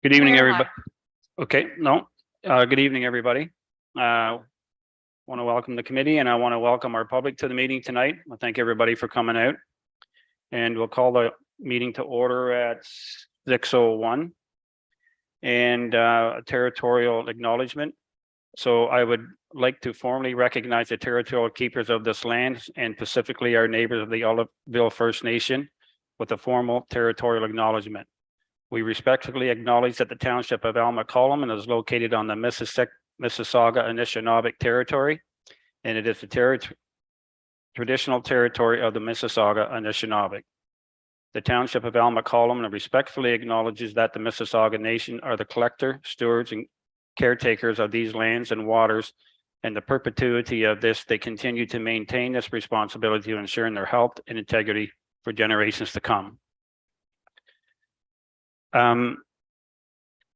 Good evening, Where am everybody. Okay, no, good evening, everybody. Want to welcome the committee and I want to welcome our public to the meeting tonight. I thank everybody for coming out. And we'll call the meeting to order at 6:01. And a territorial acknowledgement. So I would like to formally recognize the territorial keepers of this land and specifically our neighbors of the Oliveville First Nation with a formal territorial acknowledgement. We respectfully acknowledge that the township of Alma-Colum is located on the Mississauga Anishinaabe territory, and it is the traditional territory of the Mississauga Anishinaabe. The township of Alma-Colum respectfully acknowledges that the Mississauga Nation are the collector, stewards, and caretakers of these lands and waters, and the perpetuity of this, they continue to maintain this responsibility to ensure their health and integrity for generations to come.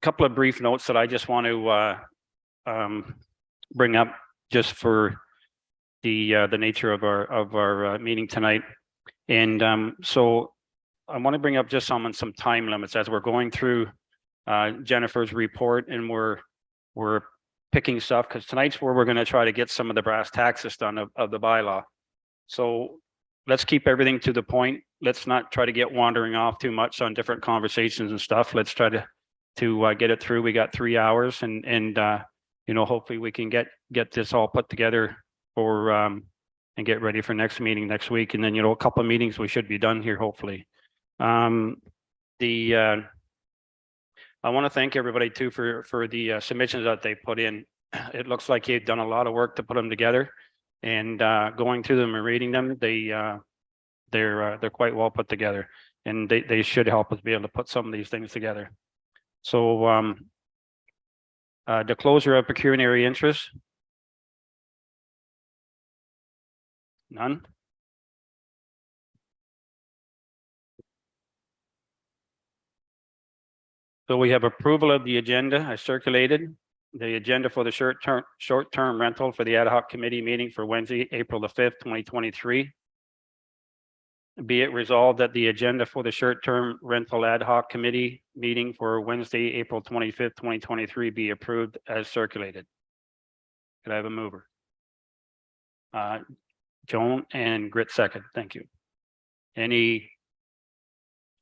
Couple of brief notes that I just want to bring up just for the nature of our meeting tonight. And so I want to bring up just some time limits as we're going through Jennifer's report, and we're picking stuff because tonight's where we're going to try to get some of the brass taxes done of the bylaw. So let's keep everything to the point. Let's not try to get wandering off too much on different conversations and stuff. Let's try to get it through. We got 3 hours and you know, hopefully we can get this all put together for and get ready for next meeting next week. And then, you know, a couple of meetings we should be done here, hopefully. I want to thank everybody too for the submissions that they put in. It looks like you've done a lot of work to put them together, and going through them and reading them, they're quite well put together, and they should help us be able to put some of these things together. So the closure of pecuniary interest. None. So we have approval of the agenda. I circulated the agenda for the short-term rental for the ad hoc committee meeting for Wednesday, April the 5th, 2023. Be it resolved that the agenda for the short-term rental ad hoc committee meeting for Wednesday, April 25th, 2023 be approved as circulated. Could I have a mover? Joan and Grit second. Thank you. Any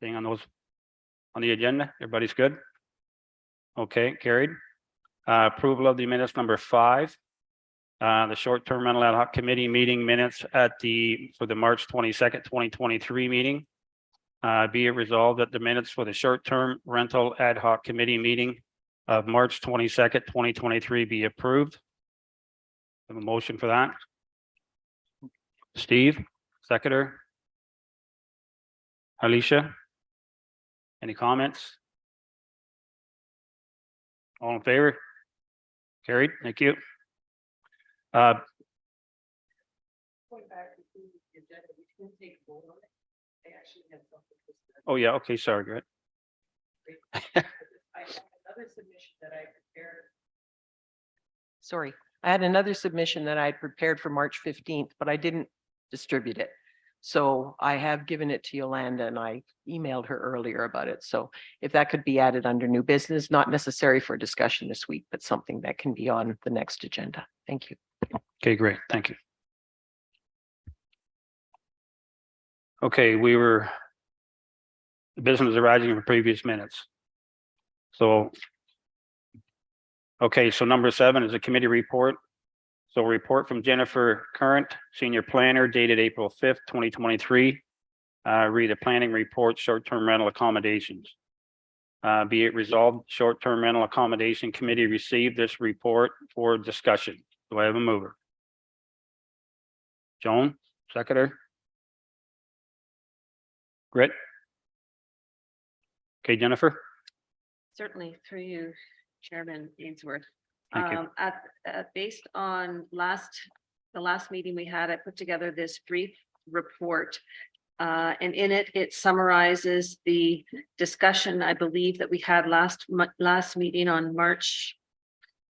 thing on those on the agenda? Everybody's good? Okay, carried. Approval of the minutes number 5. The short-term rental ad hoc committee meeting minutes for the March 22nd, 2023 meeting. Be it resolved that the minutes for the short-term rental ad hoc committee meeting of March 22nd, 2023 be approved. Have a motion for that. Steve, seconder. Alicia, any comments? All in favor? Carried. Thank you. Going back to the agenda, we can take a vote on it. I actually have something to say. Oh yeah, okay, sorry, Grit. I have another submission that I prepared. Sorry, I had another submission that I had prepared for March 15th, but I didn't distribute it. So I have given it to Yolanda and I emailed her earlier about it. So if that could be added under new business, not necessary for discussion this week, but something that can be on the next agenda. Thank you. Okay, great. Thank you. Okay, the business arising from previous minutes. So, okay, so number 7 is a committee report. So a report from Jennifer Current, Senior Planner, dated April 5th, 2023. Read a planning report, short-term rental accommodations. Be it resolved, short-term rental accommodation committee received this report for discussion. Do I have a mover? Joan, seconder. Grit. Okay, Jennifer. Certainly, through you, Chairman Ainsworth. Thank you. Based on the last meeting we had, I put together this brief report. And in it, it summarizes the discussion, I believe, that we had last meeting on March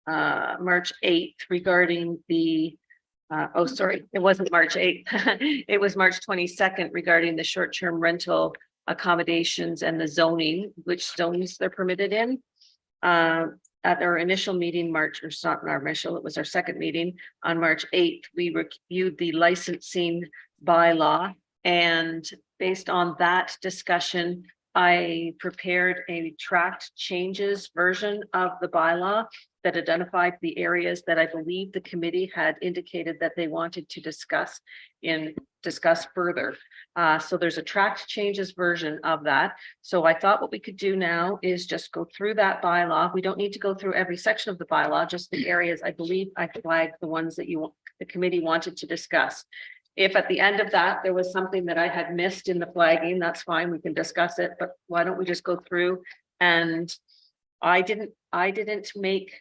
8th regarding the oh, sorry, it wasn't March 8th. It was March 22nd regarding the short-term rental accommodations and the zoning, which zones they're permitted in. at our initial meeting, March, or it's not our initial, it was our second meeting on March 8th, we reviewed the licensing bylaw. And based on that discussion, I prepared a tracked changes version of the bylaw that identified the areas that I believe the committee had indicated that they wanted to discuss further. So there's a tracked changes version of that. So I thought what we could do now is just go through that bylaw. We don't need to go through every section of the bylaw, just the areas I believe I flagged the ones that the committee wanted to discuss. If at the end of that, there was something that I had missed in the flagging, that's fine, we can discuss it, but why don't we just go through? And I didn't make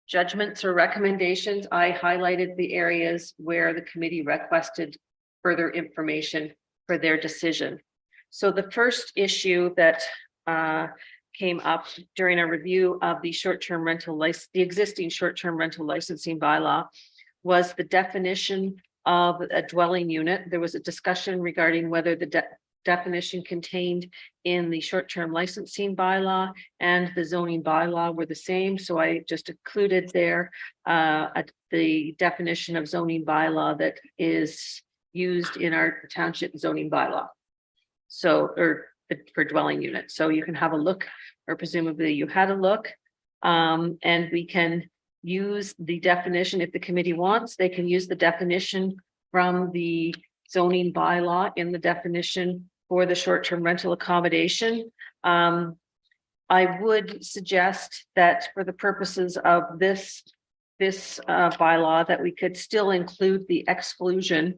judgments or recommendations. I highlighted the areas where the committee requested further information for their decision. So the first issue that came up during a review of the short-term rental license, the existing short-term rental licensing bylaw, was the definition of a dwelling unit. There was a discussion regarding whether the definition contained in the short-term licensing bylaw and the zoning bylaw were the same. So I just included there the definition of zoning bylaw that is used in our township zoning bylaw. So, or for dwelling unit. So you can have a look, or presumably you had a look, and we can use the definition if the committee wants. They can use the definition from the zoning bylaw in the definition for the short-term rental accommodation. I would suggest that for the purposes of this bylaw, that we could still include the exclusion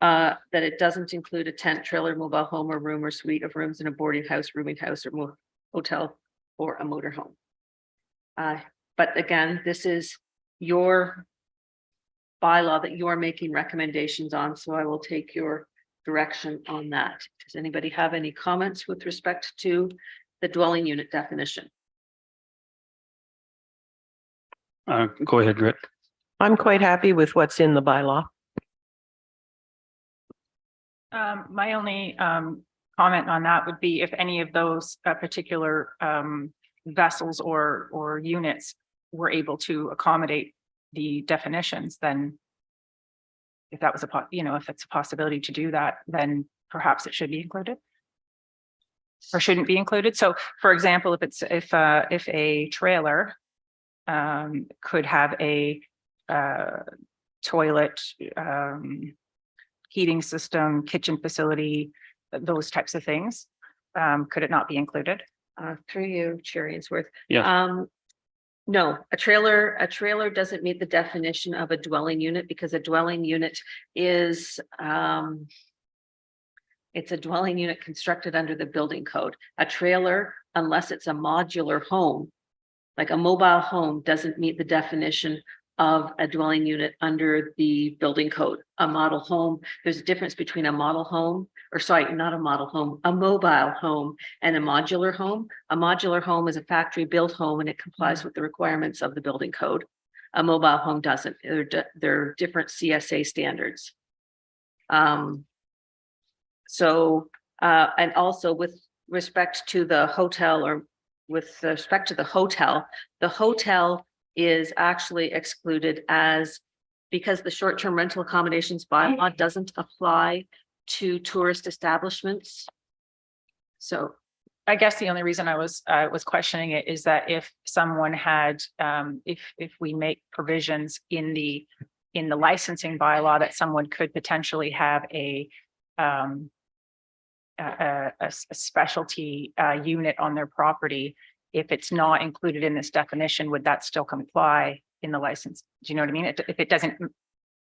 that it doesn't include a tent, trailer, mobile home, or room or suite of rooms in a boarding house, rooming house, or hotel, or a motorhome. But again, this is your bylaw that you're making recommendations on, so I will take your direction on that. Does anybody have any comments with respect to the dwelling unit definition? Go ahead, Grit. I'm quite happy with what's in the bylaw. My only comment on that would be if any of those particular vessels or units were able to accommodate the definitions, then if that was if it's a possibility to do that, then perhaps it should be included or shouldn't be included. So for example, if a trailer could have a toilet, heating system, kitchen facility, those types of things, could it not be included? Through you, Chair Ainsworth. Yeah. No, a trailer doesn't meet the definition of a dwelling unit, because a dwelling unit is it's a dwelling unit constructed under the building code. A trailer, unless it's a modular home, like a mobile home, doesn't meet the definition of a dwelling unit under the building code. A model home, there's a difference between a model home, or sorry, not a model home, a mobile home and a modular home. A modular home is a factory built home and it complies with the requirements of the building code. A mobile home doesn't. They're different CSA standards. And also with respect to the hotel, or with respect to the hotel is actually excluded because the short-term rental accommodations bylaw doesn't apply to tourist establishments. So I guess the only reason I was questioning it is that if someone had, if we make provisions in the licensing bylaw that someone could potentially have a specialty unit on their property, if it's not included in this definition, would that still comply in the license? Do you know what I mean? If it doesn't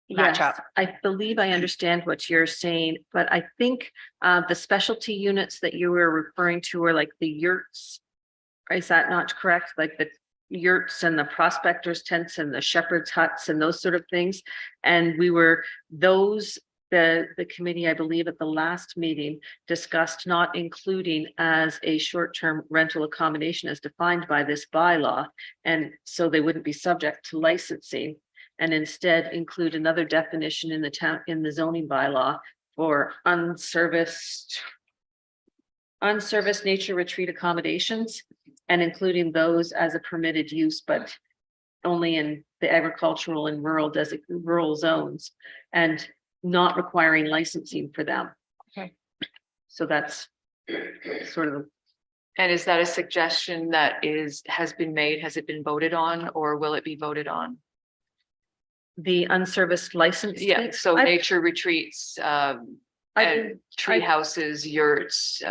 match up. I believe I understand what you're saying, but I think the specialty units that you were referring to are like the yurts. Is that not correct? Like the yurts and the prospectors tents and the shepherd's huts and those sort of things. And the committee, I believe at the last meeting, discussed not including as a short-term rental accommodation as defined by this bylaw. And so they wouldn't be subject to licensing, and instead include another definition in the zoning bylaw for unserviced nature retreat accommodations. and including those as a permitted use, but only in the agricultural and rural zones, and not requiring licensing for them. Okay. So that's sort of, And is that a suggestion that has been made? Has it been voted on or will it be voted on? the unserviced license. Yeah, thing. so I- nature retreats, and tree houses, yurts,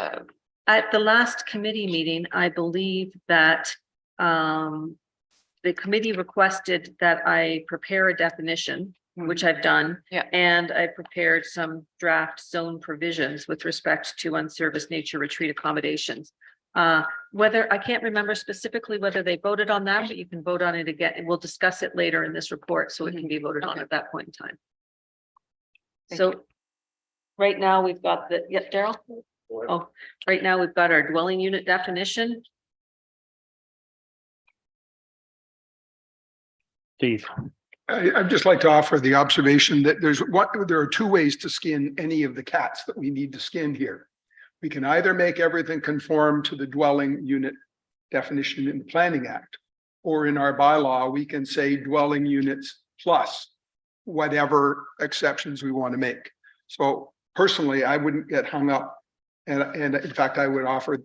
At the last committee meeting, I believe that the committee requested that I prepare a definition, which I've done. Yeah. And I prepared some draft zone provisions with respect to unserviced nature retreat accommodations. Whether, I can't remember specifically whether they voted on that, but you can vote on it again, and we'll discuss it later in this report, so it can be voted on at that point in time. Thank So right now, we've got the, yep, Daryl? Oh, right now, we've got our dwelling unit definition. Steve, I'd just like to offer the observation that there are two ways to skin any of the cats that we need to skin here. We can either make everything conform to the dwelling unit definition in the Planning Act, or in our bylaw, we can say dwelling units plus whatever exceptions we want to make. So personally, I wouldn't get hung up. And in fact, I would offer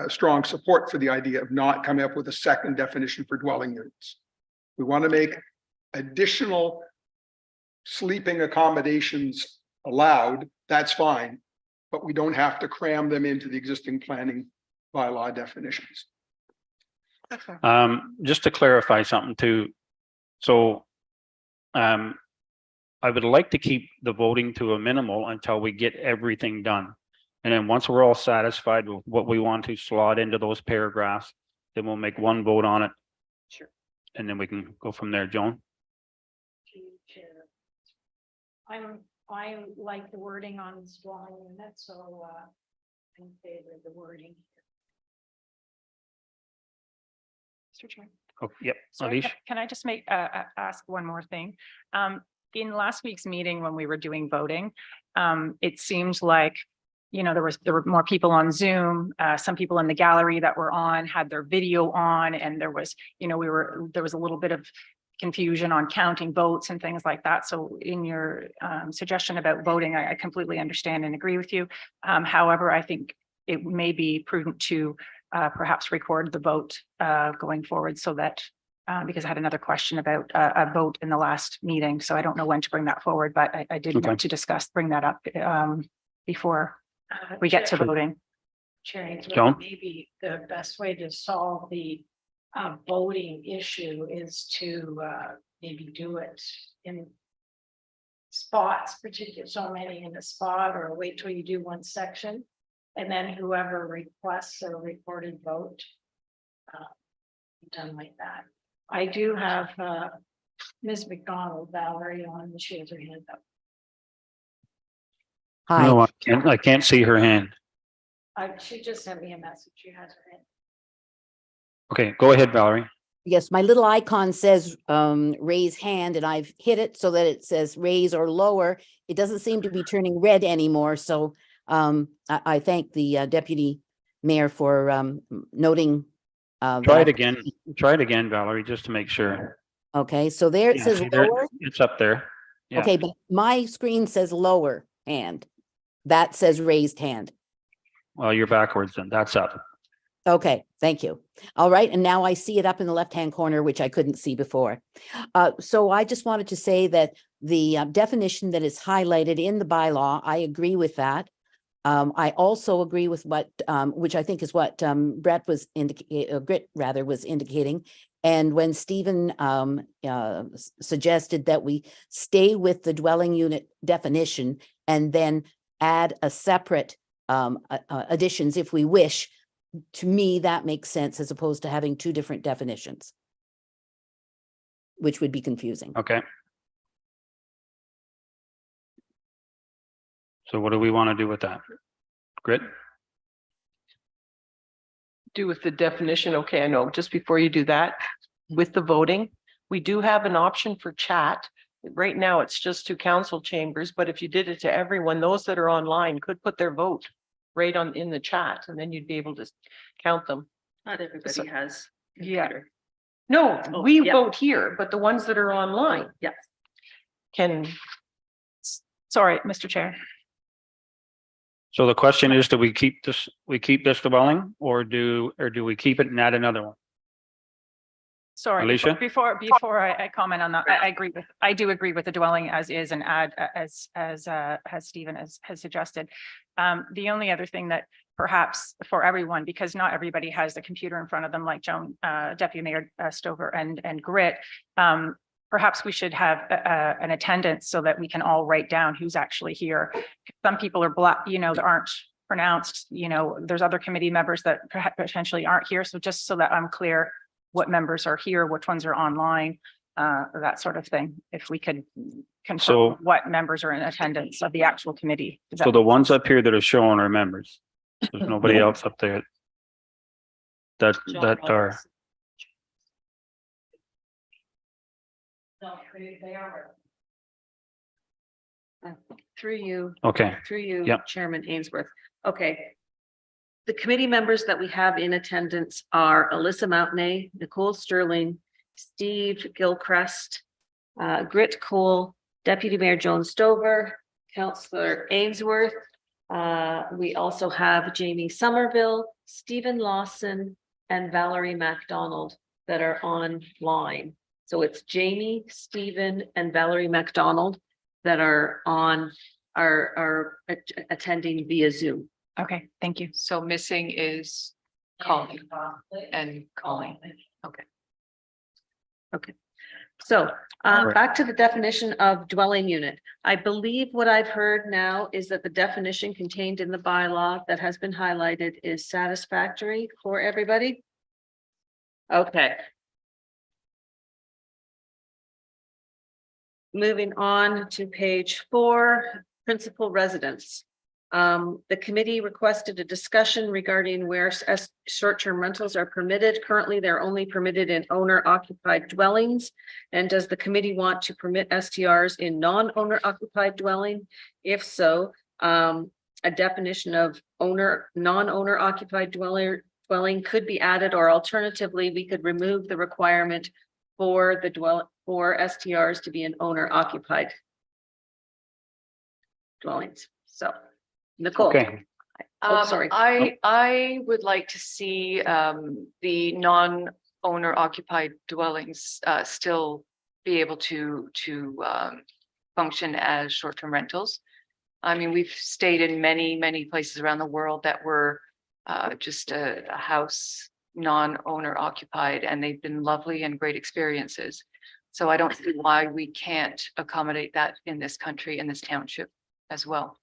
strong support for the idea of not coming up with a second definition for dwelling units. We want to make additional sleeping accommodations allowed, that's fine, but we don't have to cram them into the existing planning bylaw definitions. just to clarify something too. So, I would like to keep the voting to a minimal until we get everything done. And then once we're all satisfied with what we want to slot into those paragraphs, then we'll make one vote on it. Sure. And then we can go from there, Joan. I like the wording on this dwelling unit, so I'm in favor of the wording. Mr. Chair. Oh, yep, Sorry, Alish. can I just ask one more thing? In last week's meeting, when we were doing voting, it seemed like, there were more people on Zoom. Some people in the gallery that were on had their video on, and there was, there was a little bit of confusion on counting votes and things like that. So in your suggestion about voting, I completely understand and agree with you. However, I think it may be prudent to perhaps record the vote going forward, so that because I had another question about a vote in the last meeting, so I don't know when to bring that forward, but I did Okay. want to bring that up before we get to voting. Chair, Joan? maybe the best way to solve the voting issue is to maybe do it in spots, particularly so many in a spot, or wait till you do one section. And then whoever requests a recorded vote, done like that. I do have Ms. McDonald, Valerie on, she has her hand up. Hi, No, I can't see her hand. She just sent me a message, she has her hand. Okay, go ahead, Valerie. yes, my little icon says raise hand and I've hit it so that it says raise or lower. It doesn't seem to be turning red anymore, so I thank the deputy mayor for noting. Try it again, Valerie, just to make sure. Okay, so there it Yeah, says see there? lower. It's up there. Yeah. Okay, but my screen says lower hand. That says raised hand. Well, you're backwards then. That's up. Okay, thank you. All right, and now I see it up in the left-hand corner, which I couldn't see before. So I just wanted to say that the definition that is highlighted in the bylaw, I agree with that. I also agree with what, which I think is what Grit was indicating. And when Stephen suggested that we stay with the dwelling unit definition and then add a separate additions if we wish, to me, that makes sense as opposed to having two different definitions, which would be confusing. Okay. So what do we want to do with that? Grit? Do with the definition. Okay, I know, just before you do that, with the voting, we do have an option for chat. Right now, it's just to council chambers, but if you did it to everyone, those that are online could put their vote right in the chat, and then you'd be able to count them. Not everybody has. Yeah. computer. No, Oh, we yeah. vote here, but the ones that are online Yes. can, Sorry, Mr. Chair. So the question is, do we keep this dwelling or do we keep it and add another one? Sorry, Alicia? before I comment on that, I do agree with the dwelling as is and add as Stephen has suggested. The only other thing that perhaps for everyone, because not everybody has the computer in front of them, like Joan, Deputy Mayor Stover and Grit, perhaps we should have an attendance so that we can all write down who's actually here. Some people are black, that aren't pronounced, there's other committee members that potentially aren't here. So just so that I'm clear what members are here, which ones are online, that sort of thing. If we could confirm So- what members are in attendance of the actual committee. Does that So the make ones sense? up here that are showing are members. There's nobody else up there. That are, No, they are. Through you, okay, through you, Yep. Chairman Ainsworth. Okay. The committee members that we have in attendance are Alyssa Mountenay, Nicole Sterling, Steve Gilchrist, Grit Cole, Deputy Mayor Joan Stover, Councillor Ainsworth. We also have Jamie Somerville, Stephen Lawson, and Valerie MacDonald that are online. So it's Jamie, Stephen, and Valerie MacDonald that are attending via Zoom. Okay, thank you. So missing is calling and calling. So, Right. back to the definition of dwelling unit. I believe what I've heard now is that the definition contained in the bylaw that has been highlighted is satisfactory for everybody. Okay. Moving on to page 4, principal residence. The committee requested a discussion regarding where short-term rentals are permitted. Currently, they're only permitted in owner-occupied dwellings. And does the committee want to permit STRs in non-owner occupied dwelling? If so, a definition of non-owner occupied dwelling could be added, or alternatively, we could remove the requirement for for STRs to be in owner occupied dwellings. So, Nicole. okay. Oh, sorry. I would like to see the non-owner occupied dwellings still be able to function as short-term rentals. I mean, we've stayed in many places around the world that were just a house non-owner occupied, and they've been lovely and great experiences. So I don't see why we can't accommodate that in this country, in this township as well.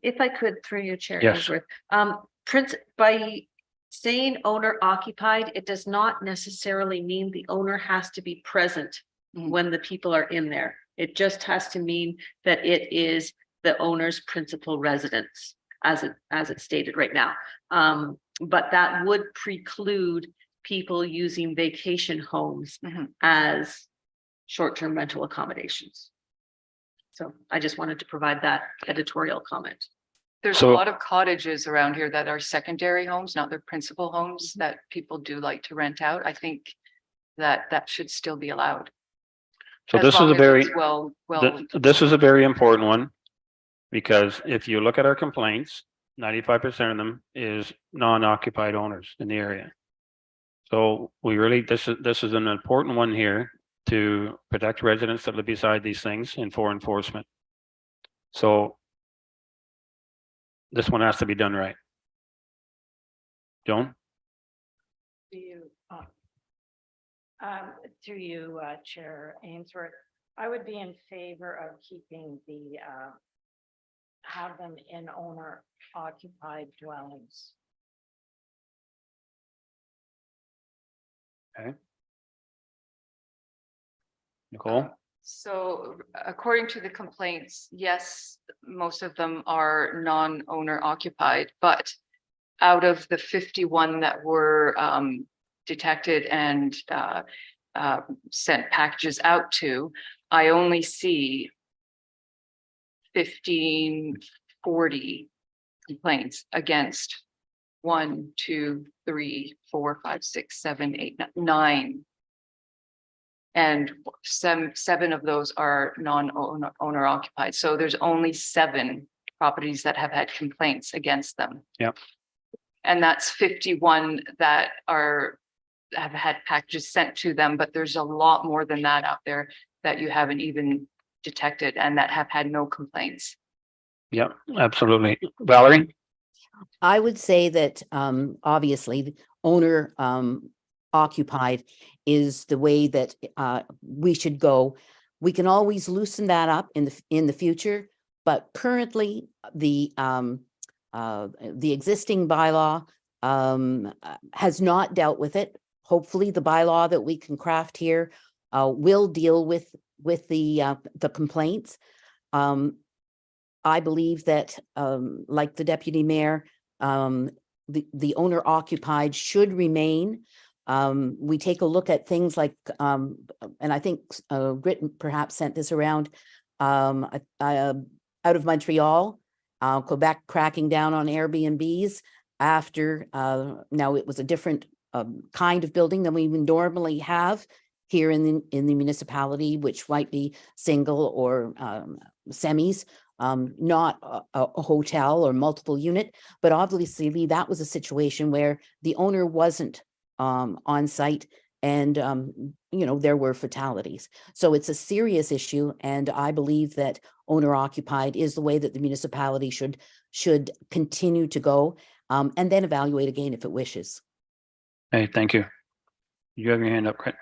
If I could, through your chair, Yes. Ainsworth, by saying owner occupied, it does not necessarily mean the owner has to be present Mhm. when the people are in there. It just has to mean that it is the owner's principal residence, as it's stated right now. But that would preclude people using vacation homes Mhm. as short-term rental accommodations. So I just wanted to provide that editorial comment. There's a So- lot of cottages around here that are secondary homes, not their principal homes, that people do like to rent out. I think that should still be allowed. So as this is long a as very, it's well. this is a very important one. Because if you look at our complaints, 95% of them is non-occupied owners in the area. So we really, this is an important one here to protect residents that live beside these things and for enforcement. So this one has to be done right. Joan? To you, Chair Ainsworth, I would be in favor of keeping the, have them in owner occupied dwellings. Nicole? So according to the complaints, yes, most of them are non-owner occupied, but out of the 51 that were detected and sent packages out to, I only see 1540 complaints against 1, 2, 3, 4, 5, 6, 7, 8, 9. And seven of those are non-owner occupied. So there's only 7 properties that have had complaints against them. Yep. And that's 51 that have had packages sent to them, but there's a lot more than that out there that you haven't even detected and that have had no complaints. Yep, absolutely. Valerie? I would say that obviously the owner occupied is the way that we should go. We can always loosen that up in the future, but currently the existing bylaw has not dealt with it. Hopefully, the bylaw that we can craft here will deal with the complaints. I believe that, like the deputy mayor, the owner occupied should remain. We take a look at things like, and I think Gritton perhaps sent this around out of Montreal, Quebec cracking down on Airbnbs after, now it was a different kind of building than we would normally have here in the municipality, which might be single or semis. Not a hotel or multiple unit, but obviously that was a situation where the owner wasn't on site and, there were fatalities. So it's a serious issue. And I believe that owner occupied is the way that the municipality should continue to go, and then evaluate again if it wishes. Hey, thank you. You have your hand up, Crit.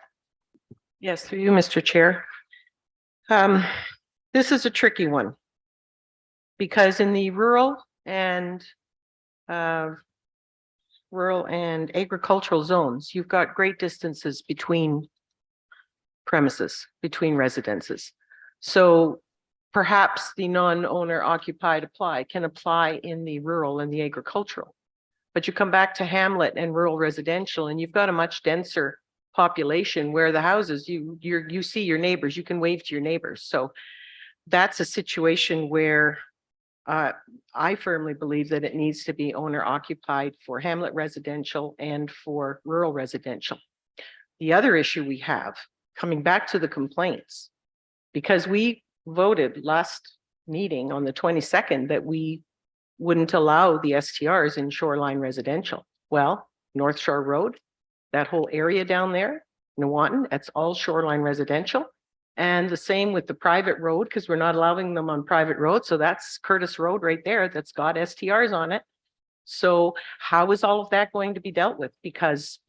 Yes, through you, Mr. Chair. This is a tricky one. Because in the rural and agricultural zones, you've got great distances between premises, between residences. So perhaps the non-owner occupied can apply in the rural and the agricultural. But you come back to Hamlet and rural residential, and you've got a much denser population where the houses, you see your neighbors, you can wave to your neighbors. So that's a situation where I firmly believe that it needs to be owner occupied for Hamlet residential and for rural residential. The other issue we have, coming back to the complaints, because we voted last meeting on the 22nd that we wouldn't allow the STRs in shoreline residential. Well, North Shore Road, that whole area down there, Newanton, that's all shoreline residential. And the same with the private road, because we're not allowing them on private roads. So that's Curtis Road right there that's got STRs on it. So how is all of that going to be dealt with? Because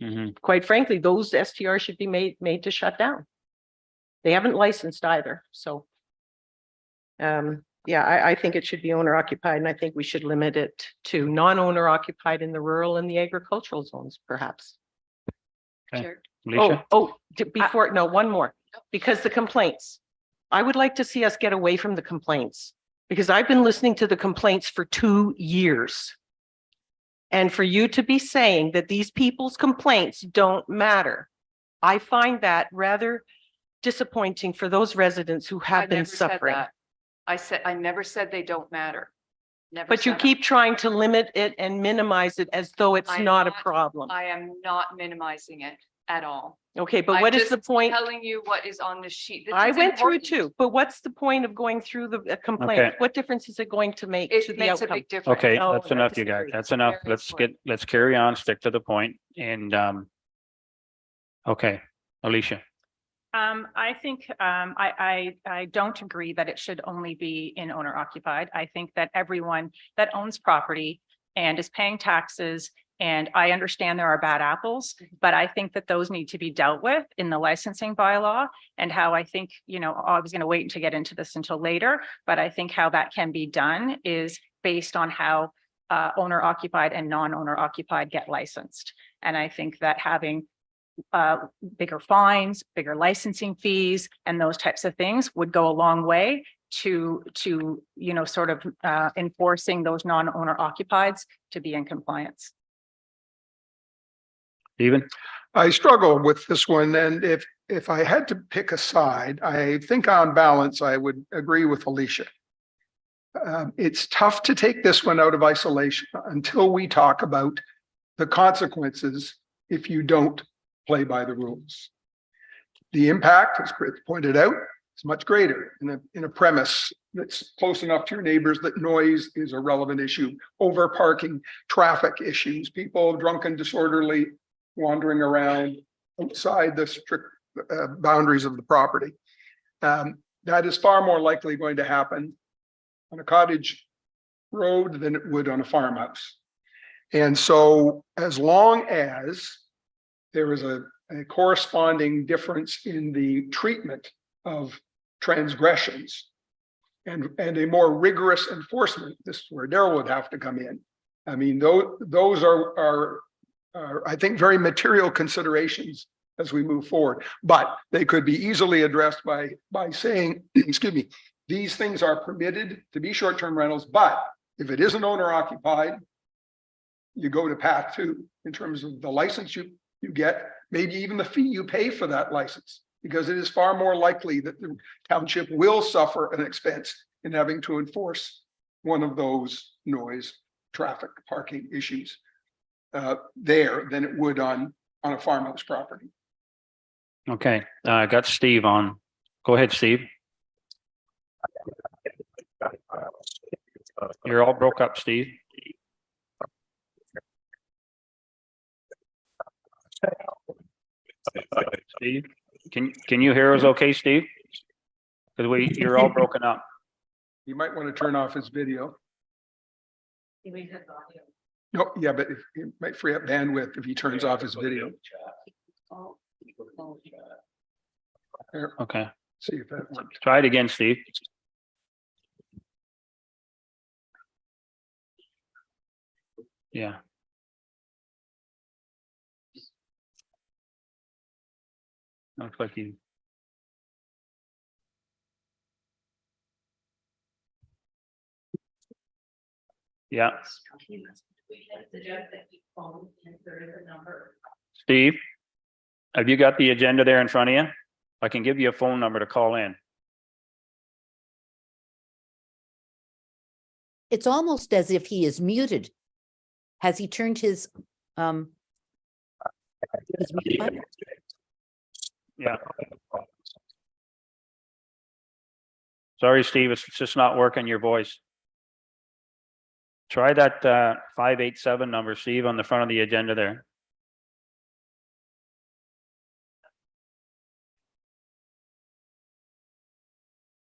quite frankly, those STRs should be made to shut down. They haven't licensed either. So yeah, I think it should be owner occupied, and I think we should limit it to non-owner occupied in the rural and the agricultural zones, perhaps. Okay. Sure. Alicia? Before, no, one more. Because the complaints, I would like to see us get away from the complaints, because I've been listening to the complaints for 2 years. And for you to be saying that these people's complaints don't matter, I find that rather disappointing for those residents who have been suffering. I never said they don't matter. Never But you said that. keep trying to limit it and minimize it as though it's I'm not a not- problem. I am not minimizing it at all. Okay, but I'm what is just the point? Telling you what is on the sheet. This I is went through it important. too, but what's the point of going through the complaint? Okay. What difference is it going to make to It the makes a outcome? big difference. Okay, No, that's I enough, you guys. disagree. That's enough. Very important. Let's carry on, stick to the point. And okay, Alicia. I think I don't agree that it should only be in owner occupied. I think that everyone that owns property and is paying taxes, and I understand there are bad apples, but I think that those need to be dealt with in the licensing bylaw. And how I think, I was going to wait to get into this until later, but I think how that can be done is based on how owner occupied and non-owner occupied get licensed. And I think that having bigger fines, bigger licensing fees, and those types of things would go a long way to sort of enforcing those non-owner occupieds to be in compliance. Stephen? I struggle with this one, and if I had to pick a side, I think on balance, I would agree with Alicia. It's tough to take this one out of isolation until we talk about the consequences if you don't play by the rules. The impact, as Chris pointed out, is much greater in a premise that's close enough to your neighbors that noise is a relevant issue, over parking, traffic issues, people drunken, disorderly, wandering around outside the strict boundaries of the property. That is far more likely going to happen on a cottage road than it would on a farmhouse. And so as long as there is a corresponding difference in the treatment of transgressions and a more rigorous enforcement, this is where Daryl would have to come in. I mean, those are I think very material considerations as we move forward, but they could be easily addressed by saying, excuse me, these things are permitted to be short-term rentals, but if it isn't owner occupied, you go to path 2 in terms of the license you get, maybe even the fee you pay for that license, because it is far more likely that the township will suffer an expense in having to enforce one of those noise, traffic, parking issues there than it would on a farmhouse property. Okay, I got Steve on. Go ahead, Steve. You're all broke up, Steve. Steve, can you hear us okay, Steve? Because you're all broken up. You might want to turn off his video. No, yeah, but it might free up bandwidth if he turns off his video. There, Okay, see if that works. try it again, Steve. Yeah. Looks like you. Yeah, Steve, have you got the agenda there in front of you? I can give you a phone number to call in. It's almost as if he is muted. Has he turned his mute button? Yeah. Sorry, Steve, it's just not working, your voice. Try that 587 number, Steve, on the front of the agenda there.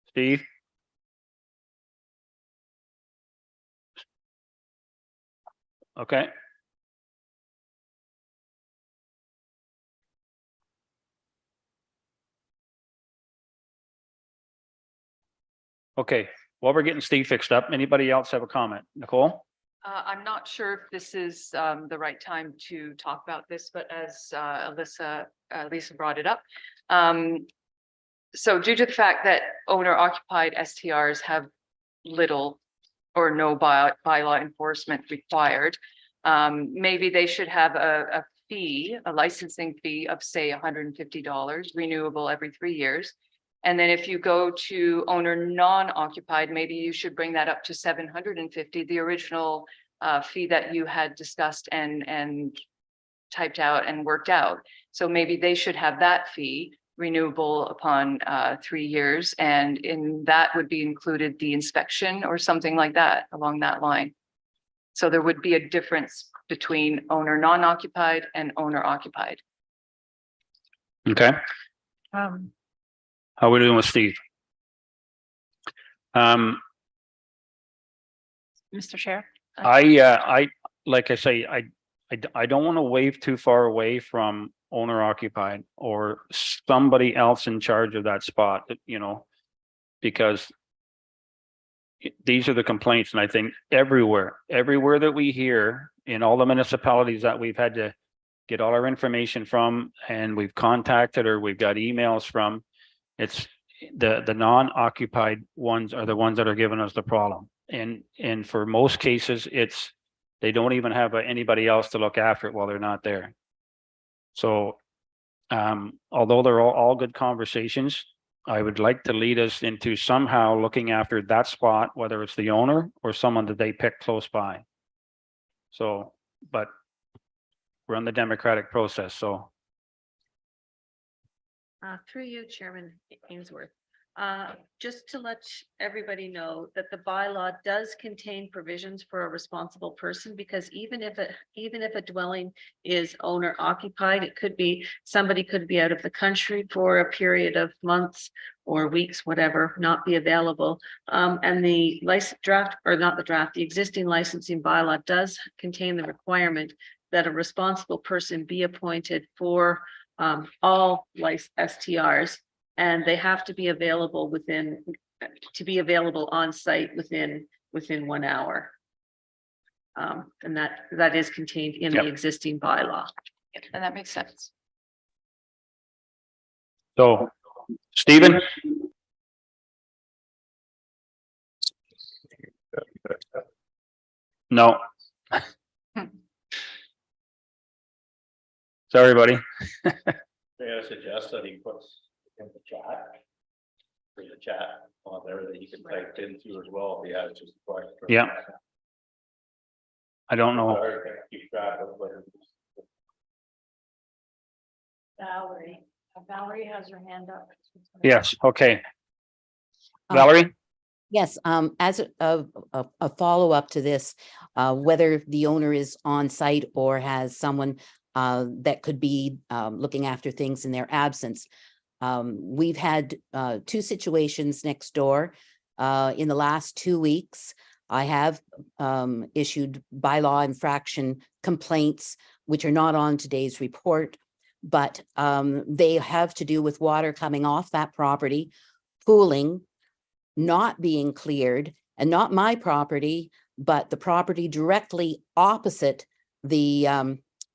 Steve? Okay. Okay, while we're getting Steve fixed up, anybody else have a comment? Nicole? I'm not sure if this is the right time to talk about this, but as Lisa brought it up. So due to the fact that owner occupied STRs have little or no bylaw enforcement required, maybe they should have a fee, a licensing fee of say $150, renewable every 3 years. And then if you go to owner non-occupied, maybe you should bring that up to $750, the original fee that you had discussed and typed out and worked out. So maybe they should have that fee renewable upon 3 years, and in that would be included the inspection or something like that along that line. So there would be a difference between owner non-occupied and owner occupied. Okay, how we doing with Steve? Mr. Chair? I like I say, I don't want to wave too far away from owner occupied or somebody else in charge of that spot, you know, because these are the complaints. And I think everywhere that we hear in all the municipalities that we've had to get all our information from, and we've contacted or we've got emails from, it's the non-occupied ones are the ones that are giving us the problem. And for most cases, it's, they don't even have anybody else to look after it while they're not there. So, although they're all good conversations, I would like to lead us into somehow looking after that spot, whether it's the owner or someone that they pick close by. So, but run the democratic process, so. Through you, Chairman Ainsworth. Just to let everybody know that the bylaw does contain provisions for a responsible person, because even if a dwelling is owner occupied, it could be, somebody could be out of the country for a period of months or weeks, whatever, not be available. And the license draft, or not the draft, the existing licensing bylaw does contain the requirement that a responsible person be appointed for all STRs, and they have to be available on site within 1 hour. And that is contained in the Yep. existing bylaw. And that makes sense. So, Stephen? No. Sorry, buddy. May I suggest that he puts in the chat? For the chat on there that he can type into as well if he has just a question. Yeah. I don't know. Sorry, keep track of what. Valerie, Valerie has her hand up. Yes, okay. Um, Valerie? Yes, as a follow-up to this, whether the owner is on site or has someone that could be looking after things in their absence. We've had 2 situations next door in the last 2 weeks. I have issued bylaw infraction complaints, which are not on today's report, but they have to do with water coming off that property, pooling, not being cleared, and not my property, but the property directly opposite the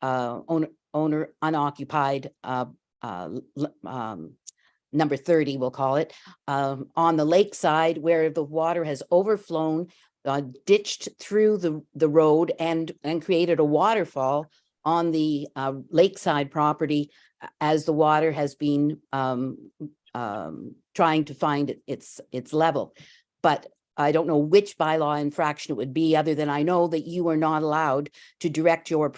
owner unoccupied number 30, we'll call it, on the lakeside where the water has overflown, ditched through the road and created a waterfall on the lakeside property as the water has been trying to find its level. But I don't know which bylaw infraction it would be, other than I know that you are not allowed to direct your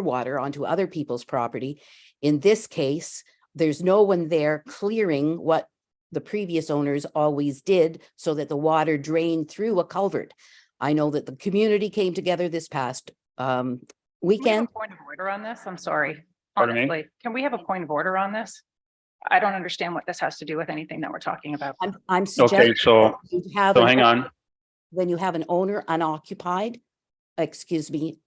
water onto other people's property. In this case, there's no one there clearing what the previous owners always did so that the water drained through a culvert. I know that the community came together this past Can we have weekend. a point of order on this? I'm sorry. Pardon me? Honestly, can we have a point of order on this? I don't understand what this has to do with anything that we're talking about. I'm Okay, suggesting so, you have so an hang on. when you have an owner unoccupied, excuse me,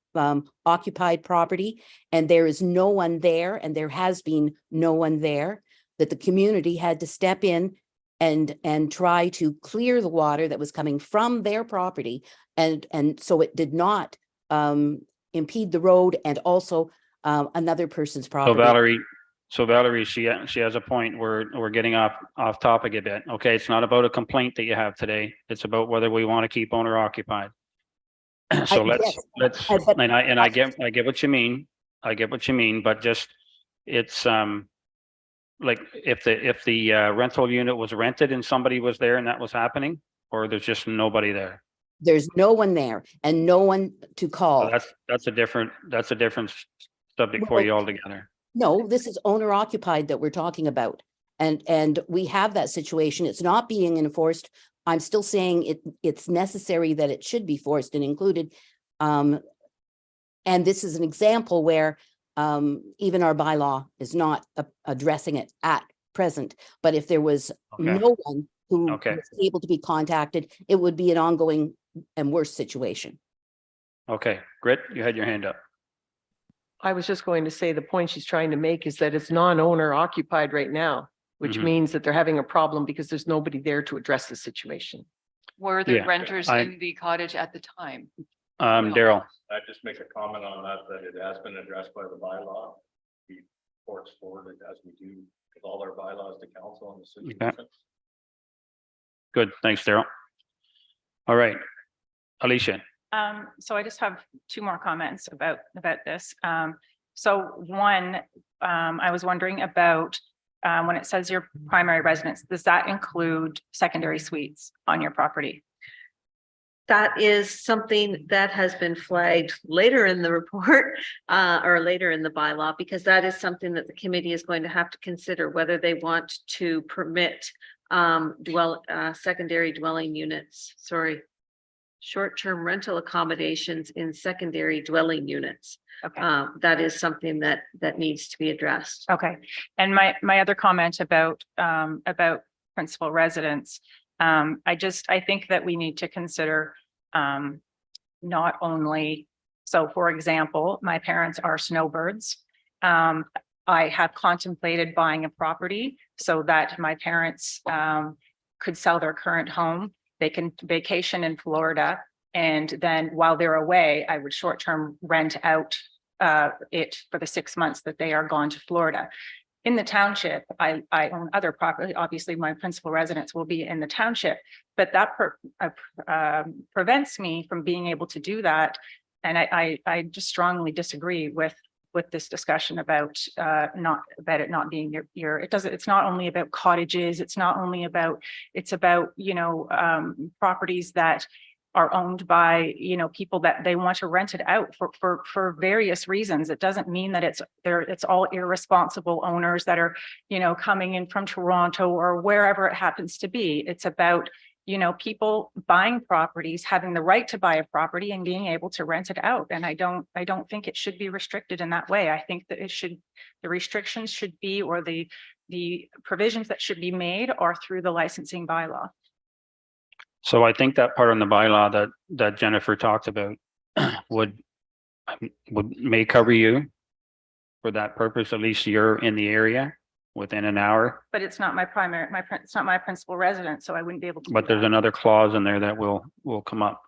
occupied property, and there is no one there, and there has been no one there, that the community had to step in and try to clear the water that was coming from their property, and so it did not impede the road and also another person's So property. Valerie, she has a point. We're getting off topic a bit. Okay, it's not about a complaint that you have today. It's about whether we want to keep owner occupied. So yes, let's, but- and I get what you mean. I get what you mean, but just, it's, like if the rental unit was rented and somebody was there and that was happening, or there's just nobody there. There's no one there and no one to So call. that's a different subject for Well, you altogether. No, this is owner occupied that we're talking about. And we have that situation. It's not being enforced. I'm still saying it's necessary that it should be forced and included. And this is an example where even our bylaw is not addressing it at present. But if there was Okay. no one who Okay. was able to be contacted, it would be an ongoing and worse situation. Okay, Grit, you had your hand up. I was just going to say the point she's trying to make is that it's non-owner occupied right now, which Mhm. means that they're having a problem because there's nobody there to address the situation. Were there Yeah, renters I- in the cottage at the time? Daryl, I just make a comment on that it has been addressed by the bylaw. We force forward it as we do with all our bylaws to council on the situation. good, thanks, Daryl. All right, Alicia, So I just have 2 more comments about this. So one, I was wondering about when it says your primary residence, does that include secondary suites on your property? that is something that has been flagged later in the report, or later in the bylaw, because that is something that the committee is going to have to consider whether they want to permit secondary dwelling units, short-term rental accommodations in secondary dwelling units. Okay. That is something that needs to be addressed. Okay, and my other comment about principal residence. I think that we need to consider not only, so for example, my parents are snowbirds. I have contemplated buying a property so that my parents could sell their current home. They can vacation in Florida, and then while they're away, I would short-term rent out it for the 6 months that they are gone to Florida. In the township, I own other property. Obviously, my principal residence will be in the township, but that prevents me from being able to do that. And I just strongly disagree with this discussion about it not being it's not only about cottages. It's about, properties that are owned by, people that they want to rent it out for various reasons. It doesn't mean that it's all irresponsible owners that are, coming in from Toronto or wherever it happens to be. It's about, people buying properties, having the right to buy a property and being able to rent it out. And I don't think it should be restricted in that way. I think that the restrictions should be, or the provisions that should be made are through the licensing bylaw. So I think that part on the bylaw that Jennifer talked about would may cover you for that purpose. At least you're in the area within an hour, But it's not it's not my principal residence, so I wouldn't be able to. but do there's that. another clause in there that will come up.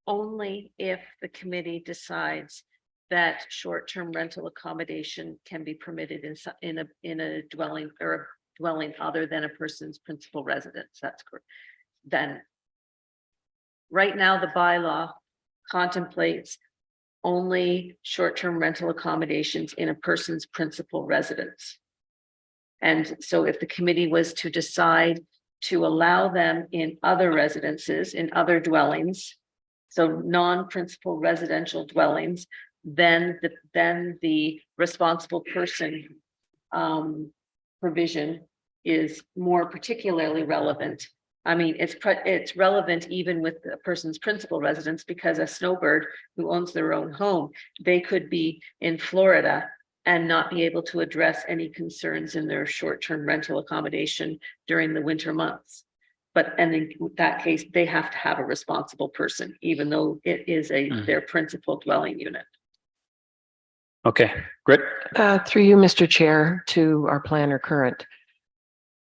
Only if the committee decides that short-term rental accommodation can be permitted in a dwelling, or a dwelling other than a person's principal residence. That's correct. Then right now, the bylaw contemplates only short-term rental accommodations in a person's principal residence. And so if the committee was to decide to allow them in other residences, in other dwellings, so non-principal residential dwellings, then the responsible person provision is more particularly relevant. I mean, it's relevant even with a person's principal residence, because a snowbird who owns their own home, they could be in Florida and not be able to address any concerns in their short-term rental accommodation during the winter months. And in that case, they have to have a responsible person, even though it is their principal dwelling unit. Okay, great. Through you, Mr. Chair, to our planner current.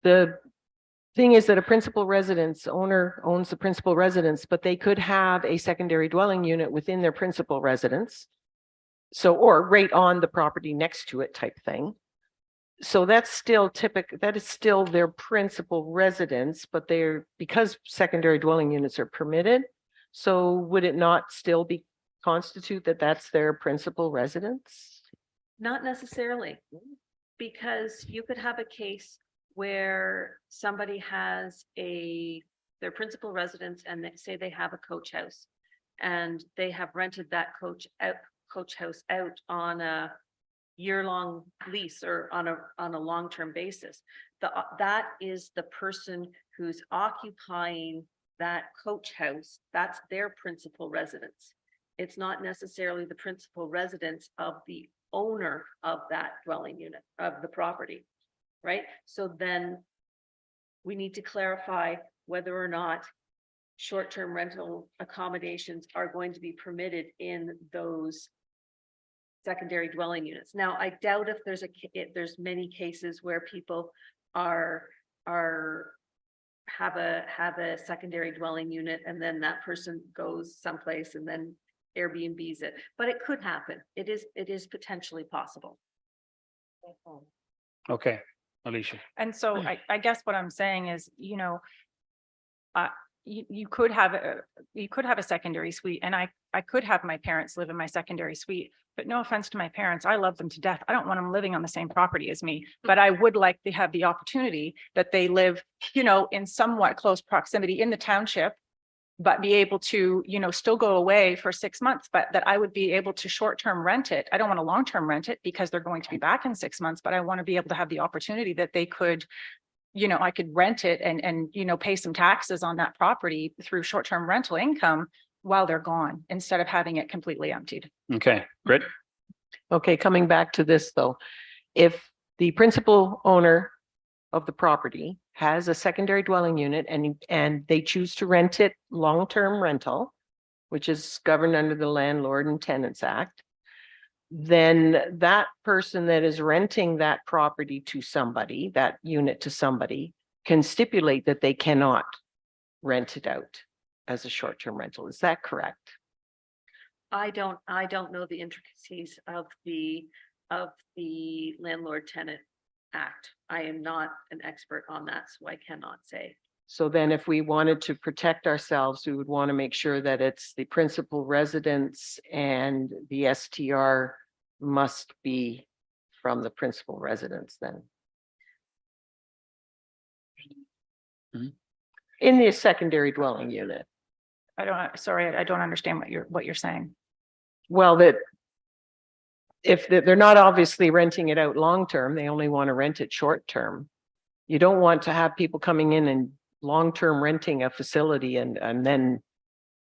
The thing is that a principal residence owner owns the principal residence, but they could have a secondary dwelling unit within their principal residence. So, or right on the property next to it type thing. So that's still that is still their principal residence, but because secondary dwelling units are permitted. So would it not still constitute that that's their principal residence? Not necessarily, because you could have a case where somebody has their principal residence, and they say they have a coach house, and they have rented that coach house out on a year-long lease or on a long-term basis. That is the person who's occupying that coach house. That's their principal residence. It's not necessarily the principal residence of the owner of that dwelling unit, of the property, right? So then we need to clarify whether or not short-term rental accommodations are going to be permitted in those secondary dwelling units. Now, I doubt if there's many cases where people have a secondary dwelling unit, and then that person goes someplace and then Airbnbs it, but it could happen. It is potentially possible. Okay, Alicia. And so I guess what I'm saying is, you could have a secondary suite, and I could have my parents live in my secondary suite, but no offense to my parents, I love them to death. I don't want them living on the same property as me, but I would like to have the opportunity that they live, in somewhat close proximity in the township, but be able to, still go away for 6 months, but that I would be able to short-term rent it. I don't want to long-term rent it because they're going to be back in 6 months, but I want to be able to have the opportunity that they could, I could rent it and, pay some taxes on that property through short-term rental income while they're gone, instead of having it completely emptied. Okay, Britt? Okay, coming back to this though, if the principal owner of the property has a secondary dwelling unit and they choose to rent it long-term rental, which is governed under the Landlord and Tenants Act, then that person that is renting that property to somebody, that unit to somebody, can stipulate that they cannot rent it out as a short-term rental. Is that correct? I don't know the intricacies of the Landlord Tenant Act. I am not an expert on that, so I cannot say. So then if we wanted to protect ourselves, we would want to make sure that it's the principal residence and the STR must be from the principal residence then. Mhm. In the secondary dwelling unit. I don't understand what you're saying. Well, that if they're not obviously renting it out long-term, they only want to rent it short-term. You don't want to have people coming in and long-term renting a facility and then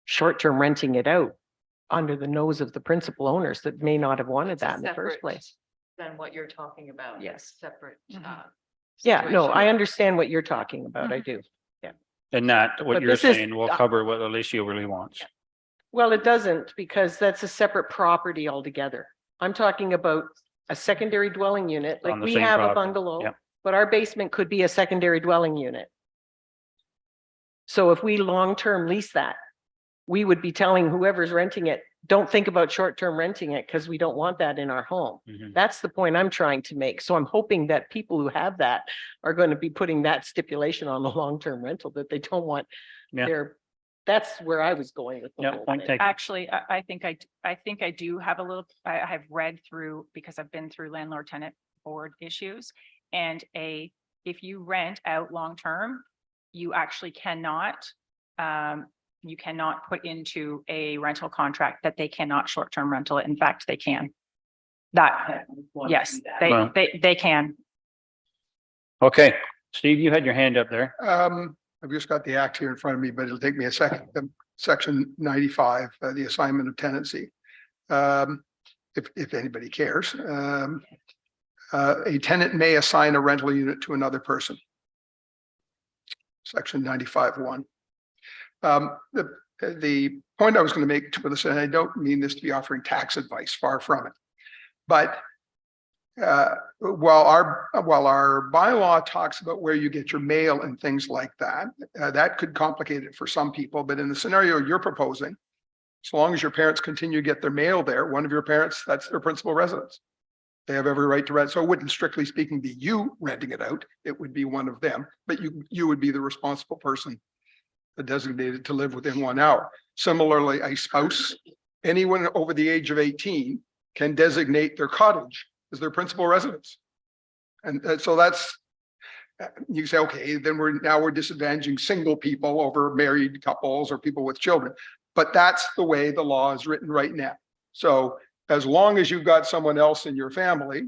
short-term renting it out under the nose of the principal owners that may not have wanted that in the first Separate place. Than what you're talking about. Yes. Separate. Mhm. Yeah, no, I situation. understand what you're talking about. I do. And that, what But you're this is- saying will cover what Alicia really wants. Well, it doesn't because that's a separate property altogether. I'm talking about a secondary dwelling unit, like On the we same have a property, bungalow, yep. but our basement could be a secondary dwelling unit. So if we long-term lease that, we would be telling whoever's renting it, don't think about short-term renting it because we don't want that in our home. Mhm. That's the point I'm trying to make. So I'm hoping that people who have that are going to be putting that stipulation on the long-term rental that they don't want Yeah. that's where I was going with the Yeah, whole point thing. taken. Actually, I think I do have a little, I have read through, because I've been through landlord tenant board issues. And if you rent out long-term, you actually cannot, you cannot put into a rental contract that they cannot short-term rental it. In fact, they can. Yes, Well- they can. Okay, Steve, you had your hand up there. I've just got the act here in front of me, but it'll take me a second. Section 95, the assignment of tenancy. If anybody cares. A tenant may assign a rental unit to another person. Section 95(1). The point I was going to make to this, and I don't mean this to be offering tax advice, far from it. But while our bylaw talks about where you get your mail and things like that, that could complicate it for some people. But in the scenario you're proposing, as long as your parents continue to get their mail there, one of your parents, that's their principal residence. They have every right to rent. So it wouldn't, strictly speaking, be you renting it out. It would be one of them, but you would be the responsible person designated to live within 1 hour. Similarly, a spouse, anyone over the age of 18 can designate their cottage as their principal residence. And so that's, you say, okay, then we're disadvantaging single people over married couples or people with children. But that's the way the law is written right now. So as long as you've got someone else in your family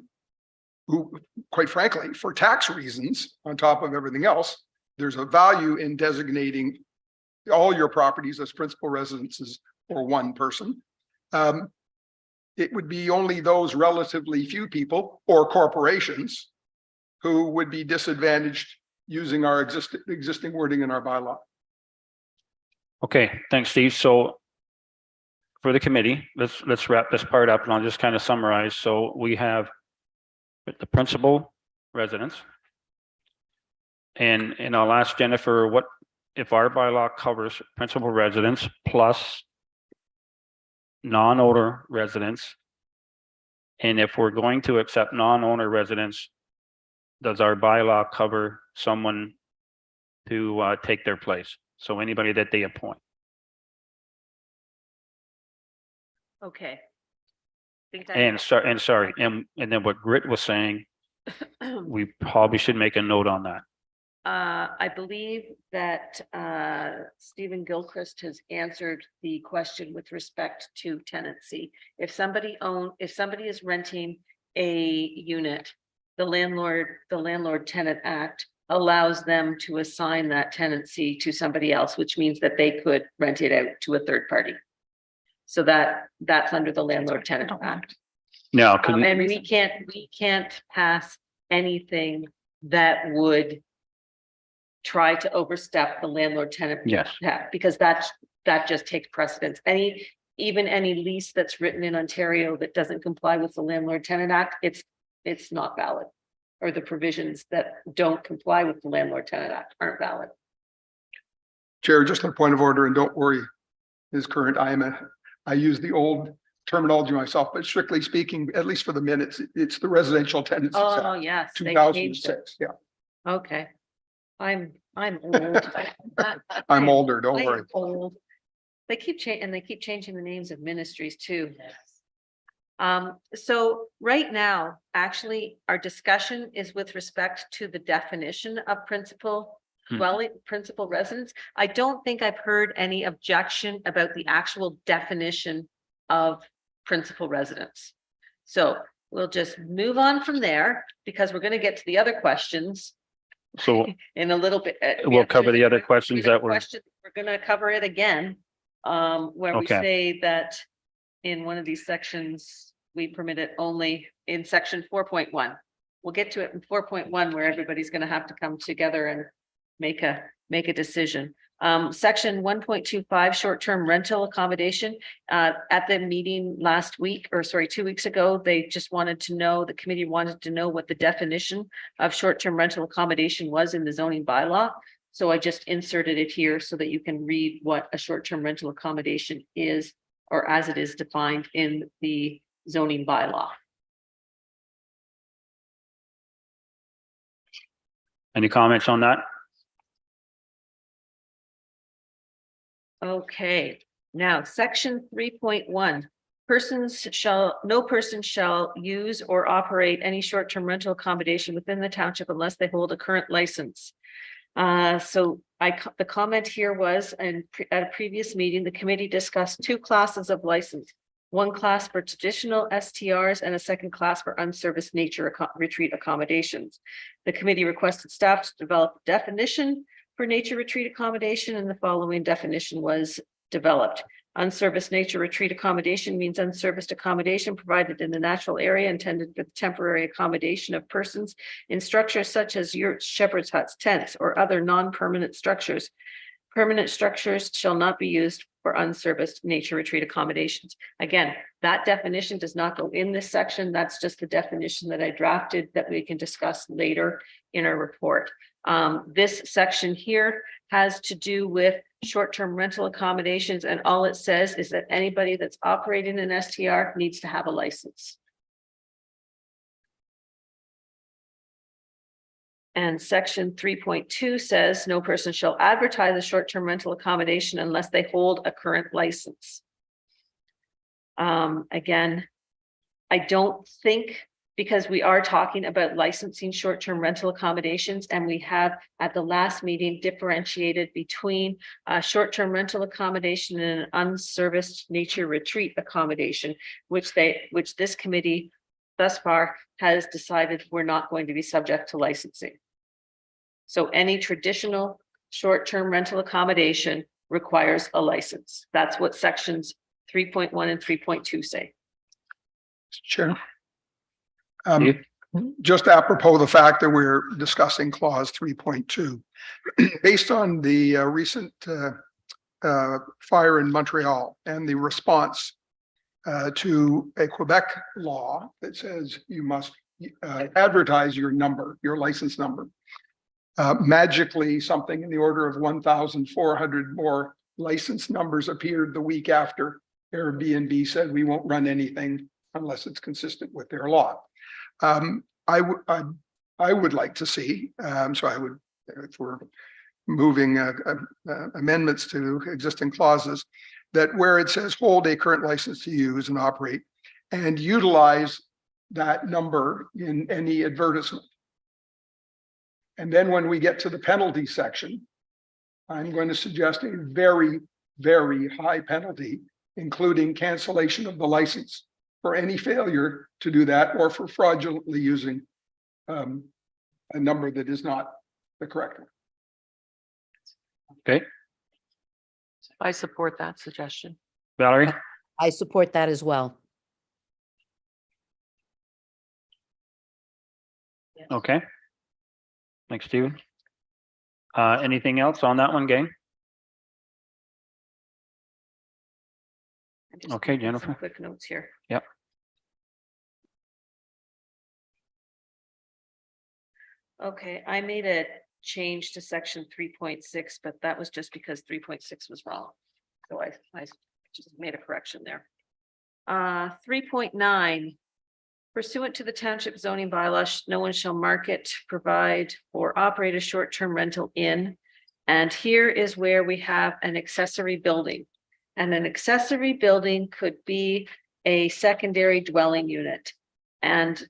who, quite frankly, for tax reasons, on top of everything else, there's a value in designating all your properties as principal residences for one person. It would be only those relatively few people or corporations who would be disadvantaged using our existing wording in our bylaw. Okay, thanks, Steve. So for the committee, let's wrap this part up and I'll just kind of summarize. So we have the principal residence. And I'll ask Jennifer, what if our bylaw covers principal residence plus non-owner residents? And if we're going to accept non-owner residents, does our bylaw cover someone to take their place? So anybody that they appoint. Okay. And then what Grit was saying, we probably should make a note on that. I believe that Stephen Gilchrist has answered the question with respect to tenancy. If somebody is renting a unit, the landlord tenant act allows them to assign that tenancy to somebody else, which means that they could rent it out to a third party. So that's under the landlord tenant act. No, And we can't pass anything that would try to overstep the landlord tenant. yes, Because that just takes precedence. Even any lease that's written in Ontario that doesn't comply with the landlord tenant act, it's not valid. Or the provisions that don't comply with the landlord tenant act aren't valid. Chair, just a point of order, and don't worry, is current. I use the old terminology myself, but strictly speaking, at least for the minutes, it's the Residential Tenancy Oh, Act, yes. two they thousand and changed it. six. Yeah, Okay. I'm old. I'm older, don't I am worry. old. They keep changing the names of ministries too. So right now, actually, our discussion is with respect to the definition of principal dwelling, principal residence. I don't think I've heard any objection about the actual definition of principal residence. So we'll just move on from there because we're going to get to the other questions so in a little bit. we'll cover the other questions that were, We're going to cover it again, where we Okay. say that in one of these sections, we permit it only in section 4.1. We'll get to it in 4.1 where everybody's going to have to come together and make a decision. Section 1.25, short-term rental accommodation. At the meeting last week, or sorry, 2 weeks ago, they just wanted to know, the committee wanted to know what the definition of short-term rental accommodation was in the zoning bylaw. So I just inserted it here so that you can read what a short-term rental accommodation is, or as it is defined in the zoning bylaw. any comments on that? Okay, now section 3.1. No person shall use or operate any short-term rental accommodation within the township unless they hold a current license. So the comment here was, and at a previous meeting, the committee discussed two classes of license. One class for traditional STRs and a second class for unserviced nature retreat accommodations. The committee requested staff to develop a definition for nature retreat accommodation, and the following definition was developed. Unserviced nature retreat accommodation means unserviced accommodation provided in the natural area intended for the temporary accommodation of persons in structures such as yurts, shepherd's huts, tents, or other non-permanent structures. Permanent structures shall not be used for unserviced nature retreat accommodations. Again, that definition does not go in this section. That's just the definition that I drafted that we can discuss later in our report. This section here has to do with short-term rental accommodations, and all it says is that anybody that's operating an STR needs to have a license. And section 3.2 says no person shall advertise a short-term rental accommodation unless they hold a current license. Again, I don't think, because we are talking about licensing short-term rental accommodations, and we have at the last meeting differentiated between short-term rental accommodation and an unserviced nature retreat accommodation, which this committee thus far has decided we're not going to be subject to licensing. So any traditional short-term rental accommodation requires a license. That's what sections 3.1 and 3.2 say. Chair. Steve? Just apropos the fact that we're discussing clause 3.2, based on the recent fire in Montreal and the response to a Quebec law that says you must advertise your number, your license number. Magically, something in the order of 1,400 more license numbers appeared the week after Airbnb said we won't run anything unless it's consistent with their law. I would like to see, so I would, if we're moving amendments to existing clauses, that where it says hold a current license to use and operate and utilize that number in any advertisement. And then when we get to the penalty section, I'm going to suggest a very, very high penalty, including cancellation of the license for any failure to do that or for fraudulently using a number that is not the correct one. Okay, I support that suggestion. Valerie, I support that as well. okay. Thanks, Steven. Anything else on that one, gang? I'm just Okay, making some Jennifer. Quick notes here. Yep. Okay, I made a change to section 3.6, but that was just because 3.6 was wrong. So I just made a correction there. 3.9. Pursuant to the township zoning bylaw, no one shall market, provide, or operate a short-term rental in. And here is where we have an accessory building. And an accessory building could be a secondary dwelling unit. And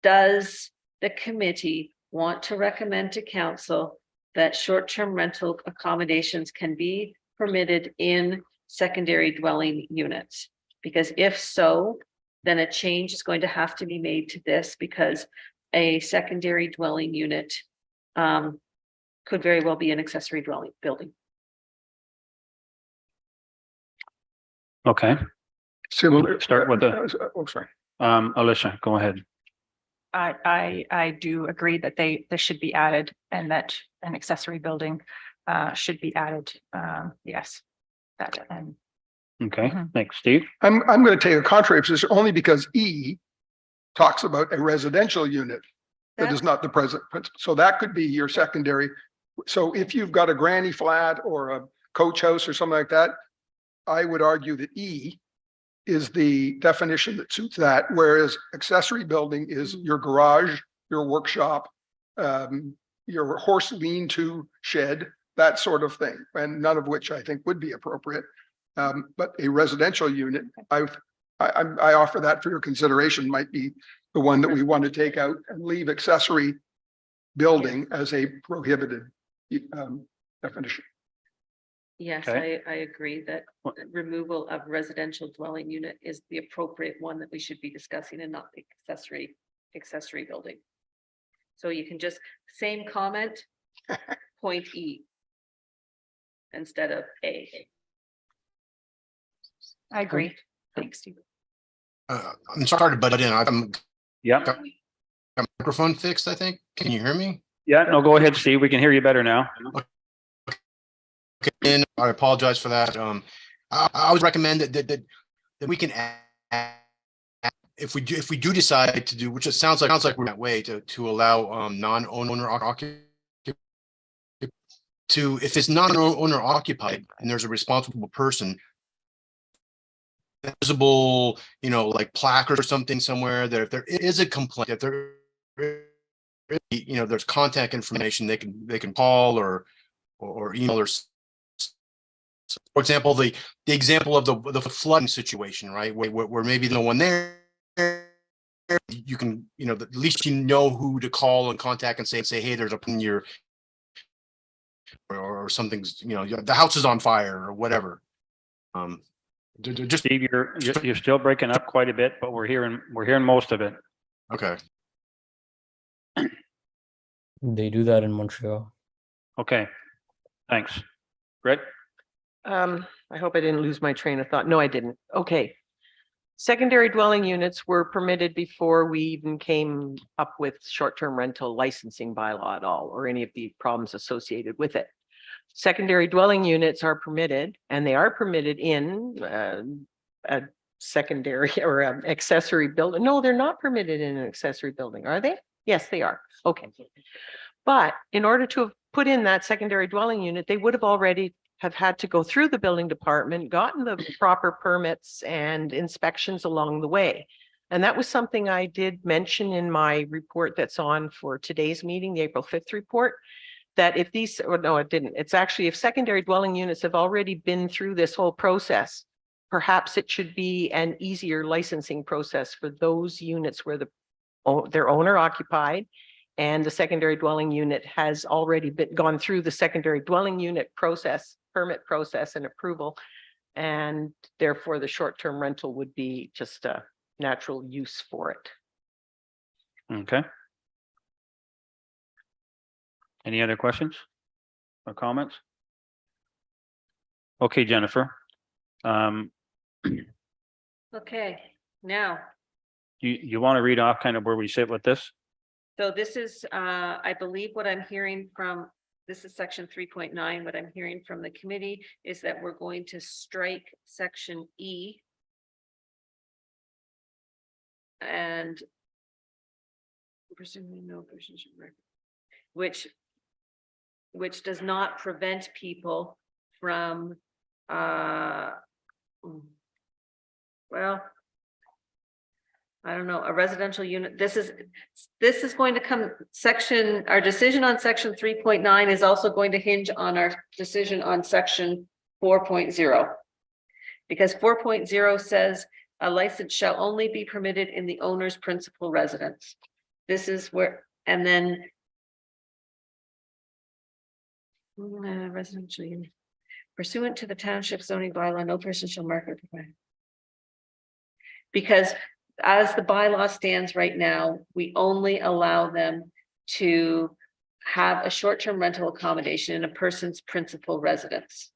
does the committee want to recommend to council that short-term rental accommodations can be permitted in secondary dwelling units? Because if so, then a change is going to have to be made to this, because a secondary dwelling unit could very well be an accessory dwelling building. Okay, Similar. Start with the- Oh, sorry. Alicia, go ahead. I do agree that this should be added and that an accessory building should be added. Yes. That, and Okay, Mhm. thanks, Steve. I'm going to take a contrary position only because E talks about a residential unit that is not the present. So that could be your secondary. So if you've got a granny flat or a coach house or something like that, I would argue that E is the definition that suits that, whereas accessory building is your garage, your workshop, your horse lean-to shed, that sort of thing, and none of which I think would be appropriate. But a residential unit, I offer that for your consideration, might be the one that we want to take out and leave accessory building as a prohibited definition. Yes, Okay. I agree that What- removal of residential dwelling unit is the appropriate one that we should be discussing, and not the accessory building. So you can just, same comment, point E instead of A. I agree. Thanks, Steve. I'm sorry to butt in. I'm Yeah, got my microphone fixed, I think. Can you hear me? yeah, no, go ahead, Steve. We can hear you better now. Okay, and I apologize for that. I would recommend that we can add, if we do decide to do, which it sounds like we're that way to allow non-owner occupied to, if it's non-owner occupied and there's a responsible person, visible, like plaque or something somewhere, that if there is a complaint, if there, there's contact information, they can call or email, or for example, the example of the flooding situation, right? Where maybe no one there, you can, at least who to call and contact and say, hey, there's a in your, or something's, the house is on fire or whatever. Just Steve, you're still breaking up quite a bit, but we're hearing most of it. okay. They do that in Montreal. Okay, thanks. Greg? I hope I didn't lose my train of thought. No, I didn't. Okay. Secondary dwelling units were permitted before we even came up with short-term rental licensing bylaw at all, or any of the problems associated with it. Secondary dwelling units are permitted, and they are permitted in a secondary or an accessory building. No, they're not permitted in an accessory building, are they? Yes, they are. Okay. But in order to have put in that secondary dwelling unit, they would have already have had to go through the building department, gotten the proper permits and inspections along the way. And that was something I did mention in my report that's on for today's meeting, the April 5th report, that if these, or no, it didn't. It's actually, if secondary dwelling units have already been through this whole process, perhaps it should be an easier licensing process for those units where they're owner occupied And the secondary dwelling unit has already gone through the secondary dwelling unit process, permit process and approval. And therefore the short-term rental would be just a natural use for it. Okay. Any other questions or comments? Okay, Jennifer. Okay, now, You want to read off kind of where we sit with this? so this is, I believe what I'm hearing from, this is section 3.9. What I'm hearing from the committee is that we're going to strike section E. And presumably no person should record, which does not prevent people from, well, I don't know, a residential unit, this is going to come, our decision on section 3.9 is also going to hinge on our decision on section 4.0. Because 4.0 says a license shall only be permitted in the owner's principal residence. This is where, and then residential unit. Pursuant to the township zoning bylaw, no person shall market. Because as the bylaw stands right now, we only allow them to have a short-term rental accommodation in a person's principal residence.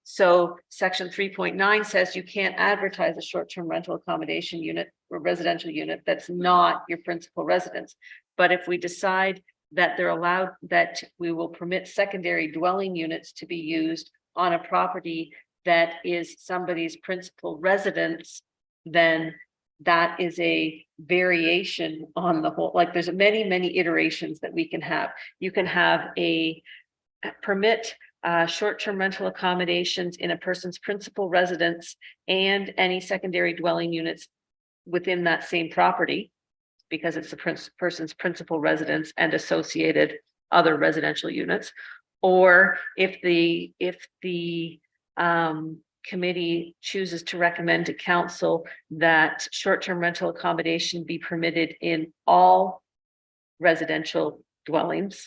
So section 3.9 says you can't advertise a short-term rental accommodation unit or residential unit that's not your principal residence. But if we decide that they're allowed, that we will permit secondary dwelling units to be used on a property that is somebody's principal residence, then that is a variation on the whole, like there's many iterations that we can have. You can have a permit short-term rental accommodations in a person's principal residence and any secondary dwelling units within that same property, because it's the person's principal residence and associated other residential units. Or if the committee chooses to recommend to council that short-term rental accommodation be permitted in all residential dwellings,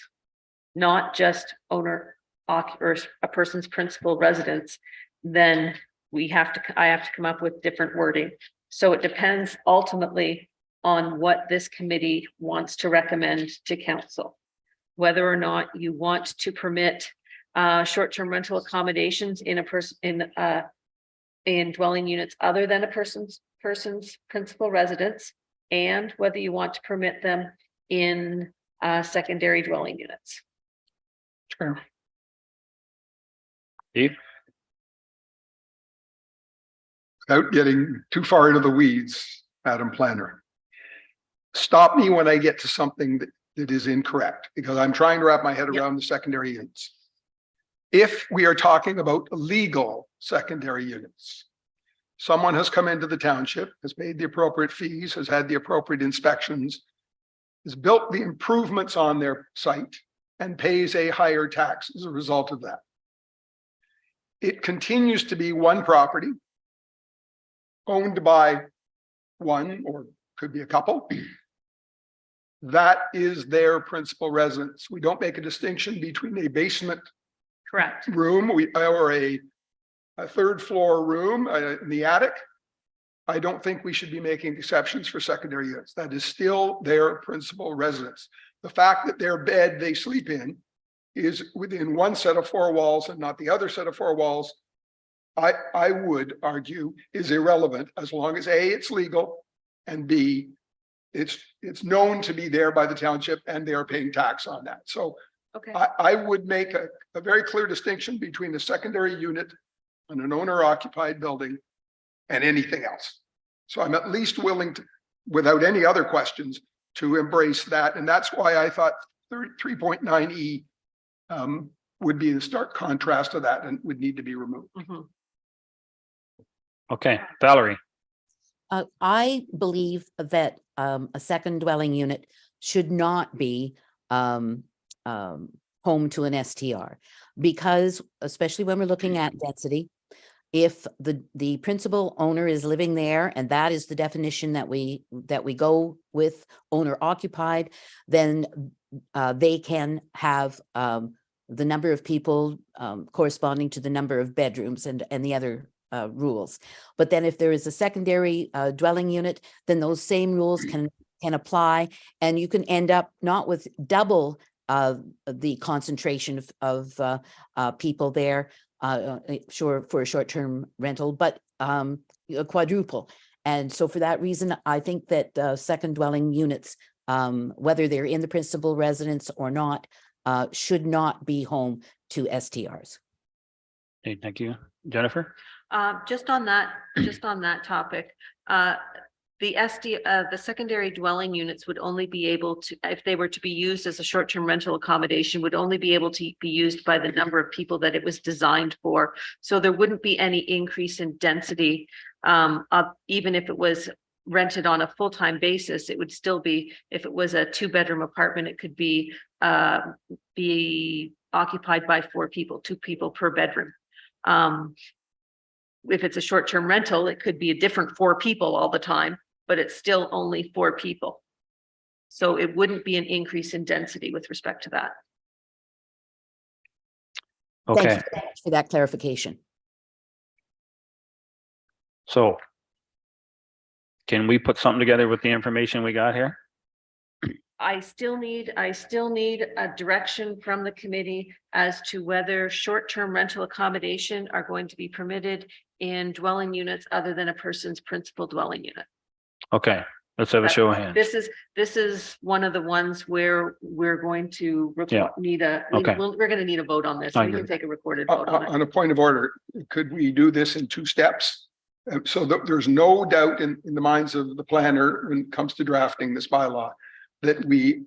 not just owner or a person's principal residence, then I have to come up with different wording. So it depends ultimately on what this committee wants to recommend to council, whether or not you want to permit short-term rental accommodations in in dwelling units other than a person's principal residence, and whether you want to permit them in secondary dwelling units. Sure. Steve? Without getting too far into the weeds, Madam Planner, stop me when I get to something that is incorrect, because I'm trying to wrap my head around the secondary units. If we are talking about legal secondary units, someone has come into the township, has paid the appropriate fees, has had the appropriate inspections, has built the improvements on their site, and pays a higher tax as a result of that. It continues to be one property owned by one, or could be a couple. That is their principal residence. We don't make a distinction between a basement Correct. room or a third floor room in the attic. I don't think we should be making exceptions for secondary units. That is still their principal residence. The fact that their bed they sleep in is within one set of four walls and not the other set of four walls, I would argue is irrelevant, as long as A, it's legal, and B, it's known to be there by the township and they are paying tax on that. So Okay. I would make a very clear distinction between a secondary unit on an owner occupied building and anything else. So I'm at least willing to, without any other questions, to embrace that. And that's why I thought 3.9E would be in stark contrast to that and would need to be removed. Mhm. Okay, Valerie? I believe that a second dwelling unit should not be home to an STR, because especially when we're looking at density, if the principal owner is living there, and that is the definition that we go with, owner occupied, then they can have the number of people corresponding to the number of bedrooms and the other rules. But then if there is a secondary dwelling unit, then those same rules can apply, and you can end up not with double the concentration of people there, sure, for a short-term rental, but a quadruple. And so for that reason, I think that second dwelling units, whether they're in the principal residence or not, should not be home to STRs. Okay, thank you. Jennifer? Just on that topic, the secondary dwelling units would only be able to, if they were to be used as a short-term rental accommodation, would only be able to be used by the number of people that it was designed for. So there wouldn't be any increase in density, even if it was rented on a full-time basis. It would still be, if it was a 2-bedroom apartment, it could be occupied by 4 people, 2 people per bedroom. If it's a short-term rental, it could be a different 4 people all the time, but it's still only 4 people. So it wouldn't be an increase in density with respect to that. Thank Okay, you very much for that clarification. so can we put something together with the information we got here? I still need a direction from the committee as to whether short-term rental accommodation are going to be permitted in dwelling units other than a person's principal dwelling unit. Okay, let's have a show of hands. This is one of the ones where we're going to Yeah. we're going to need a vote on this. I We can agree. take a recorded vote on it. On a point of order, could we do this in 2 steps? So that there's no doubt in the minds of the planner when it comes to drafting this bylaw, that we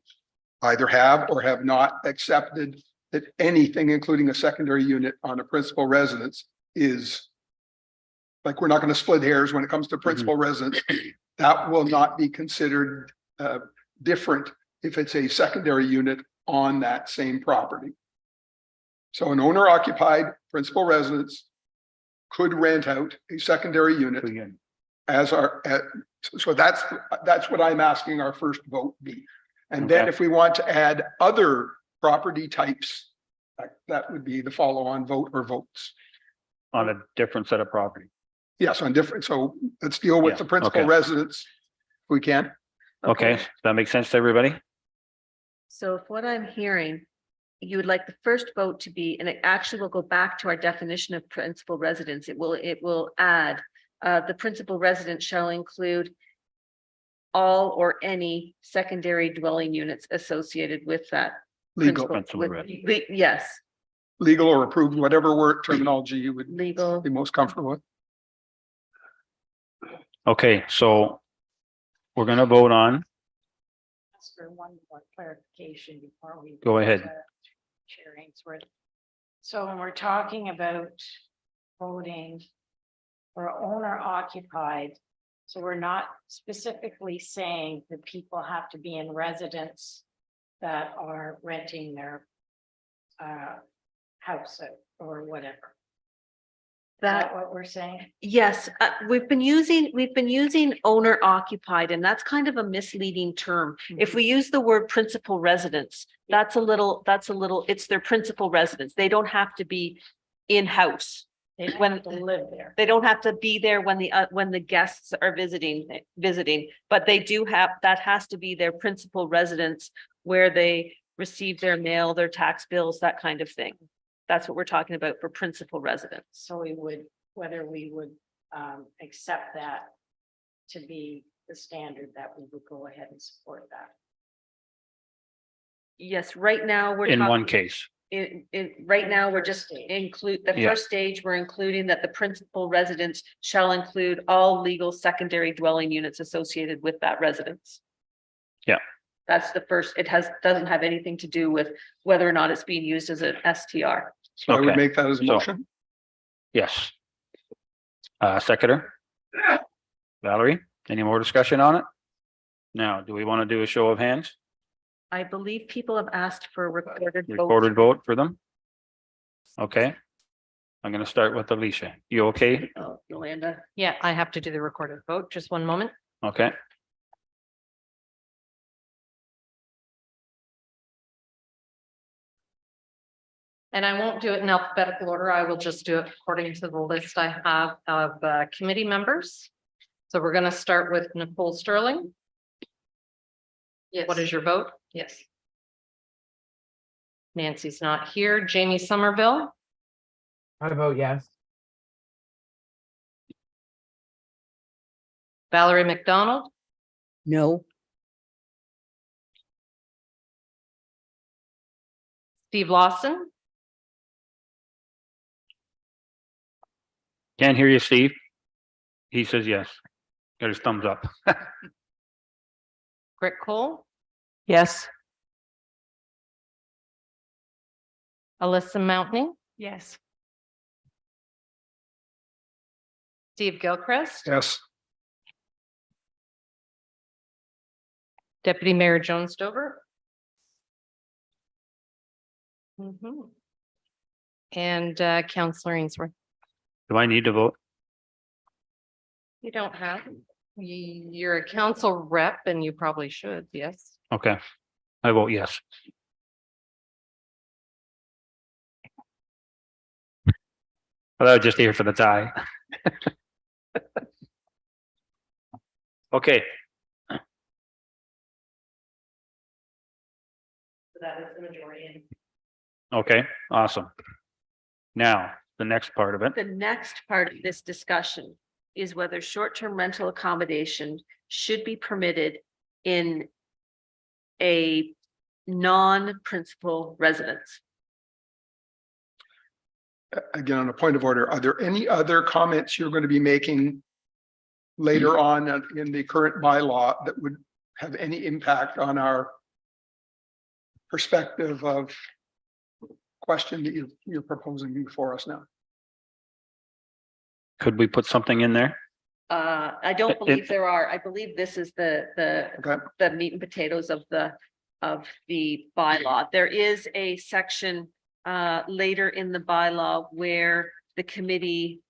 either have or have not accepted that anything, including a secondary unit on a principal residence, is like, we're not going to split hairs when it comes to principal residence. That will not be considered different if it's a secondary unit on that same property. So an owner occupied principal residence could rent out a secondary unit as our, so that's what I'm asking our first vote be. And then Okay. if we want to add other property types, that would be the follow-on vote or votes. On a different set of property. Yes, on different, so let's deal with Yeah, the principal okay. residence. If we can. Okay, does that make sense to everybody? So if what I'm hearing, you would like the first vote to be, and it actually will go back to our definition of principal residence. It will add, the principal residence shall include all or any secondary dwelling units associated with that. Legal, Principal with- residence. Yes, legal or approved, whatever word terminology you would legal. be most comfortable with. Okay, so we're gonna vote on, Ask for one more clarification before we. Go ahead. Chair Ainsworth. So when we're talking about voting for owner occupied, so we're not specifically saying that people have to be in residence that are renting their house out or whatever. Is that what we're saying? Yes, we've been using owner occupied, and that's kind of a misleading term. If we use the word principal residence, that's a little, it's their principal residence. They don't have to be in-house. They don't When- have to live there. They don't have to be there when the guests are visiting, but they do have, that has to be their principal residence where they receive their mail, their tax bills, that kind of thing. That's what we're talking about for principal residence. So we would, whether we would accept that to be the standard, that we would go ahead and support that. Yes, right now, we're in one talking- case. Right now, we're First just stage. include, the Yeah. first stage, we're including that the principal residence shall include all legal secondary dwelling units associated with that residence. Yeah. That's the first, doesn't have anything to do with whether or not it's being used as an STR. So I would Okay. make that as a So- motion. Yes. Seconder? Valerie, any more discussion on it? Now, do we want to do a show of hands? I believe people have asked for recorded votes. Recorded vote for them? Okay. I'm gonna start with Alicia. You okay? Oh, Yolanda. Yeah, I have to do the recorded vote. Just one moment. Okay, And I won't do it in alphabetical order. I will just do it according to the list I have of committee members. So we're going to start with Nicole Sterling. Yes. What is your vote? Yes. Nancy's not here. Jamie Somerville, I vote yes. Valerie McDonald, No, Steve Lawson, can't hear you, Steve. He says yes. Got his thumbs up. Rick Cole, Yes. Alyssa Mountney, Yes. Steve Gilchrist, Yes. Deputy Mayor Joan Stover. Mhm. And Counselor Ainsworth. Do I need to vote? You don't have, you're a council rep and you probably should, yes. Okay, I vote yes. Well, I was just here for the tie. Okay, That is the majority. okay, awesome. Now, the next part of it. The next part of this discussion is whether short-term rental accommodation should be permitted in a non-principal residence. Again, on a point of order, are there any other comments you're going to be making later on in the current bylaw that would have any impact on our perspective of question that you're proposing before us now? Could we put something in there? I don't believe there are. I believe this is the Okay, meat and potatoes of the bylaw. There is a section later in the bylaw where the committee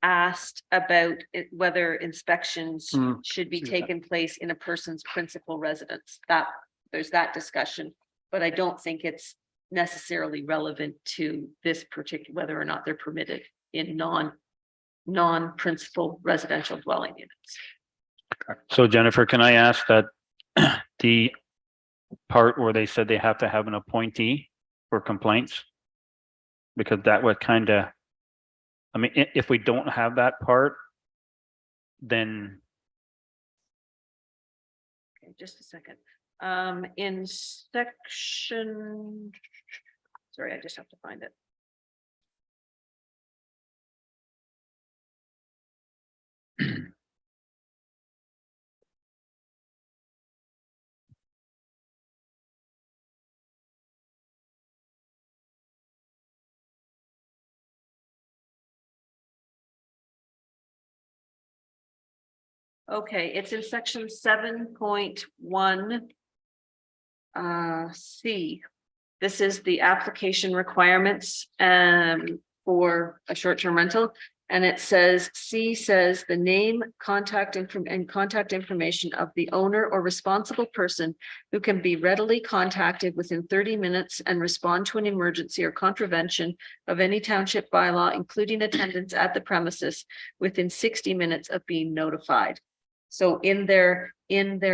asked about whether inspections should be see that. taken place in a person's principal residence. That there's that discussion, but I don't think it's necessarily relevant to this particular, whether or not they're permitted in non-principal residential dwelling units. So Jennifer, can I ask that the part where they said they have to have an appointee for complaints? Because that would kind of, I mean, if we don't have that part, then Okay, just a second. In section, sorry, I just have to find it. Okay, it's in section 7.1. C. This is the application requirements for a short-term rental. And it says, C says the name, contact information of the owner or responsible person who can be readily contacted within 30 minutes and respond to an emergency or contravention of any township bylaw, including attendance at the premises within 60 minutes of being notified. So in their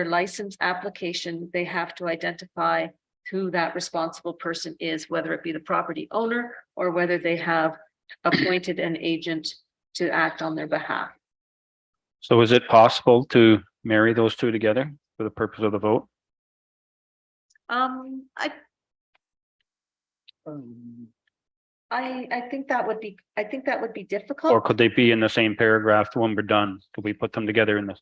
license application, they have to identify who that responsible person is, whether it be the property owner or whether they have appointed an agent to act on their behalf. so is it possible to marry those two together for the purpose of the vote? I think that would be, difficult. Or could they be in the same paragraph when we're done? Could we put them together in this?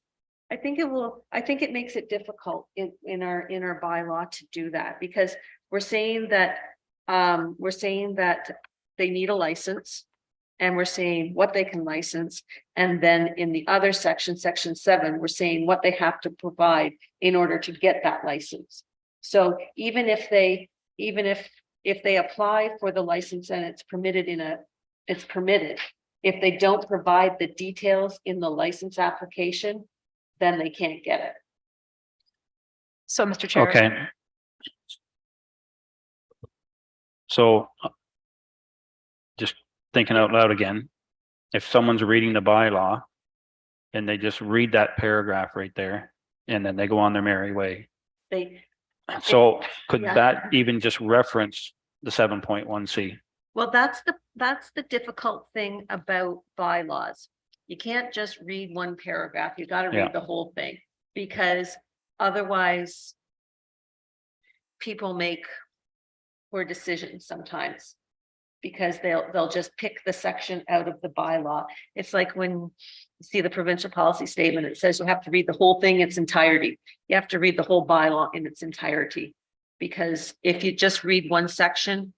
I think it makes it difficult in our bylaw to do that, because we're saying that they need a license. And we're saying what they can license. And then in the other section, section 7, we're saying what they have to provide in order to get that license. So even if they apply for the license and it's permitted in a it's permitted. If they don't provide the details in the license application, then they can't get it. So, Mr. Chair. Okay. So just thinking out loud again, if someone's reading the bylaw and they just read that paragraph right there, and then they go on their merry way. They, So could Yeah. that even just reference the 7.1C? well, that's the difficult thing about bylaws. You can't just read one paragraph. You gotta Yeah. read the whole thing, because otherwise people make poor decisions sometimes, because they'll just pick the section out of the bylaw. It's like when you see the provincial policy statement, it says you have to read the whole thing in its entirety. You have to read the whole bylaw in its entirety, because if you just read one section,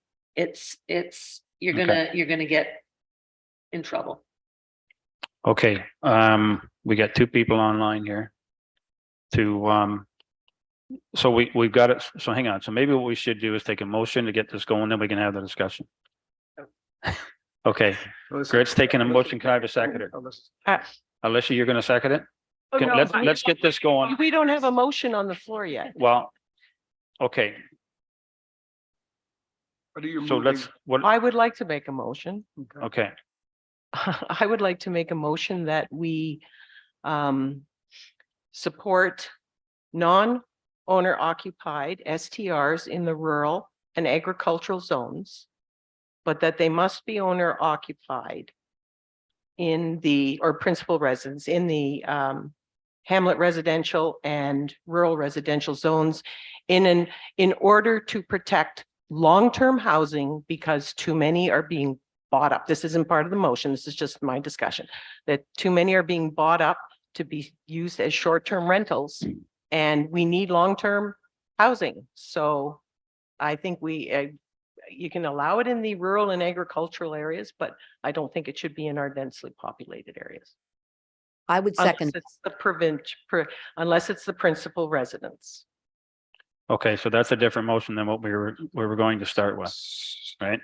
you're gonna get in trouble. Okay, we got two people online here to, so we've got it. So hang on. So maybe what we should do is take a motion to get this going, then we can have the discussion. Okay, Grit's taking a motion. Can I have a seconder? Alicia, you're gonna second it? Oh, Okay, no, let's get this going. We don't have a motion on the floor yet. Well, okay, What are you so moving? let's, what, I would like to make a motion. okay, I would like to make a motion that we support non-owner occupied STRs in the rural and agricultural zones, but that they must be owner occupied in the, or principal residence in the hamlet residential and rural residential zones in order to protect long-term housing, because too many are being bought up. This isn't part of the motion. This is just my discussion, that too many are being bought up to be used as short-term rentals, and we need long-term housing. So I think you can allow it in the rural and agricultural areas, but I don't think it should be in our densely populated areas. I would Unless second. it's the unless it's the principal residence. okay, so that's a different motion than what we were going to start with, right?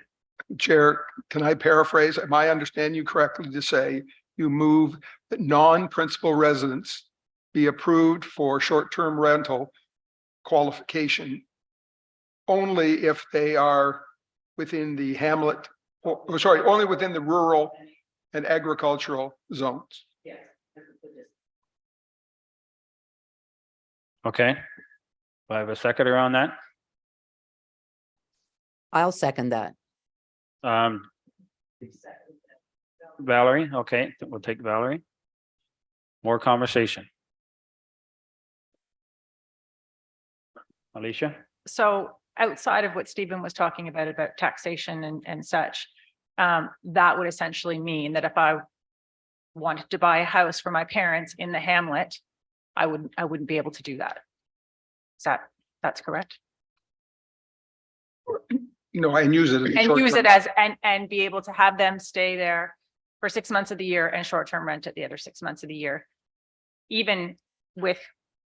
Chair, can I paraphrase? Am I understanding you correctly to say you move that non-principal residents be approved for short-term rental qualification only if they are within the hamlet, or sorry, only within the rural and agricultural zones? Yes. Okay. Do I have a seconder on that? I'll second that. Valerie, okay, we'll take Valerie. More conversation. Alicia? So outside of what Stephen was talking about taxation and such, that would essentially mean that if I wanted to buy a house for my parents in the hamlet, I wouldn't be able to do that. That's correct? No, and use it as a And use short-term- it as, and be able to have them stay there for 6 months of the year and short-term rent it the other 6 months of the year. Even with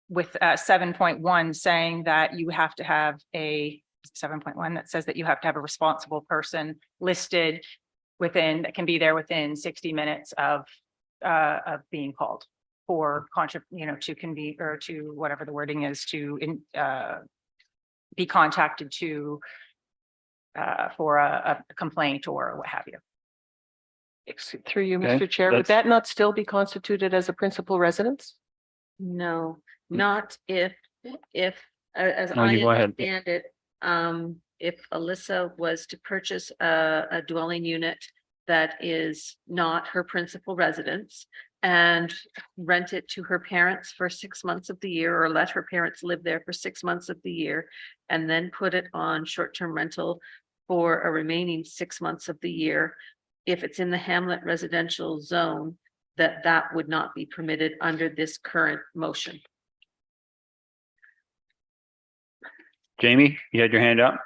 7.1 saying that you have to have a 7.1 that says that you have to have a responsible person listed within, that can be there within 60 minutes of being called for to convene, or to whatever the wording is, to be contacted to for a complaint or what have you. Through you, Okay, Mr. Chair, would that's- that not still be constituted as a principal residence? No, not if, as No, I you go ahead. understand it, if Alyssa was to purchase a dwelling unit that is not her principal residence and rent it to her parents for 6 months of the year, or let her parents live there for 6 months of the year, and then put it on short-term rental for a remaining 6 months of the year, if it's in the hamlet residential zone, that would not be permitted under this current motion. Jamie, you had your hand up?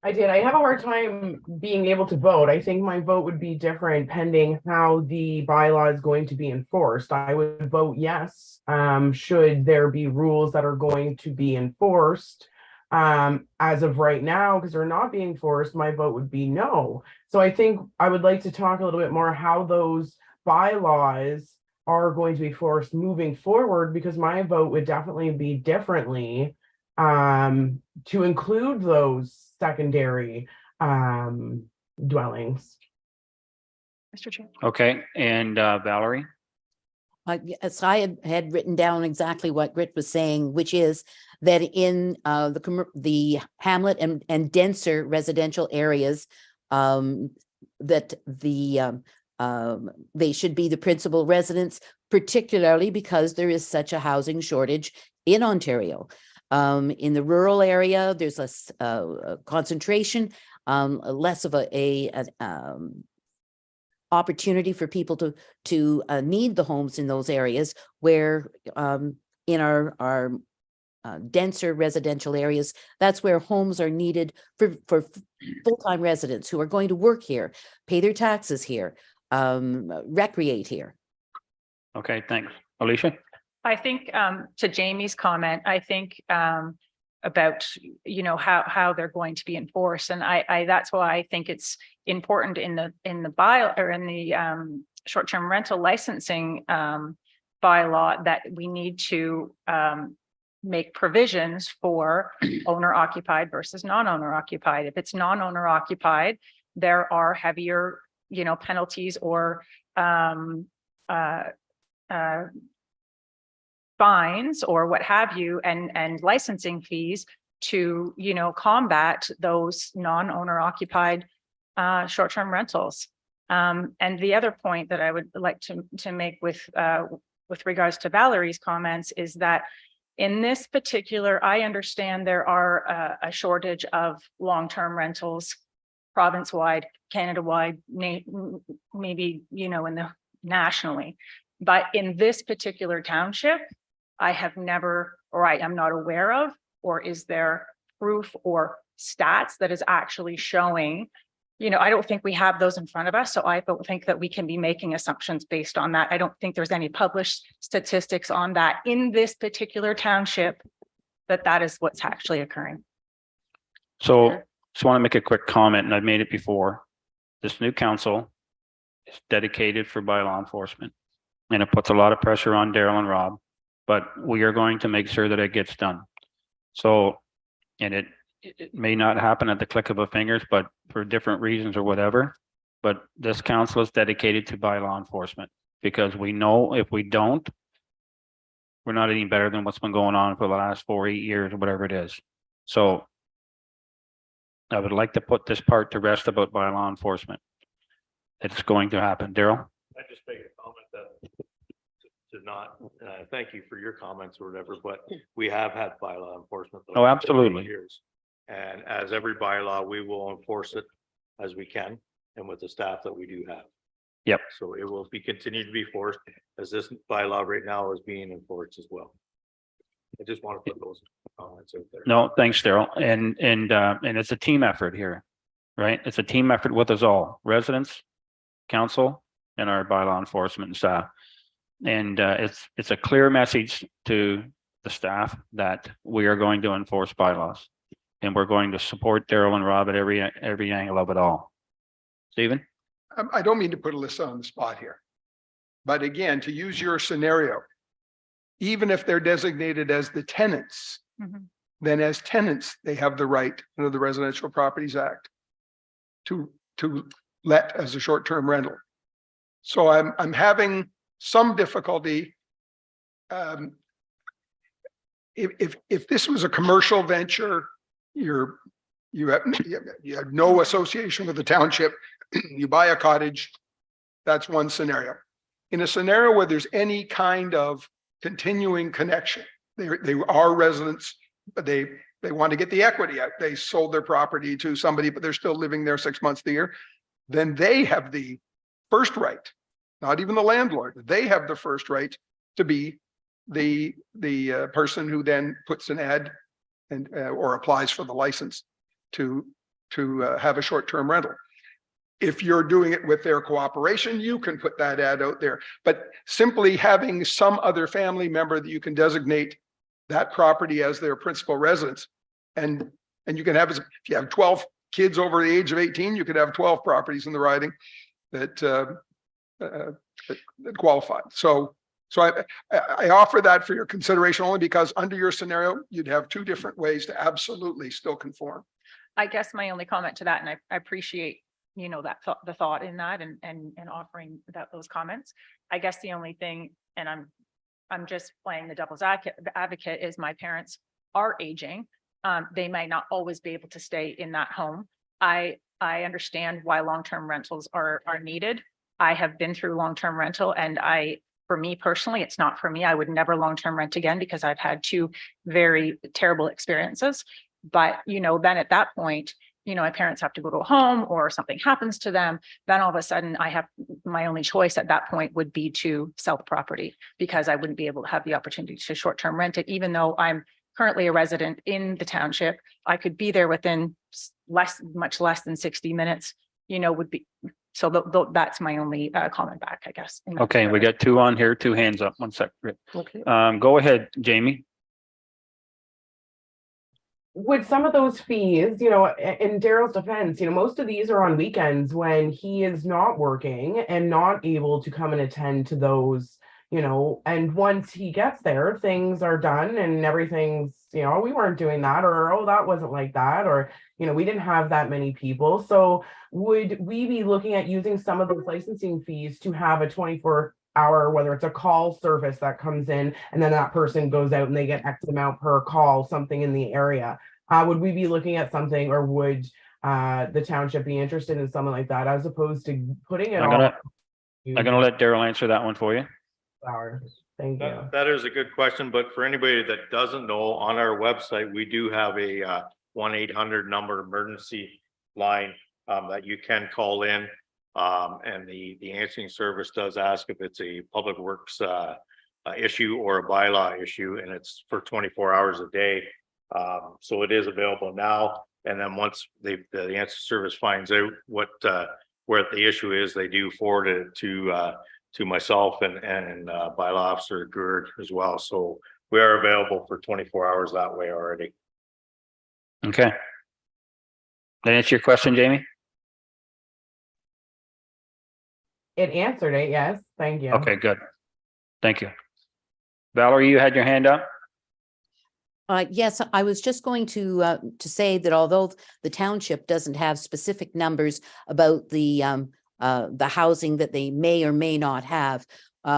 I did. I have a hard time being able to vote. I think my vote would be different pending how the bylaw is going to be enforced. I would vote yes. Should there be rules that are going to be enforced As of right now, because they're not being forced, my vote would be no. So I think I would like to talk a little bit more how those bylaws are going to be forced moving forward, because my vote would definitely be differently to include those secondary dwellings. Mr. Chair. Okay, and Valerie? Yes, I had written down exactly what Grit was saying, which is that in the hamlet and denser residential areas, that they should be the principal residents, particularly because there is such a housing shortage in Ontario. In the rural area, there's less concentration, less of an opportunity for people to need the homes in those areas, where in our denser residential areas, that's where homes are needed for full-time residents who are going to work here, pay their taxes here, recreate here. Okay, thanks. Alicia? I think to Jamie's comment, I think about, you know, how they're going to be enforced. And I that's why I think it's important in the short-term rental licensing bylaw that we need to make provisions for owner occupied versus non-owner occupied. If it's non-owner occupied, there are heavier, you know, penalties or fines or what have you, and licensing fees to, you know, combat those non-owner occupied short-term rentals. And the other point that I would like to make with regards to Valerie's comments is that in this particular, I understand there are a shortage of long-term rentals province-wide, Canada-wide, maybe, you know, in the nationally. But in this particular township, I have never, or I am not aware of, or is there proof or stats that is actually showing, you know, I don't think we have those in front of us. So I don't think that we can be making assumptions based on that. I don't think there's any published statistics on that in this particular township, that is what's actually occurring. So just want to make a quick comment, and I've made it before. This new council is dedicated for bylaw enforcement, and it puts a lot of pressure on Daryl and Rob, but we are going to make sure that it gets done. So, and it may not happen at the click of a fingers, but for different reasons or whatever, but this council is dedicated to bylaw enforcement, because we know if we don't, we're not any better than what's been going on for the last 4 or 8 years or whatever it is. So I would like to put this part to rest about bylaw enforcement. It's going to happen. Daryl? I just make a comment that to not, thank you for your comments or whatever, but we have had bylaw enforcement. Oh, absolutely. Years. And as every bylaw, we will enforce it as we can and with the staff that we do have. Yep. So it will be continued to be forced as this bylaw right now is being enforced as well. I just want to put those comments out there. No, thanks, Daryl. And it's a team effort here, right? It's a team effort with us all, residents, council, and our bylaw enforcement and staff. And it's a clear message to the staff that we are going to enforce bylaws, and we're going to support Daryl and Rob at every angle of it all. Stephen? I don't mean to put Alyssa on the spot here, but again, to use your scenario, even if they're designated as the tenants, then as tenants, they have the right under the Residential Properties Act to let as a short-term rental. So I'm having some difficulty. If this was a commercial venture, you have no association with the township, you buy a cottage, that's one scenario. In a scenario where there's any kind of continuing connection, they are residents, but they want to get the equity out. They sold their property to somebody, but they're still living there 6 months of the year. Then they have the first right, not even the landlord. They have the first right to be the person who then puts an ad and or applies for the license to have a short-term rental. If you're doing it with their cooperation, you can put that ad out there. But simply having some other family member that you can designate that property as their principal residence, And you can have, if you have 12 kids over the age of 18, you could have 12 properties in the riding that qualify. So I offer that for your consideration only because under your scenario, you'd have two different ways to absolutely still conform. I guess my only comment to that, and I appreciate, you know, that thought, the thought in that and offering those comments. I guess the only thing, and I'm just playing the devil's advocate, is my parents are aging. They might not always be able to stay in that home. I understand why long-term rentals are needed. I have been through long-term rental, and for me personally, it's not for me. I would never long-term rent again because I've had two very terrible experiences. But, you know, then at that point, you know, my parents have to go to a home or something happens to them. Then all of a sudden I have, my only choice at that point would be to sell the property because I wouldn't be able to have the opportunity to short-term rent it, even though I'm currently a resident in the township. I could be there within much less than 60 minutes, you know, would be. So that's my only comment back, I guess. Okay, we got two on here, two hands up. One sec. Okay. Go ahead, Jamie. With some of those fees, you know, in Daryl's defense, you know, most of these are on weekends when he is not working and not able to come and attend to those, you know, and once he gets there, things are done and everything's, you know, we weren't doing that, or, oh, that wasn't like that, or, you know, we didn't have that many people. So would we be looking at using some of those licensing fees to have a 24-hour, whether it's a call service that comes in and then that person goes out and they get X amount per call, something in the area? Would we be looking at something, or would the township be interested in something like that as opposed to putting it I'm gonna let Daryl answer that one for you. Thank you. That is a good question, but for anybody that doesn't know, on our website, we do have a 1-800 number emergency line that you can call in. And the answering service does ask if it's a public works issue or a bylaw issue, and it's for 24 hours a day. So it is available now. And then once the answer service finds out what where the issue is, they do forward it to myself and bylaw officer Gerd as well. So we are available for 24 hours that way already. Okay. That answer your question, Jamie? It answered it, yes. Thank you. Okay, good. Thank you. Valerie, you had your hand up? Yes, I was just going to say that although the township doesn't have specific numbers about the housing that they may or may not have,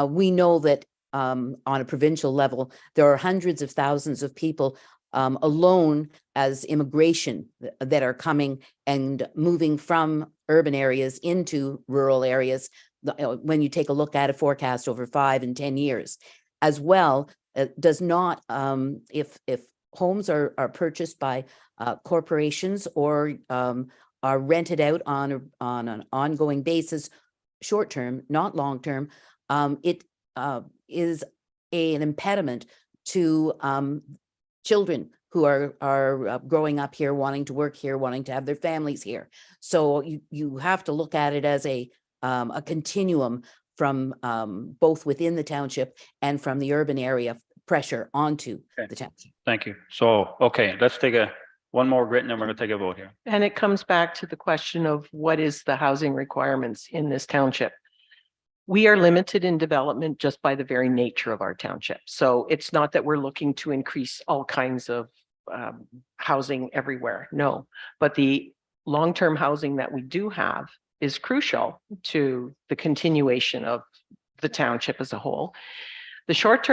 we know that on a provincial level, there are hundreds of thousands of people alone as immigration that are coming and moving from urban areas into rural areas. When you take a look at a forecast over 5 and 10 years, as well, does not, if homes are purchased by corporations or are rented out on an ongoing basis, short term, not long term, it is an impediment to children who are growing up here, wanting to work here, wanting to have their families here. So you have to look at it as a continuum from both within the township and from the urban area pressure onto the township. Thank you. So, okay, let's take one more grit and then we're gonna take a vote here. And it comes back to the question of what is the housing requirements in this township? We are limited in development just by the very nature of our township. So it's not that we're looking to increase all kinds of housing everywhere. No, but the long-term housing that we do have is crucial to the continuation of the township as a whole. The short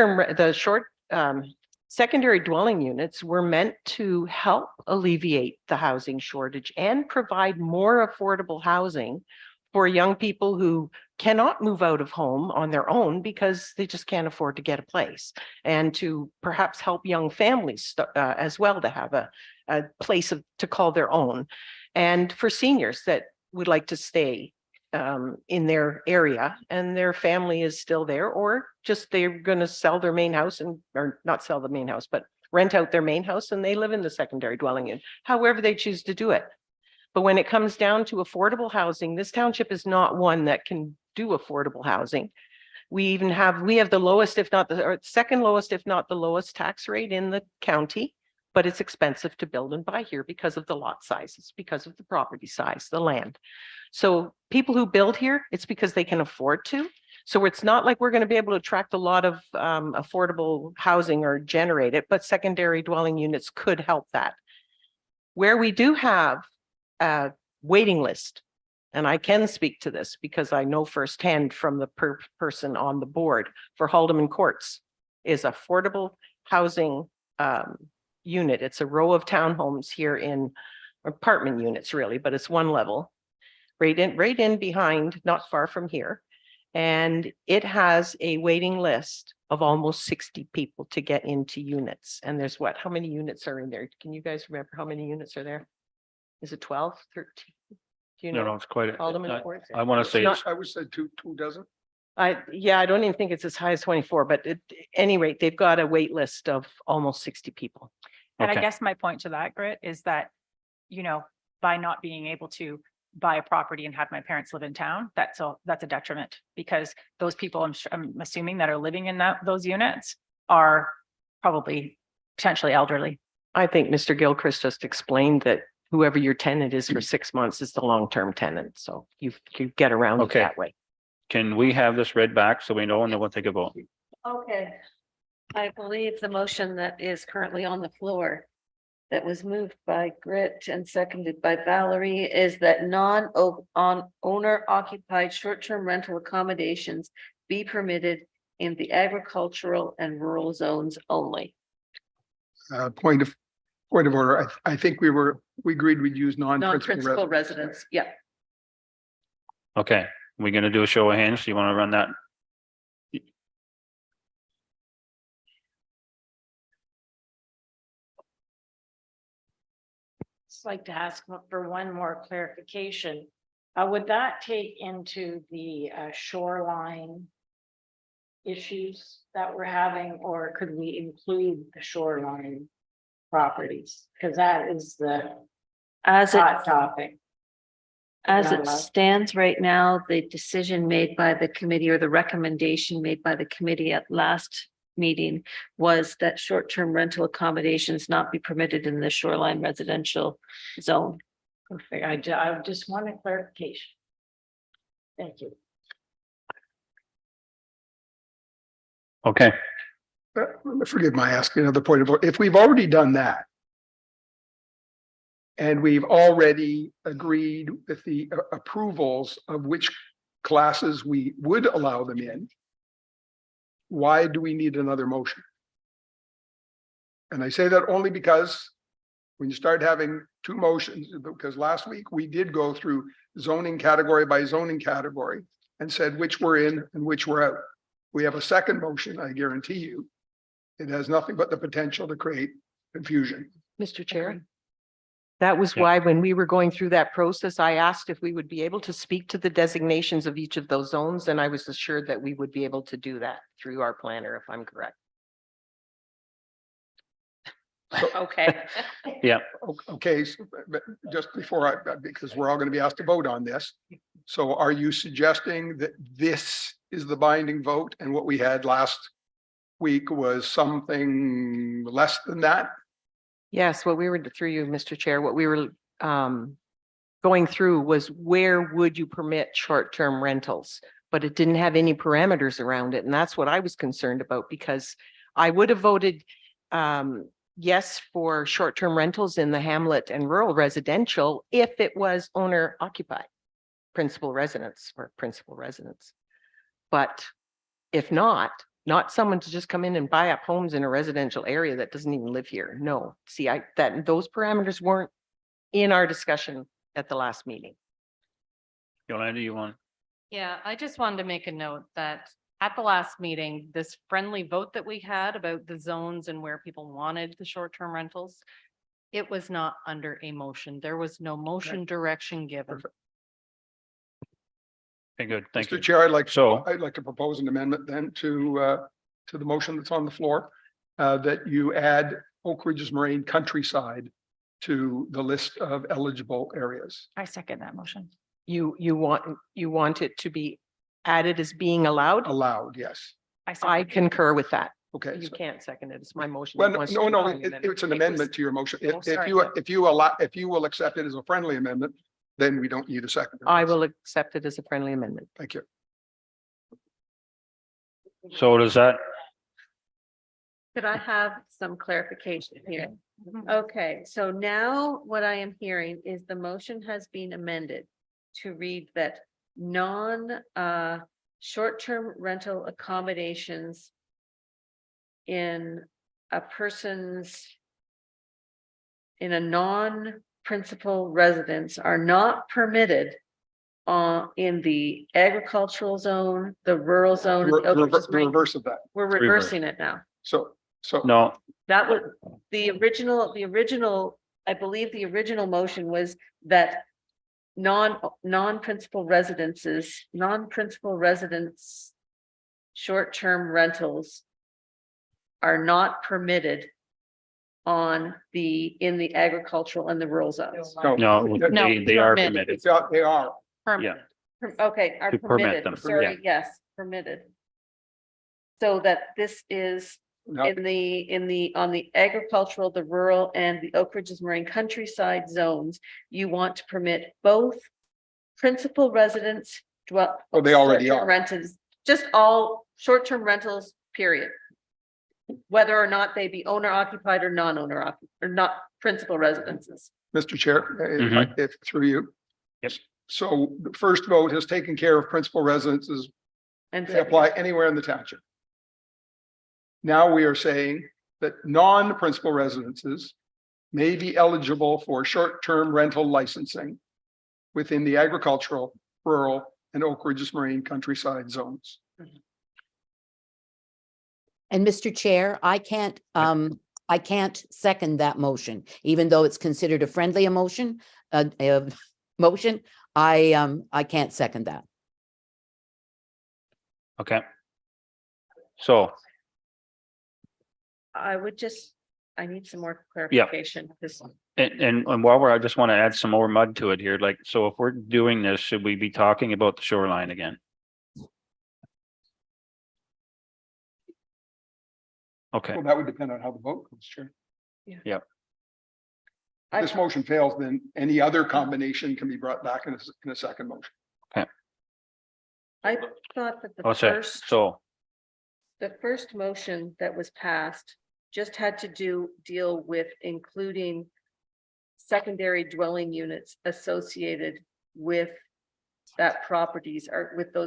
secondary dwelling units were meant to help alleviate the housing shortage and provide more affordable housing for young people who cannot move out of home on their own because they just can't afford to get a place, and to perhaps help young families as well to have a place to call their own, and for seniors that would like to stay in their area and their family is still there, or just they're going to sell their main house or not sell the main house, but rent out their main house and they live in the secondary dwelling unit, however they choose to do it. But when it comes down to affordable housing, this township is not one that can do affordable housing. We have the lowest, if not the second lowest, if not the lowest tax rate in the county. but it's expensive to build and buy here because of the lot sizes, because of the property size, the land. So people who build here, it's because they can afford to. So it's not like we're going to be able to attract a lot of affordable housing or generate it, but secondary dwelling units could help that. Where we do have a waiting list, and I can speak to this because I know firsthand from the person on the board for Haldeman Courts, is affordable housing unit. It's a row of townhomes here in apartment units really, but it's one level. Right in behind, not far from here. And it has a waiting list of almost 60 people to get into units. And there's what, how many units are in there? Can you guys remember how many units are there? Is it 12, 13? Do you No, know? it's quite, Alderman Courts? I want to say, Not- I would say two dozen. Yeah, I don't even think it's as high as 24, but at any rate, they've got a wait list of almost 60 people. And I Okay. guess my point to that, Grit, is that, you know, by not being able to buy a property and have my parents live in town, that's a detriment, because those people, I'm assuming, that are living in those units are probably potentially elderly. I think Mr. Gilchrist just explained that whoever your tenant is for 6 months is the long-term tenant. So you get around it Okay. that way. can we have this read back so we know and then we'll take a vote? Okay. I believe the motion that is currently on the floor that was moved by Grit and seconded by Valerie is that owner occupied short-term rental accommodations be permitted in the agricultural and rural zones only. Point of order. I think we agreed we'd use non-principal Non-principal residents. residents, yeah. Okay, we're gonna do a show of hands. You want to run that? Just like to ask for one more clarification. Would that take into the shoreline issues that we're having, or could we include the shoreline properties? Because that is the As it hot topic. As Not it allowed. stands right now, the decision made by the committee or the recommendation made by the committee at last meeting was that short-term rental accommodations not be permitted in the shoreline residential zone. Perfect. I just want a clarification. Thank you. Okay, Forgive my asking another point of order. If we've already done that, and we've already agreed with the approvals of which classes we would allow them in, why do we need another motion? And I say that only because when you start having two motions, because last week we did go through zoning category by zoning category and said which were in and which were out. We have a second motion, I guarantee you. It has nothing but the potential to create confusion. Mr. Chair. That was Yeah. why when we were going through that process, I asked if we would be able to speak to the designations of each of those zones, and I was assured that we would be able to do that through our planner, if I'm correct. Okay. yeah, Okay, but just before because we're all going to be asked to vote on this. So are you suggesting that this is the binding vote and what we had last week was something less than that? Yes, what we were, through you, Mr. Chair, what we were going through was where would you permit short-term rentals? But it didn't have any parameters around it. And that's what I was concerned about, because I would have voted yes for short-term rentals in the hamlet and rural residential if it was owner occupied principal residence or principal residence. But if not someone to just come in and buy up homes in a residential area that doesn't even live here. No, see, those parameters weren't in our discussion at the last meeting. Yolanda, you want? Yeah, I just wanted to make a note that at the last meeting, this friendly vote that we had about the zones and where people wanted the short-term rentals, it was not under a motion. There was no motion direction given. Perfect. Okay, good, thank you. Mr. Chair, So- I'd like to propose an amendment then to the motion that's on the floor. That you add Oak Ridges Moraine Countryside to the list of eligible areas. I second that motion. You want it to be added as being allowed? Allowed, yes. I I second. concur with that. Okay. You so- can't second it. It's my motion. Well, He wants to no, do no, friendly amendment. it's an It was- amendment to your motion. Oh, If sorry. you, if you will accept it as a friendly amendment, then we don't need a second. I will accept it as a friendly amendment. Thank you. So does that, Could I have some clarification here? Okay, so now what I am hearing is the motion has been amended to read that short-term rental accommodations in a person's in a non-principal residence are not permitted in the agricultural zone, the rural zone. and the Oak Ridges The Marine. reverse of that. We're Reverse. reversing it now. So, no, That was the original, I believe the original motion was that non-principal residences, non-principal residents, short-term rentals are not permitted in the agricultural and the rural zones. no. no, No, they are permitted. permitted. They are. Permitted. Okay, are To permit permitted, them, sorry, yeah. yes, permitted. So that this is Now, on the agricultural, the rural and the Oak Ridges Marine Countryside zones, you want to permit both principal residents Oh, they already short-term are. rentals, just all short-term rentals, period. Whether or not they be owner occupied or non-owner occupied, or not principal residences. Mr. Chair, if through you. Yep. So the first vote has taken care of principal residences. And They apply anywhere in the township. Now we are saying that non-principal residences may be eligible for short-term rental licensing within the agricultural, rural, and Oak Ridges Marine Countryside zones. And Mr. Chair, I can't second that motion, even though it's considered a friendly motion, motion. I can't second that. Okay. So, I need some more clarification. This, and while I just want to add some more mud to it here, like, so if we're doing this, should we be talking about the shoreline again? Okay, Well, that would depend on how the vote goes, Chair. I- This motion fails, then any other combination can be brought back in a second motion. I thought that I'll say, so, the first motion that was passed just had to deal with including secondary dwelling units associated with those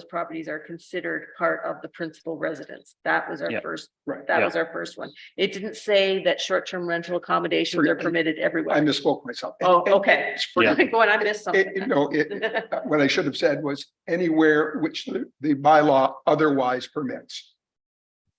properties are considered part of the principal residence. That was our Yeah. first, Right. that Yeah. was our first one. It didn't say that short-term rental accommodations are Forget- permitted I everywhere. misspoke myself. Oh, okay. Yeah. Going, I missed something. What I should have said was anywhere which the bylaw otherwise permits.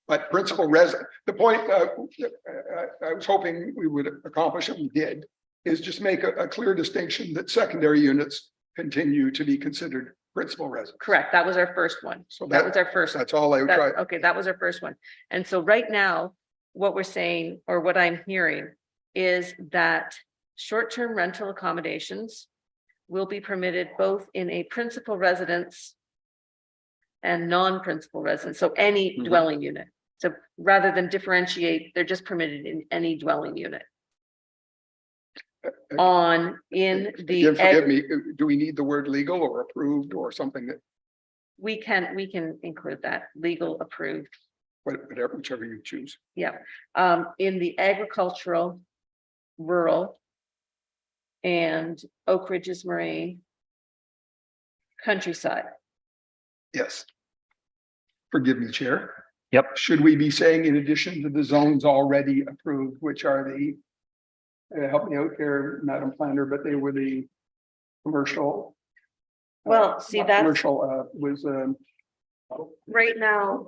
But principal resident, the point I was hoping we would accomplish, and we did, is just make a clear distinction that secondary units continue to be considered principal residents. Correct, that was our first one. So That was our first. that's all I would try. Okay, that was our first one. And so right now, what we're saying, or what I'm hearing, is that short-term rental accommodations will be permitted both in a principal residence and non-principal residence, so any Mhm. dwelling unit. So rather than differentiate, they're just permitted in any dwelling unit. In the. Again, forgive me, do we need the word legal or approved or something that, We can include that, legal approved. whatever, whichever you choose? Yeah, in the agricultural, rural. And Oak Ridges Marine. Countryside. Yes. Forgive me, Chair. Yep. Should we be saying in addition to the zones already approved, which are the, help me out here, Madam Planner, but they were the commercial. Well, see, not that's Commercial, was, right now,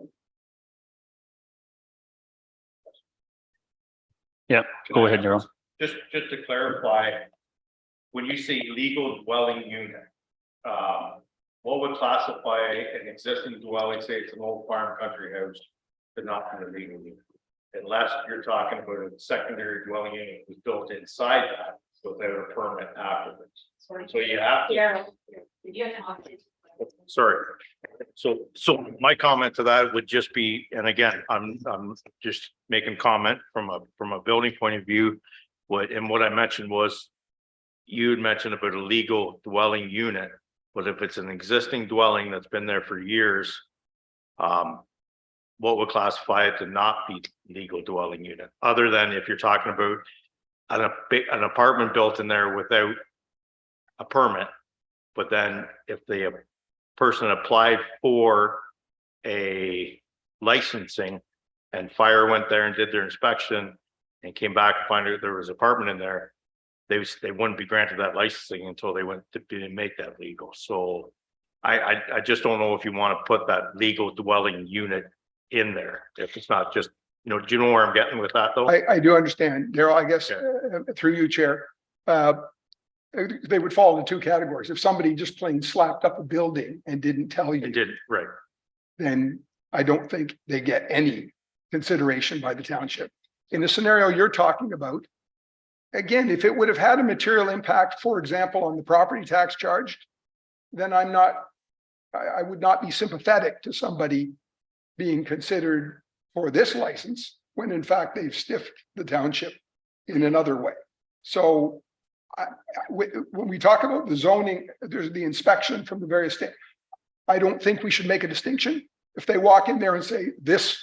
yeah, go ahead, Daryl. Just to clarify, when you say legal dwelling unit, what would classify an existing dwelling, say it's an old farm country house, but not in a legal unit? Unless you're talking about a secondary dwelling unit was built inside that without a permit afterwards. So you have to. Sorry. So my comment to that would just be, and again, I'm just making comment from a building point of view. What I mentioned was, you had mentioned about a legal dwelling unit, but if it's an existing dwelling that's been there for years, what would classify it to not be legal dwelling unit, other than if you're talking about an apartment built in there without a permit, but then if the person applied for a licensing and fire went there and did their inspection and came back and found out there was an apartment in there, they wouldn't be granted that licensing until they went to make that legal. So I just don't know if you want to put that legal dwelling unit in there, if it's not just, do you know where I'm getting with that though? I do understand, Daryl, I guess, through you, Chair. They would fall into two categories. If somebody just plain slapped up a building and didn't tell you, It didn't, right. then I don't think they get any consideration by the township. In the scenario you're talking about, again, if it would have had a material impact, for example, on the property tax charged, then I would not be sympathetic to somebody being considered for this license, when in fact they've stiffed the township in another way. So when we talk about the zoning, there's the inspection from the various states. I don't think we should make a distinction. If they walk in there and say this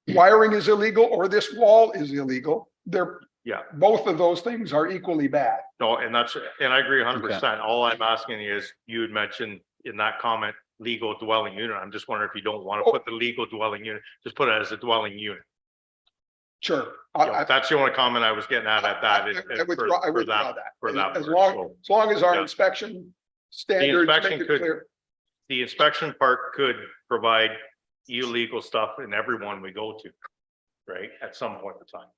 wiring is illegal or this wall is illegal, both of those things are equally bad. No, and I agree 100%. All I'm asking is, you had mentioned in that comment, legal dwelling unit. I'm just wondering if you don't want to put the legal dwelling unit, just put it as a dwelling unit. Sure. That's the only comment I was getting at that. I withdraw that. For that. As long as our inspection standards make it clear. The inspection part could provide illegal stuff in everyone we go to, right? At some point in time.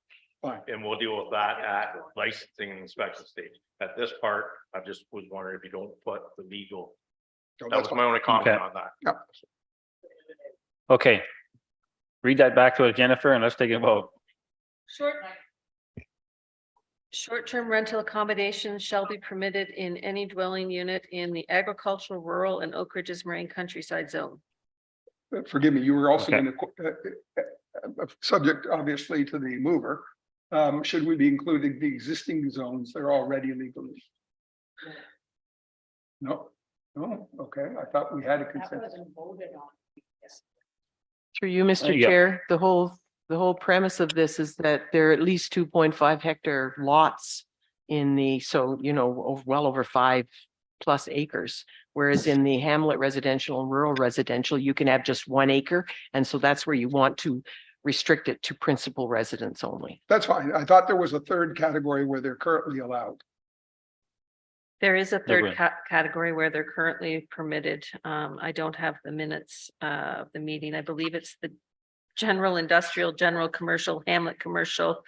Fine. And we'll deal with that at licensing and inspection stage. At this part, I just was wondering if you don't put the legal. No, That that's was my only comment Okay. on that. Yep. Okay. Read that back to us, Jennifer, and let's take a vote. Short-term rental accommodations shall be permitted in any dwelling unit in the agricultural, rural, and Oak Ridges Marine Countryside Zone. Forgive me, you were also Okay. going to, subject obviously to the mover. Should we be including the existing zones that are already legally? No, okay, I thought we had a That consensus. wasn't voted on. Through you, Mr. Yeah. Chair, the whole premise of this is that there are at least 2.5 hectare lots in well over 5+ acres. Whereas in the Hamlet residential and rural residential, you can have just 1 acre. And so that's where you want to restrict it to principal residents only. That's fine. I thought there was a third category where they're currently allowed. There is a third Agree. category where they're currently permitted. I don't have the minutes of the meeting. I believe it's the general industrial, general commercial, Hamlet commercial,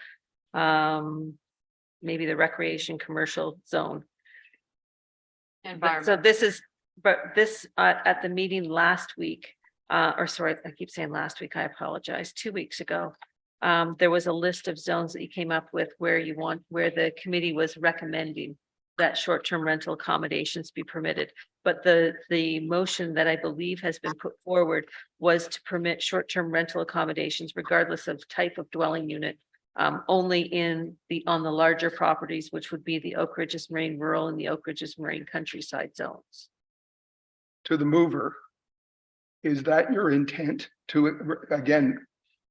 maybe the recreation commercial zone. But so this at the meeting last week, or sorry, I keep saying last week, I apologize, 2 weeks ago. There was a list of zones that you came up with where the committee was recommending that short-term rental accommodations be permitted. But the motion that I believe has been put forward was to permit short-term rental accommodations regardless of type of dwelling unit, only on the larger properties, which would be the Oak Ridges Marine Rural and the Oak Ridges Marine Countryside zones. To the mover, is that your intent to, again,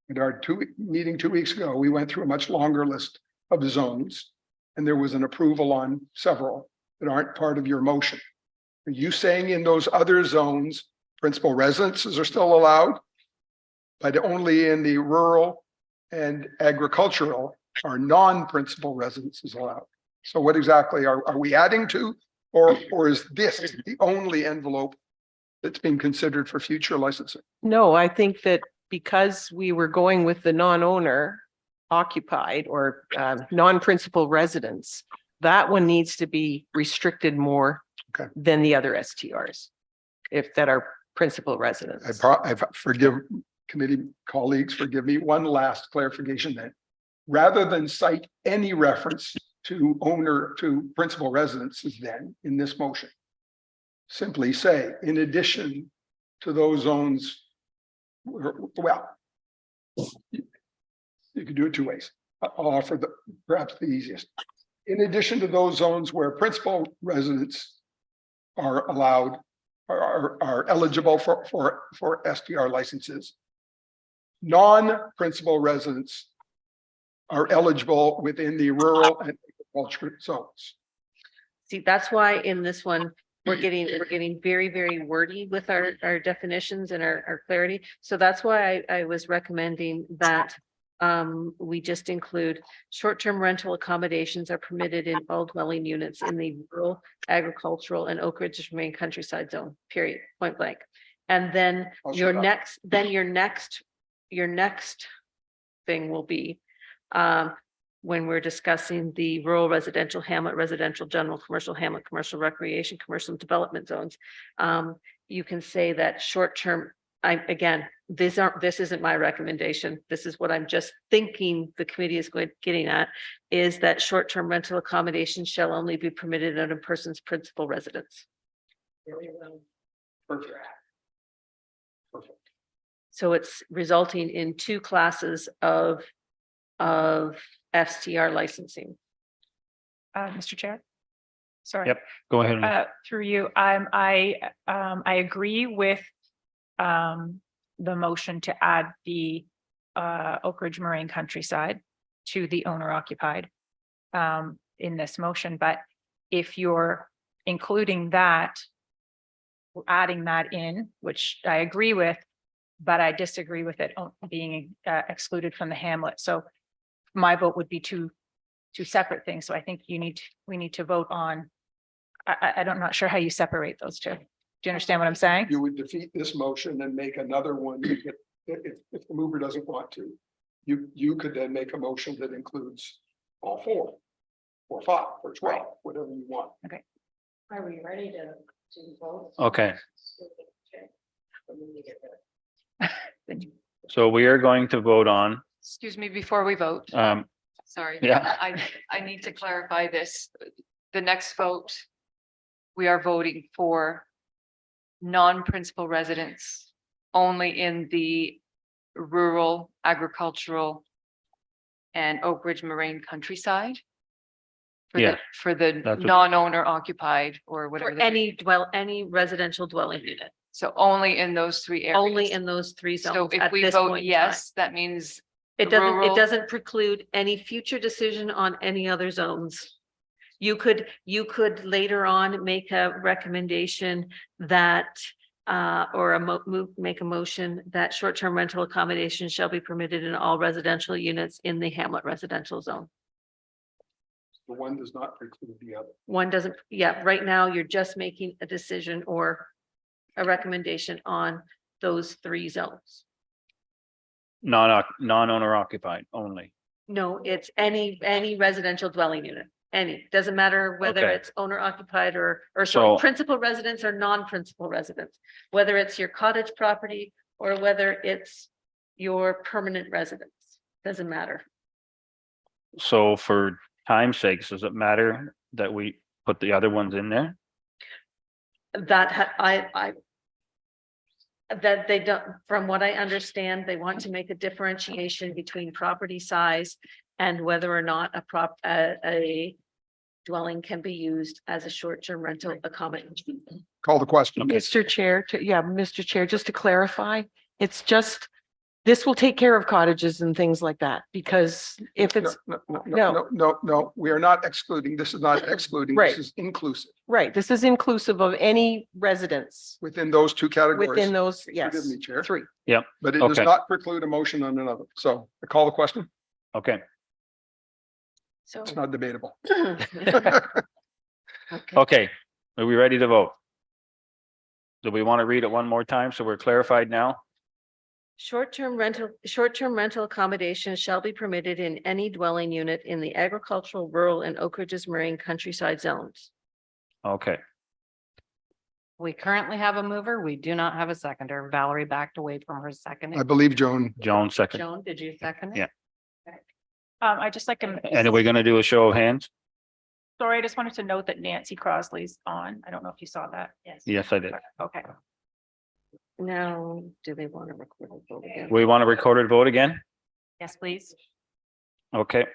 in our meeting 2 weeks ago, we went through a much longer list of zones, and there was an approval on several that aren't part of your motion. Are you saying in those other zones, principal residences are still allowed, but only in the rural and agricultural are non-principal residences allowed? So what exactly are we adding to, or is this the only envelope that's being considered for future licensing? No, I think that because we were going with the non-owner occupied or non-principal residents, that one needs to be restricted more than the other STRs, if that are principal residents. Forgive committee colleagues, forgive me, one last clarification then. Rather than cite any reference to principal residences then in this motion, simply say, in addition to those zones. Well, you could do it two ways. I'll offer perhaps the easiest. In addition to those zones where principal residents are allowed, are eligible for STR licenses, non-principal residents are eligible within the rural and agricultural zones. See, that's why in this one, we're getting very, very wordy with our definitions and our clarity. So that's why I was recommending that we just include short-term rental accommodations are permitted in all dwelling units in the rural, agricultural and Oak Ridge Main countryside zone, period, point blank. And then I'll your shut up. your next thing will be when we're discussing the rural residential, hamlet residential, general commercial, hamlet commercial, recreation, commercial development zones. You can say that short-term, this isn't my recommendation. This is what I'm just thinking the committee is getting at, is that short-term rental accommodations shall only be permitted on a person's principal residence. Perfect. Perfect. So it's resulting in two classes of FCR licensing. Mr. Chair? Sorry. Yep. Go ahead. Through you, I agree with the motion to add the Oak Ridge Moraine countryside to the owner occupied in this motion, but if you're including that, adding that in, which I agree with, but I disagree with it being excluded from the hamlet. So my vote would be two separate things. So I think we need to vote on, I'm not sure how you separate those two. Do you understand what I'm saying? You would defeat this motion and make another one if the mover doesn't want to. You could then make a motion that includes all four, or 5, or 12, whatever you want. Are we ready to vote? Okay. So we are going to vote on, Excuse me, before we vote, sorry. yeah. I need to clarify this. The next vote, we are voting for non-principal residents only in the rural, agricultural and Oak Ridge Moraine countryside. Yeah, For the what- non-owner occupied or For whatever. any residential dwelling unit, So only in those 3 areas. only in those 3 So zones if at we this vote point in time. yes, that means It rural- doesn't preclude any future decision on any other zones. You could later on make a recommendation that or make a motion that short-term rental accommodations shall be permitted in all residential units in the hamlet residential zone. The one does not preclude the other. One doesn't, yeah, right now you're just making a decision or a recommendation on those 3 zones. non-owner occupied only. No, it's any residential dwelling unit, doesn't matter whether Okay. it's owner occupied or So- principal residence or non-principal residence. Whether it's your cottage property or whether it's your permanent residence, doesn't matter. So for time's sake, does it matter that we put the other ones in there? That they don't, from what I understand, they want to make a differentiation between property size and whether or not a dwelling can be used as a short-term rental accommodation. Call the question. Okay. Mr. Chair, Mr. Chair, just to clarify, it's just, this will take care of cottages and things like that, because if it's, No, we are not excluding. This is not excluding. Right. This is inclusive right, this is inclusive of any residence within those 2 categories. within those, Forgive yes, me, Chair. 3. But it does Okay. not preclude a motion on another. So I call the question. Okay, So. It's not debatable. okay. Are we ready to vote? Do we want to read it one more time so we're clarified now? Short-term rental accommodations shall be permitted in any dwelling unit in the agricultural, rural and Oak Ridges Marine countryside zones. Okay, We currently have a mover. We do not have a seconder. Valerie backed away from her second. I believe Joan. Joan second. Joan, did you second it? Yeah. I just like to. And are we going to do a show of hands? Sorry, I just wanted to note that Nancy Crossley's on. I don't know if you saw that. Yes. Yes, I did. Okay. Now, do they want to record a vote again? We want a recorded vote again? Yes, please. Okay.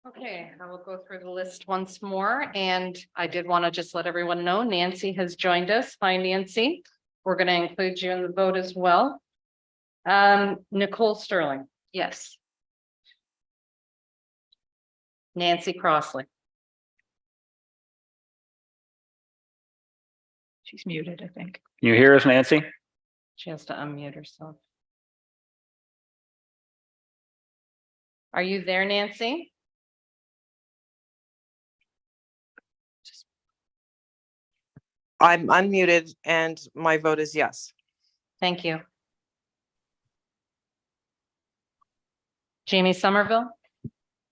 Okay, I will go through the list once more, and I did want to just let everyone know Nancy has joined us. Hi, Nancy. We're going to include you in the vote as well. Nicole Sterling, Yes. Nancy Crossley, She's muted, I think. Can you hear us, Nancy? she has to unmute herself. Are you there, Nancy? I'm unmuted and my vote is yes. Thank you. Jamie Somerville,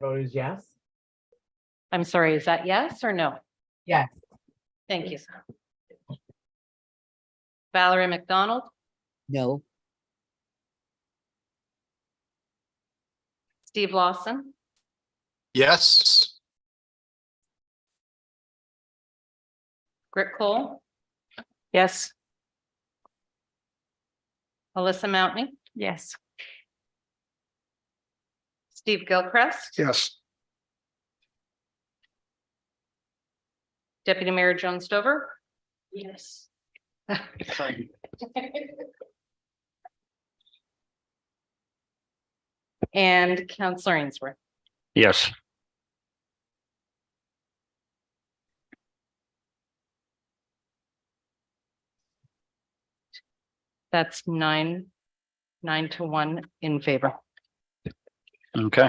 Vote is yes. I'm sorry, is that yes or no? Yes. Thank you. Valerie McDonald, No. Steve Lawson, Yes. Grit Cole, Yes. Alyssa Mountney, Yes. Steve Gilchrist, Yes. Deputy Mayor Joan Stover, Yes. and Councillor Ainsworth. Yes. That's 9-1 in favor. Okay.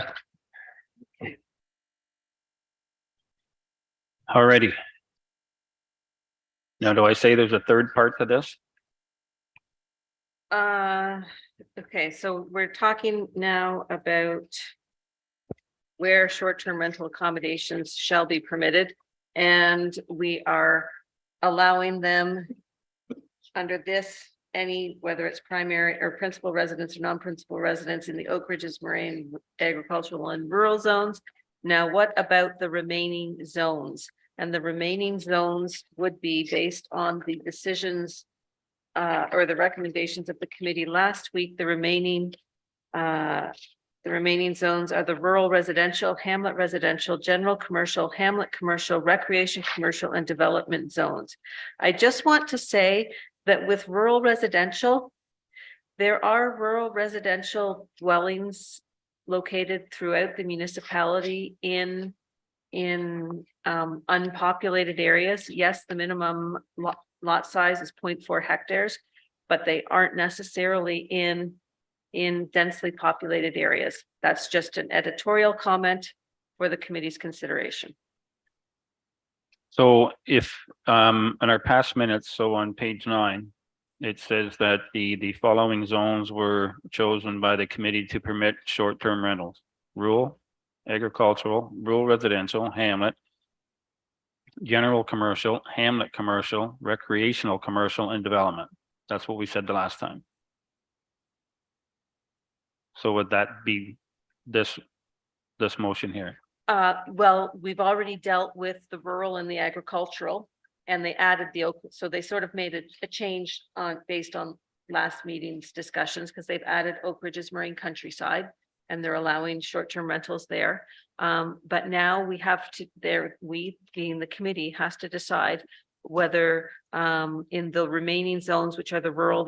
Alrighty. Now, do I say there's a third part to this? Okay, so we're talking now about where short-term rental accommodations shall be permitted. And we are allowing them under this, any, whether it's primary or principal residence or non-principal residence in the Oak Ridges Moraine agricultural and rural zones. Now, what about the remaining zones? And the remaining zones would be based on the decisions or the recommendations of the committee last week. The remaining zones are the rural residential, hamlet residential, general commercial, hamlet commercial, recreation commercial, and development zones. I just want to say that with rural residential, there are rural residential dwellings located throughout the municipality in unpopulated areas. Yes, the minimum lot size is 0.4 hectares, but they aren't necessarily in densely populated areas. That's just an editorial comment for the committee's consideration. So if, in our past minutes, so on page 9, it says that the following zones were chosen by the committee to permit short-term rentals: rural, agricultural, rural residential, hamlet, general commercial, hamlet commercial, recreational commercial, and development. That's what we said the last time. So would that be this motion here? Well, we've already dealt with the rural and the agricultural, and they added the oak, so they sort of made a change based on last meeting's discussions, because they've added Oak Ridges Marine Countryside, and they're allowing short-term rentals there. But now we have to, we being the committee has to decide whether in the remaining zones, which are the rural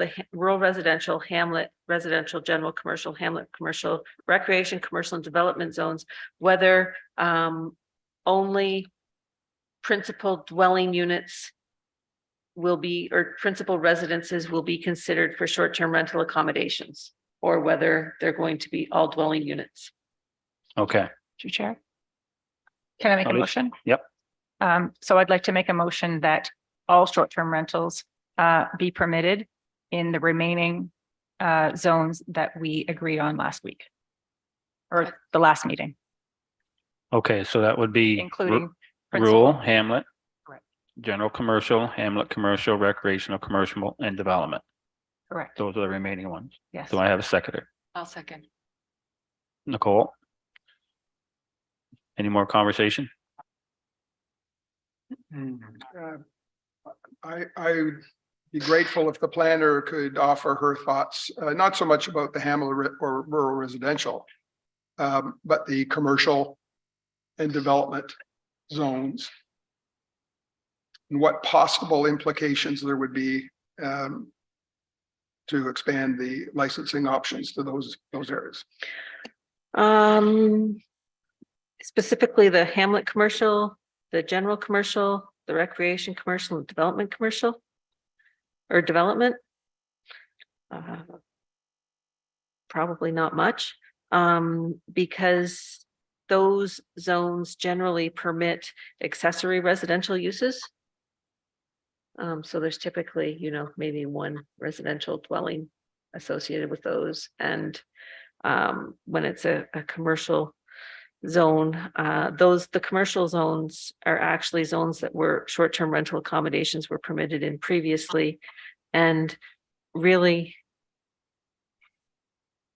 residential, hamlet residential, general commercial, hamlet commercial, recreation commercial, and development zones, whether only principal dwelling units will be, or principal residences will be considered for short-term rental accommodations, or whether they're going to be all dwelling units. Okay. Through Chair. Can I make a Please. motion? Yep. So I'd like to make a motion that all short-term rentals be permitted in the remaining zones that we agreed on last week. Or the last meeting, Okay, so that would be including rural, principal. hamlet, Correct. general commercial, hamlet commercial, recreational commercial, and development. Correct. Those are the remaining ones. Yes. Do I have a seconder? I'll second. Nicole? Any more conversation? I'd be grateful if the planner could offer her thoughts, not so much about the Hamlet or rural residential, but the commercial and development zones. And what possible implications there would be to expand the licensing options to those areas. Specifically the Hamlet commercial, the general commercial, the recreation commercial, and development commercial or development. Probably not much, because those zones generally permit accessory residential uses. So there's typically, maybe one residential dwelling associated with those. And when it's a commercial zone, the commercial zones are actually zones that were short-term rental accommodations were permitted in previously. And really,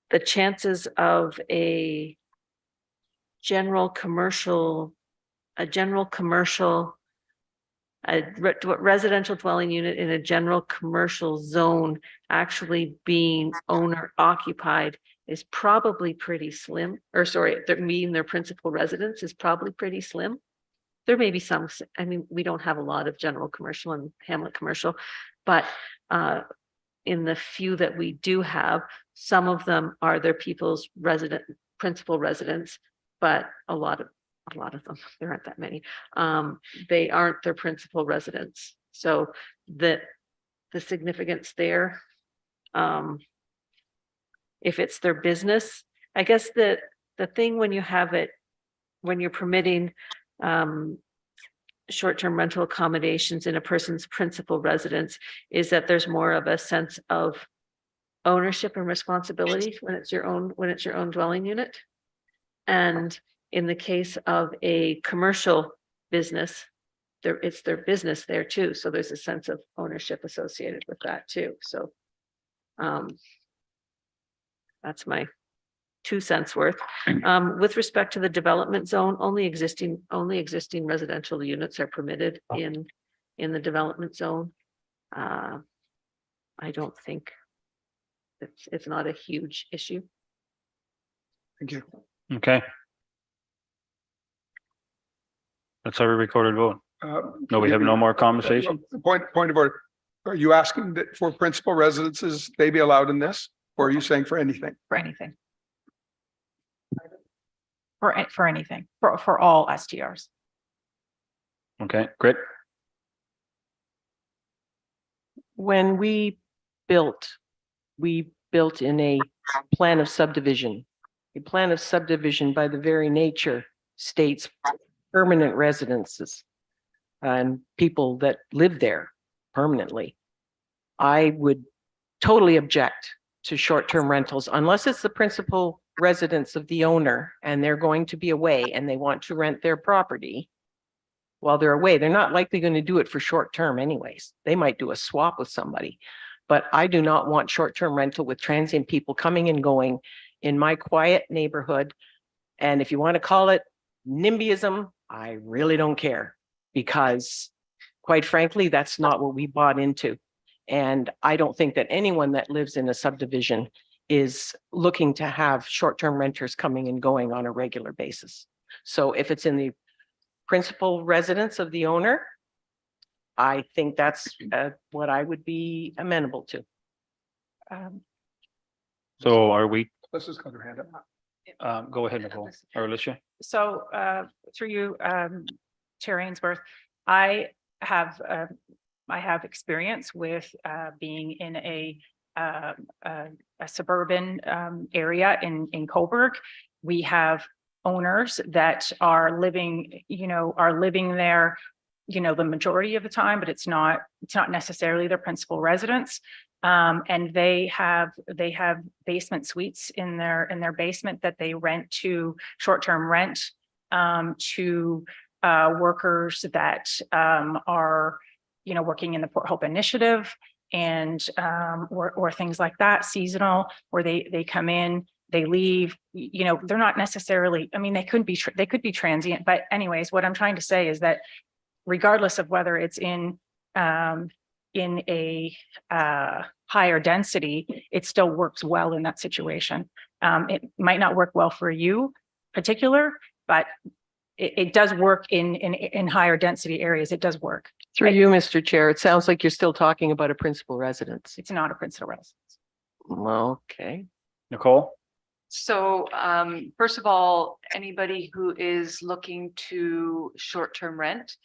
the chances of a residential dwelling unit in a general commercial zone actually being owner occupied is probably pretty slim, or sorry, meeting their principal residence is probably pretty slim. There may be some, we don't have a lot of general commercial and Hamlet commercial, but in the few that we do have, some of them are their people's principal residence, but a lot of them, there aren't that many, they aren't their principal residence. So the significance there, if it's their business, I guess the thing when you're permitting short-term rental accommodations in a person's principal residence is that there's more of a sense of ownership and responsibility when it's your own dwelling unit. And in the case of a commercial business, it's their business there too. So there's a sense of ownership associated with that too. So that's my 2 cents worth. With respect to the development zone, only existing residential units are permitted in the development zone. I don't think it's not a huge issue. Thank you. Okay. That's our recorded vote. No, we have no more conversation? Point of order. Are you asking that for principal residences, they be allowed in this? Or are you saying for anything? For anything. For anything, for all STRs. Okay, great. When we built in a plan of subdivision. A plan of subdivision by the very nature states permanent residences and people that live there permanently. I would totally object to short-term rentals unless it's the principal residence of the owner and they're going to be away and they want to rent their property while they're away. They're not likely going to do it for short-term anyways. They might do a swap with somebody, but I do not want short-term rental with transient people coming and going in my quiet neighborhood. And if you want to call it NIMBYism, I really don't care, because quite frankly, that's not what we bought into. And I don't think that anyone that lives in a subdivision is looking to have short-term renters coming and going on a regular basis. So if it's in the principal residence of the owner, I think that's what I would be amenable to. So are we, Let's just cut her hand up. go ahead, Nicole or Alicia. So through you, Chair Ainsworth, I have experience with being in a suburban area in Cobourg. We have owners that are living there, the majority of the time, but it's not necessarily their principal residence. And they have basement suites in their basement that they rent to short-term rent to workers that are working in the Port Hope Initiative and or things like that, seasonal, where they come in they leave, they're not necessarily, I mean, they could be, they could be transient, but anyways, what I'm trying to say is that regardless of whether it's in a higher density, it still works well in that situation. It might not work well for you particular, but it does work in higher density areas. It does work. Through you, Mr. Chair, it sounds like you're still talking about a principal residence. It's not a principal residence. Okay. Nicole? So first of all, anybody who is looking to short-term rent,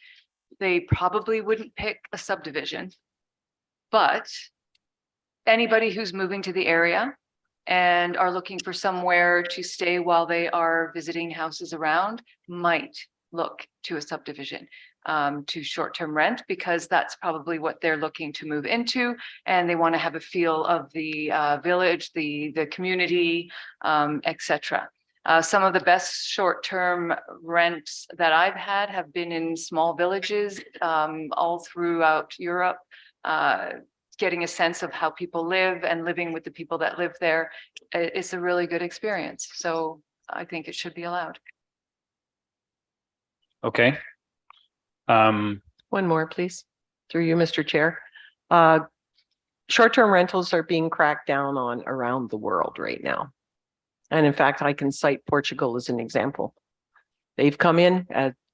they probably wouldn't pick a subdivision. But anybody who's moving to the area and are looking for somewhere to stay while they are visiting houses around might look to a subdivision to short-term rent, because that's probably what they're looking to move into, and they want to have a feel of the village, the community, etc. Some of the best short-term rents that I've had have been in small villages all throughout Europe. Getting a sense of how people live and living with the people that live there is a really good experience. So I think it should be allowed. Okay. One more, please. Through you, Mr. Chair. Short-term rentals are being cracked down on around the world right now. And in fact, I can cite Portugal as an example. They've come in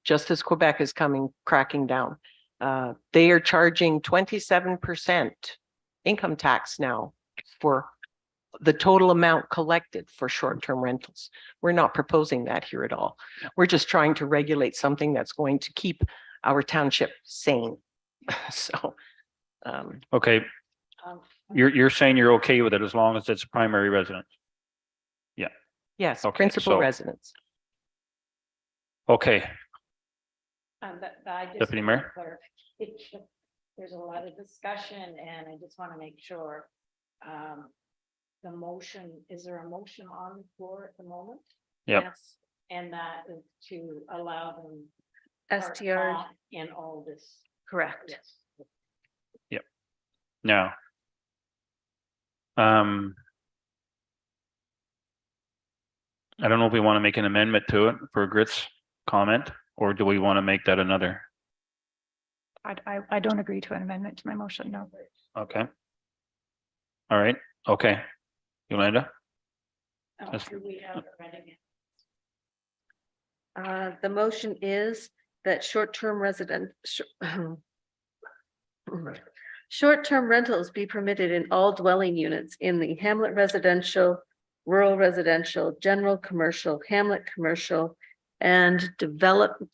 just as Quebec is cracking down. They are charging 27% income tax now for the total amount collected for short-term rentals. We're not proposing that here at all. We're just trying to regulate something that's going to keep our township sane. So. Okay. You're saying you're okay with it as long as it's primary residence? Yeah. Yes, Okay, principal so- residence. Okay. I just Deputy want Mayor? clarification. There's a lot of discussion and I just want to make sure. The motion, is there a motion on the floor at the moment? Yep. Yes. And that is to allow them. STR. In all this. Correct. Yes. Now. I don't know if we want to make an amendment to it for Grit's comment, or do we want to make that another? I don't agree to an amendment to my motion, no. Okay. All right, okay. Yolanda? Oh, Yes. do we have it ready? The motion is that short-term rentals be permitted in all dwelling units in the Hamlet residential, rural residential, general commercial, Hamlet commercial, and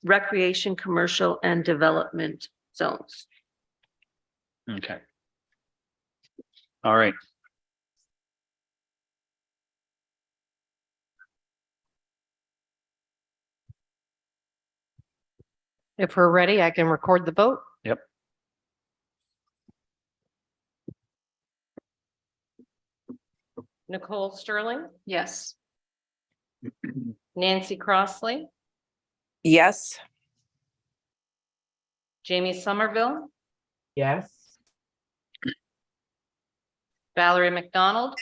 recreation commercial and development zones. Okay. All right. If we're ready, I can record the vote. Yep. Nicole Sterling, Yes. Nancy Crossley, Yes. Jamie Somerville, Yes. Valerie McDonald,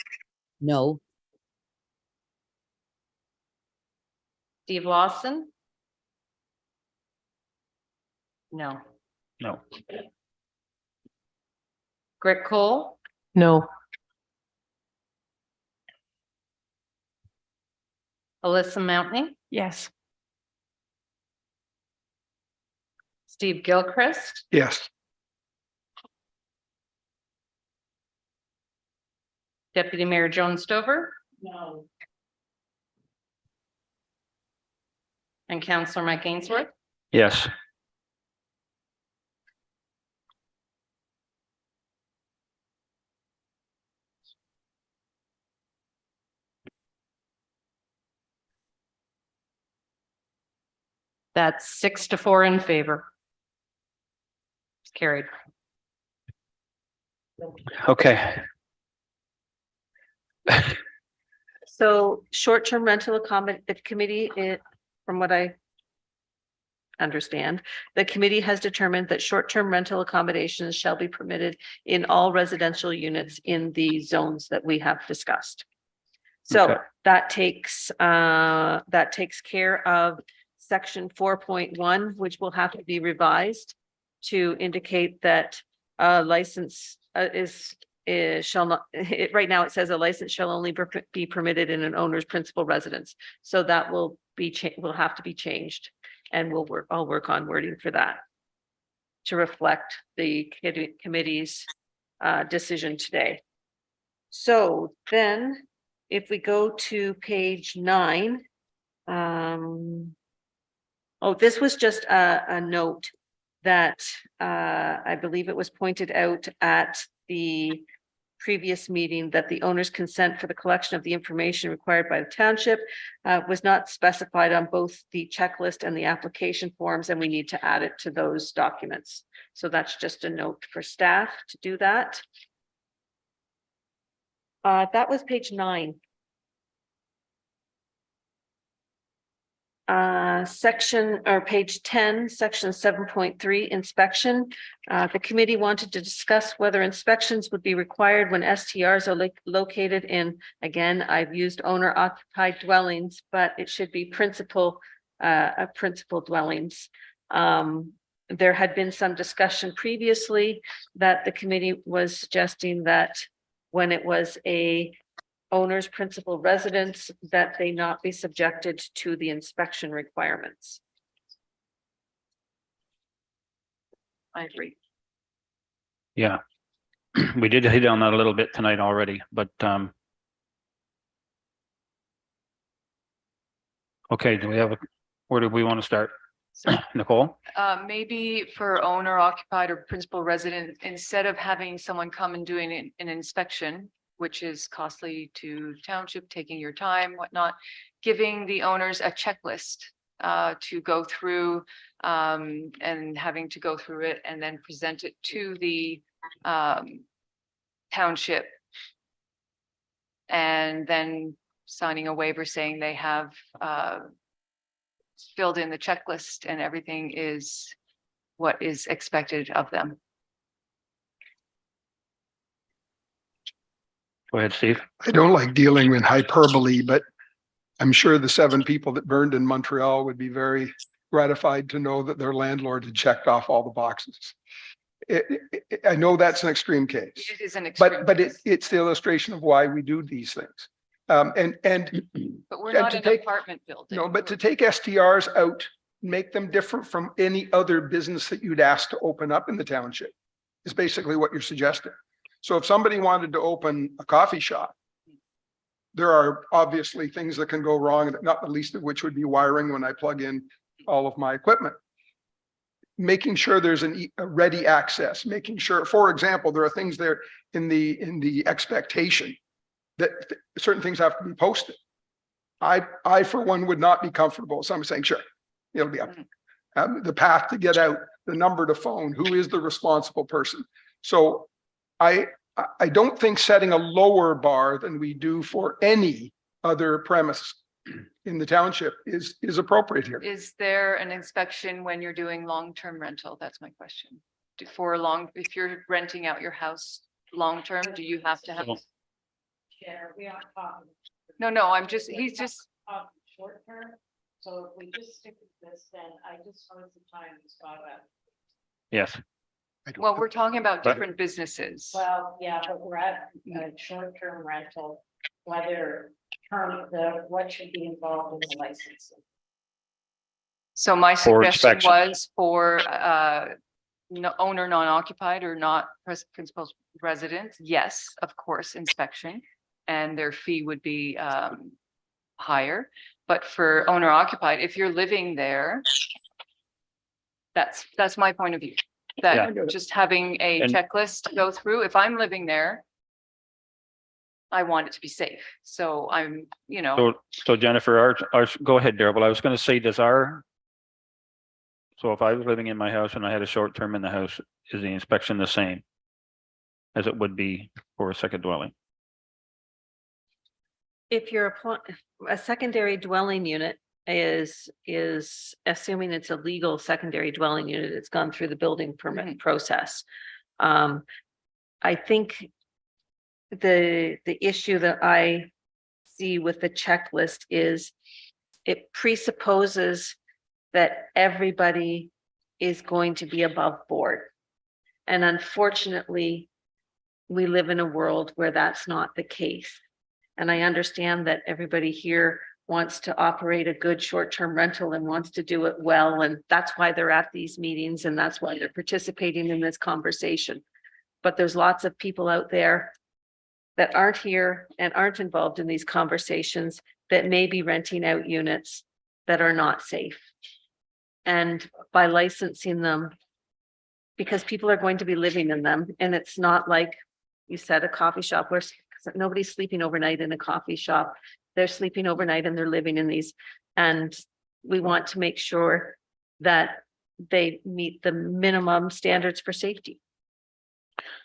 No. Steve Lawson. No. No. Grit Cole, No. Alyssa Mountney, Yes. Steve Gilchrist, Yes. Deputy Mayor Joan Stover, No. and Councillor Mike Ainsworth. Yes. That's 6-4 in favor. Carried. Okay. So short-term rental the committee, from what I understand, the committee has determined that short-term rental accommodations shall be permitted in all residential units in the zones that we have discussed. So Okay. that takes care of section 4.1, which will have to be revised to indicate that a license shall not, right now it says a license shall only be permitted in an owner's principal residence. So that will have to be changed, and I'll work on wording for that to reflect the committee's decision today. So then if we go to page 9, this was just a note that I believe it was pointed out at the previous meeting that the owner's consent for the collection of the information required by the township was not specified on both the checklist and the application forms, and we need to add it to those documents. So that's just a note for staff to do that. That was page 9. Section or page 10, section 7.3, inspection. The committee wanted to discuss whether inspections would be required when STRs are located in, again, I've used owner occupied dwellings, but it should be principal dwellings. There had been some discussion previously that the committee was suggesting that when it was a owner's principal residence, that they not be subjected to the inspection requirements. I agree. Yeah. We did hit on that a little bit tonight already, but okay, where do we want to start? Nicole? Maybe for owner occupied or principal resident, instead of having someone come and doing an inspection, which is costly to township, taking your time, whatnot, giving the owners a checklist to go through and having to go through it and then present it to the township. And then signing a waiver saying they have filled in the checklist and everything is what is expected of them. Go ahead, Steve. I don't like dealing in hyperbole, but I'm sure the 7 people that burned in Montreal would be very gratified to know that their landlord had checked off all the boxes. I know that's an extreme case, It is an extreme but case, it's the illustration of why we do these things. but we're and not to an take- apartment building. No, but to take STRs out, make them different from any other business that you'd ask to open up in the township is basically what you're suggesting. So if somebody wanted to open a coffee shop, there are obviously things that can go wrong, not the least of which would be wiring when I plug in all of my equipment. Making sure there's a ready access, making sure, for example, there are things there in the expectation that certain things have to be posted. I for one would not be comfortable. So I'm saying, sure, it'll be up. The path to get out, the number to phone, who is the responsible person. So I don't think setting a lower bar than we do for any other premise in the township is appropriate here. Is there an inspection when you're doing long-term rental? That's my question. If you're renting out your house long-term, do you have to have? Yeah, we aren't talking. No, he's just, Short term, so if we just stick with this, then I just noticed the time has got up. Yes. well, we're talking about But- different businesses. Well, yeah, but we're at short term rental, whether what should be involved in the licensing. So my For suggestion inspection. was for owner non-occupied or not principal residents, yes, of course, inspection. And their fee would be higher, but for owner occupied, if you're living there. That's my point of view, Yeah. that just having a And- checklist to go through, if I'm living there. I want it to be safe, so I'm, So Jennifer, go ahead, Darrell. Well, I was going to say, so if I was living in my house and I had a short term in the house, is the inspection the same as it would be for a second dwelling? If you're a secondary dwelling unit is assuming it's a legal secondary dwelling unit, it's gone through the building permit process. I think the issue that I see with the checklist is it presupposes that everybody is going to be above board. And unfortunately, we live in a world where that's not the case. And I understand that everybody here wants to operate a good short-term rental and wants to do it well. And that's why they're at these meetings and that's why they're participating in this conversation. But there's lots of people out there that aren't here and aren't involved in these conversations that may be renting out units that are not safe. And by licensing them, because people are going to be living in them, and it's not like you said, a coffee shop where nobody's sleeping overnight in a coffee shop. They're sleeping overnight and they're living in these. And we want to make sure that they meet the minimum standards for safety.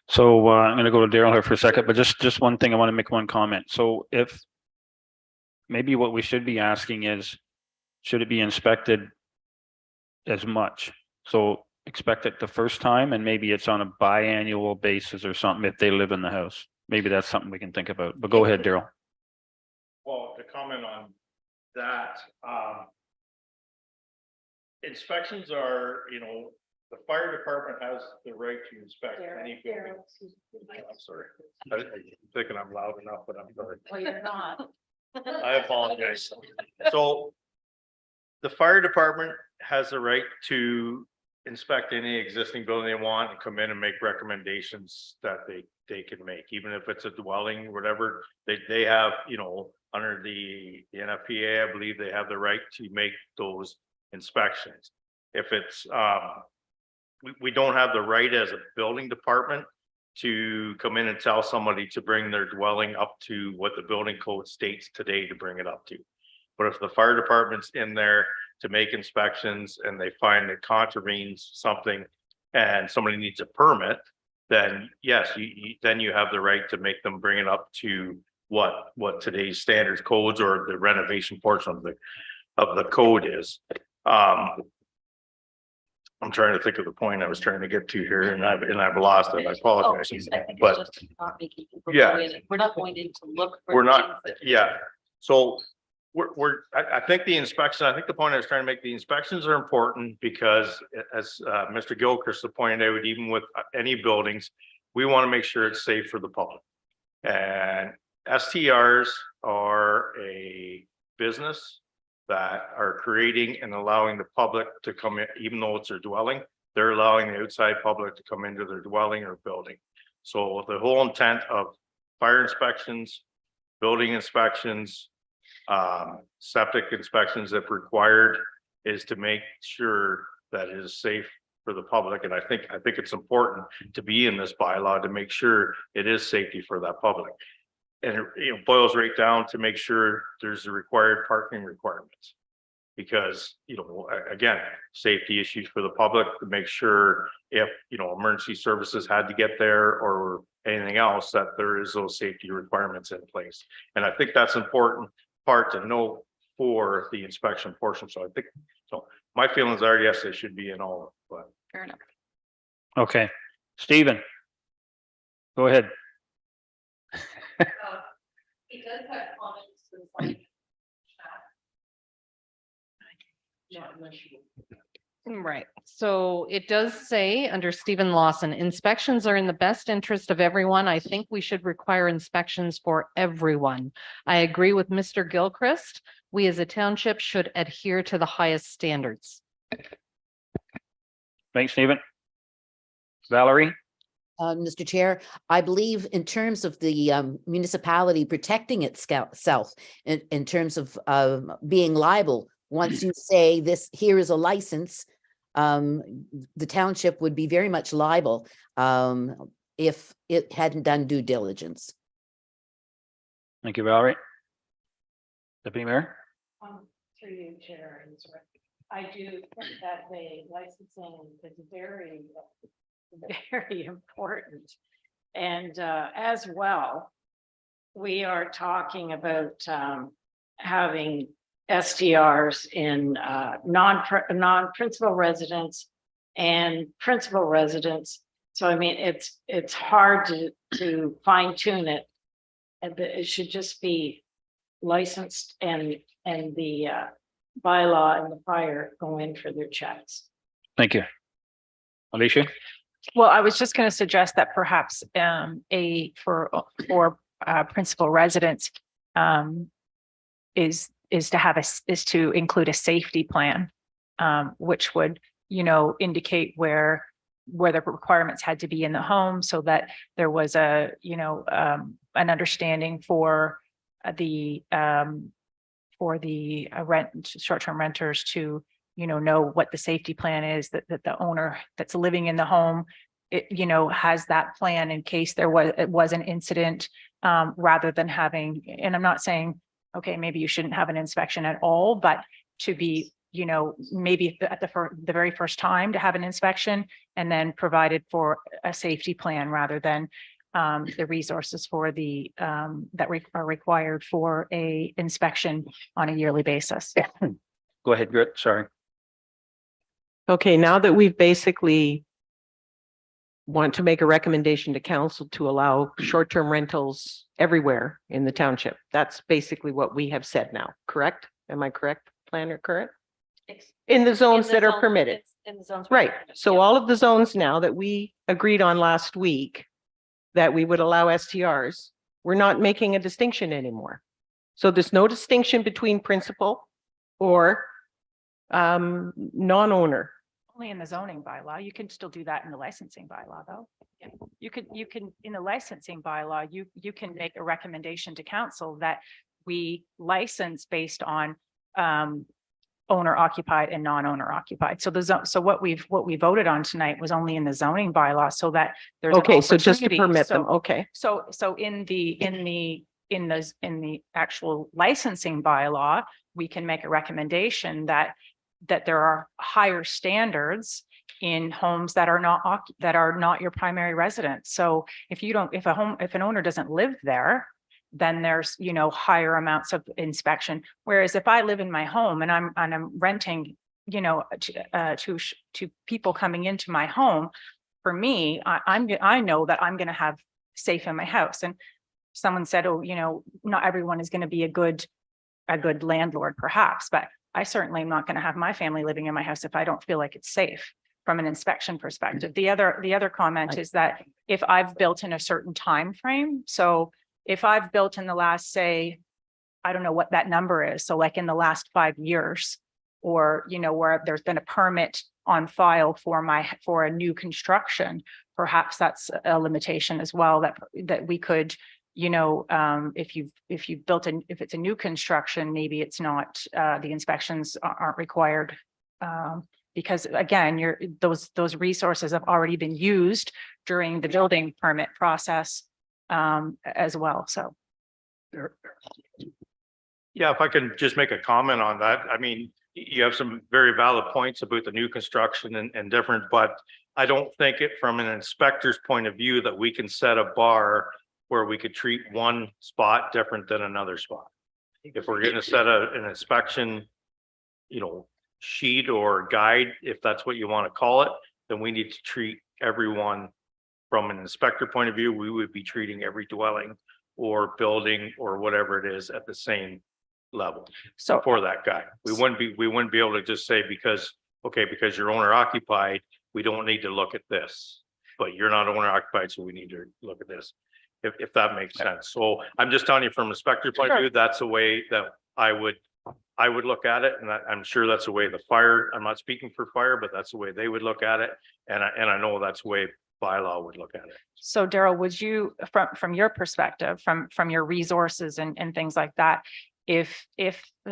So I'm going to go to Daryl here for a second, but just one thing, I want to make one comment. So if maybe what we should be asking is, should it be inspected as much? So expect it the first time and maybe it's on a biannual basis or something if they live in the house. Maybe that's something we can think about, but go ahead, Daryl. Well, to comment on that, inspections are, the fire department has the right to inspect any building. I'm sorry. I'm thinking I'm loud enough, but I'm sorry. Well, you're not. I apologize. So the fire department has the right to inspect any existing building they want and come in and make recommendations that they can make, even if it's a dwelling, whatever, they have, under the NFPA, I believe they have the right to make those inspections. If it's, we don't have the right as a building department to come in and tell somebody to bring their dwelling up to what the building code states today to bring it up to. But if the fire department's in there to make inspections and they find it contravenes something and somebody needs a permit, then yes, then you have the right to make them bring it up to what today's standards codes or the renovation portion of the code is. I'm trying to think of the point I was trying to get to here and I've lost it. I apologize. But yeah, We're not going in to look for. we're not, yeah. So I think the inspection, I think the point I was trying to make, the inspections are important because as Mr. Gilchrist pointed out, even with any buildings, we want to make sure it's safe for the public. And STRs are a business that are creating and allowing the public to come in, even though it's their dwelling, they're allowing the outside public to come into their dwelling or building. So the whole intent of fire inspections, building inspections, septic inspections if required is to make sure that it is safe for the public. And I think it's important to be in this bylaw to make sure it is safety for that public. And it boils right down to make sure there's the required parking requirements. Because, again, safety issues for the public to make sure if, emergency services had to get there or anything else, that there is those safety requirements in place. And I think that's important part to know for the inspection portion. So I think, my feelings are, yes, they should be in all, but. Fair enough. Okay, Stephen. Go ahead. He does have comments to the site. Not unless you. Right. So it does say under Stephen Lawson, inspections are in the best interest of everyone. I think we should require inspections for everyone. I agree with Mr. Gilchrist. We as a township should adhere to the highest standards. Thanks, Stephen. Valerie? Mr. Chair, I believe in terms of the municipality protecting itself in terms of being liable, once you say this, here is a license, the township would be very much liable if it hadn't done due diligence. Thank you, Valerie. Deputy Mayor? Through you, Chair, I do think that the licensing is very, very important. And as well, we are talking about having STRs in non-principal residents and principal residents. So I mean, it's hard to fine tune it. And it should just be licensed and the bylaw and the fire go in for their checks. Thank you. Alicia? Well, I was just going to suggest that perhaps for principal residents is to include a safety plan, which would, indicate where the requirements had to be in the home, so that there was an understanding for the short-term renters to know what the safety plan is, that the owner that's living in the home, has that plan in case there was an incident, rather than having, and I'm not saying, okay, maybe you shouldn't have an inspection at all, but to be, maybe at the very first time to have an inspection, and then provided for a safety plan rather than the resources for that are required for a inspection on a yearly basis. Go ahead, Grit, sorry. Okay, now that we've basically want to make a recommendation to council to allow short-term rentals everywhere in the township. That's basically what we have said now, correct? Am I correct, planner, correct? In the zones that are permitted. In the zones. Right, so all of the zones now that we agreed on last week that we would allow STRs, we're not making a distinction anymore. So there's no distinction between principal or non-owner. Only in the zoning bylaw. You can still do that in the licensing bylaw, though. You can, in the licensing bylaw, you can make a recommendation to council that we license based on owner occupied and non-owner occupied. So what we voted on tonight was only in the zoning bylaw, so that there's an Okay, so just to opportunity. permit them, So- okay. So in the actual licensing bylaw, we can make a recommendation that there are higher standards in homes that are not your primary residence. So if an owner doesn't live there, then there's, higher amounts of inspection. Whereas if I live in my home and I'm renting, to people coming into my home, for me, I know that I'm going to have safe in my house. And someone said, oh, not everyone is going to be a good landlord, perhaps, but I certainly am not going to have my family living in my house if I don't feel like it's safe from an inspection perspective. The other comment is that if I've built in a certain time frame, so if I've built in the last, say, I don't know what that number is, so like in the last 5 years, or where there's been a permit on file for a new construction, perhaps that's a limitation as well, that we could, if it's a new construction, maybe it's not, the inspections aren't required. Because again, those resources have already been used during the building permit process, as well, so. Yeah, if I can just make a comment on that. I mean, you have some very valid points about the new construction and different, but I don't think it from an inspector's point of view that we can set a bar where we could treat one spot different than another spot. If we're going to set an inspection, sheet or guide, if that's what you want to call it, then we need to treat everyone from an inspector point of view. We would be treating every dwelling or building or whatever it is at the same level. So For that guy, we wouldn't be able to just say because you're owner occupied, we don't need to look at this, but you're not owner occupied, so we need to look at this. If that makes sense. So I'm just telling you from a inspector point of view, that's the way that I would look at it. And I'm sure that's the way the fire, I'm not speaking for fire, but that's the way they would look at it. And I know that's the way bylaw would look at it. So Daryl, would you, from your perspective, from your resources and things like that, if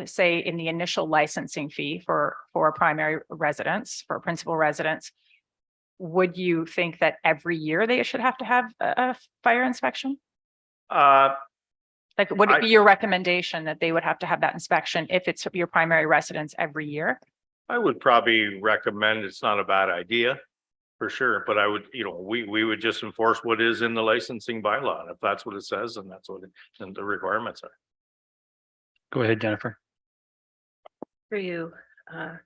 say in the initial licensing fee for a primary residence, for a principal residence, would you think that every year they should have to have a fire inspection? Like, would it be your recommendation that they would have to have that inspection if it's your primary residence every year? I would probably recommend, it's not a bad idea for sure, but I would, we would just enforce what is in the licensing bylaw. And if that's what it says, and that's what and the requirements are. Go ahead, Jennifer. For you,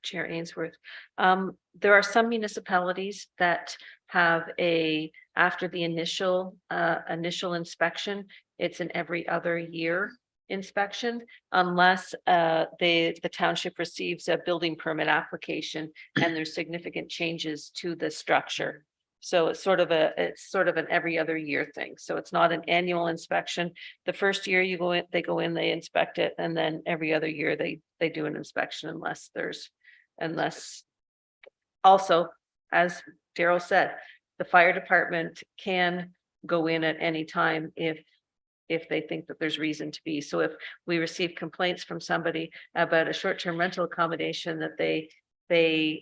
Chair Ainsworth. There are some municipalities that have after the initial inspection, it's an every other year inspection unless the township receives a building permit application and there's significant changes to the structure. So it's sort of an every other year thing. So it's not an annual inspection. The first year you go in, they inspect it, and then every other year they do an inspection unless also, as Daryl said, the fire department can go in at any time if they think that there's reason to be. So if we receive complaints from somebody about a short-term rental accommodation that they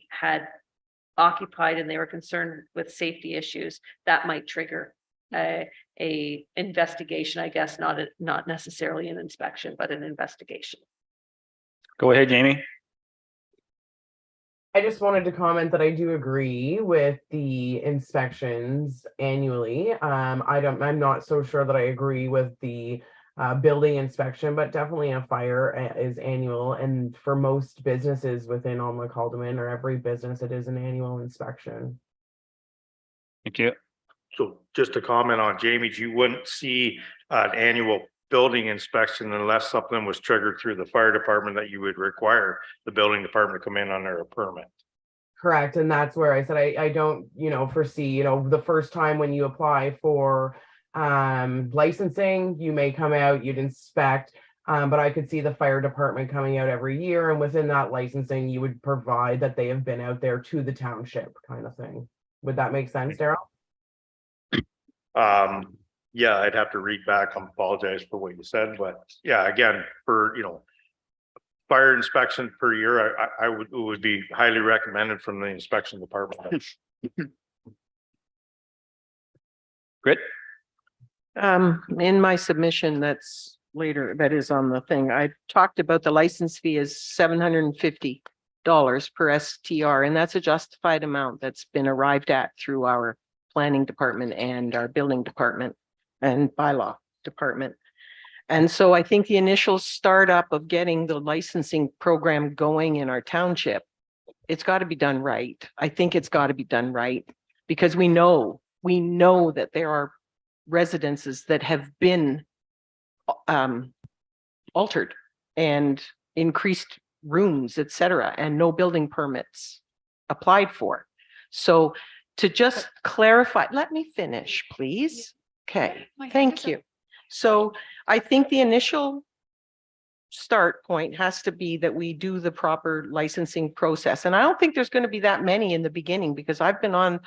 had occupied and they were concerned with safety issues, that might trigger a investigation, I guess, not necessarily an inspection, but an investigation. Go ahead, Jamie. I just wanted to comment that I do agree with the inspections annually. I'm not so sure that I agree with the building inspection, but definitely a fire is annual. And for most businesses within Alma Calderman, or every business, it is an annual inspection. Thank you. So just to comment on Jamie's, you wouldn't see an annual building inspection unless something was triggered through the fire department that you would require the building department to come in under a permit. Correct. And that's where I said I don't, foresee, the first time when you apply for licensing, you may come out, you'd inspect, but I could see the fire department coming out every year, and within that licensing, you would provide that they have been out there to the township kind of thing. Would that make sense, Daryl? Yeah, I'd have to read back. I apologize for what you said, but yeah, again, for, fire inspection per year, it would be highly recommended from the inspection department. Great. In my submission that's later, that is on the thing, I talked about the license fee is $750 per STR, and that's a justified amount that's been arrived at through our planning department and our building department and bylaw department. And so I think the initial startup of getting the licensing program going in our township, it's got to be done right. I think it's got to be done right, because we know that there are residences that have been altered and increased rooms, et cetera, and no building permits applied for. So to just clarify, let me finish, please. Okay, thank you. So I think the initial start point has to be that we do the proper licensing process. And I don't think there's going to be that many in the beginning, because I've been on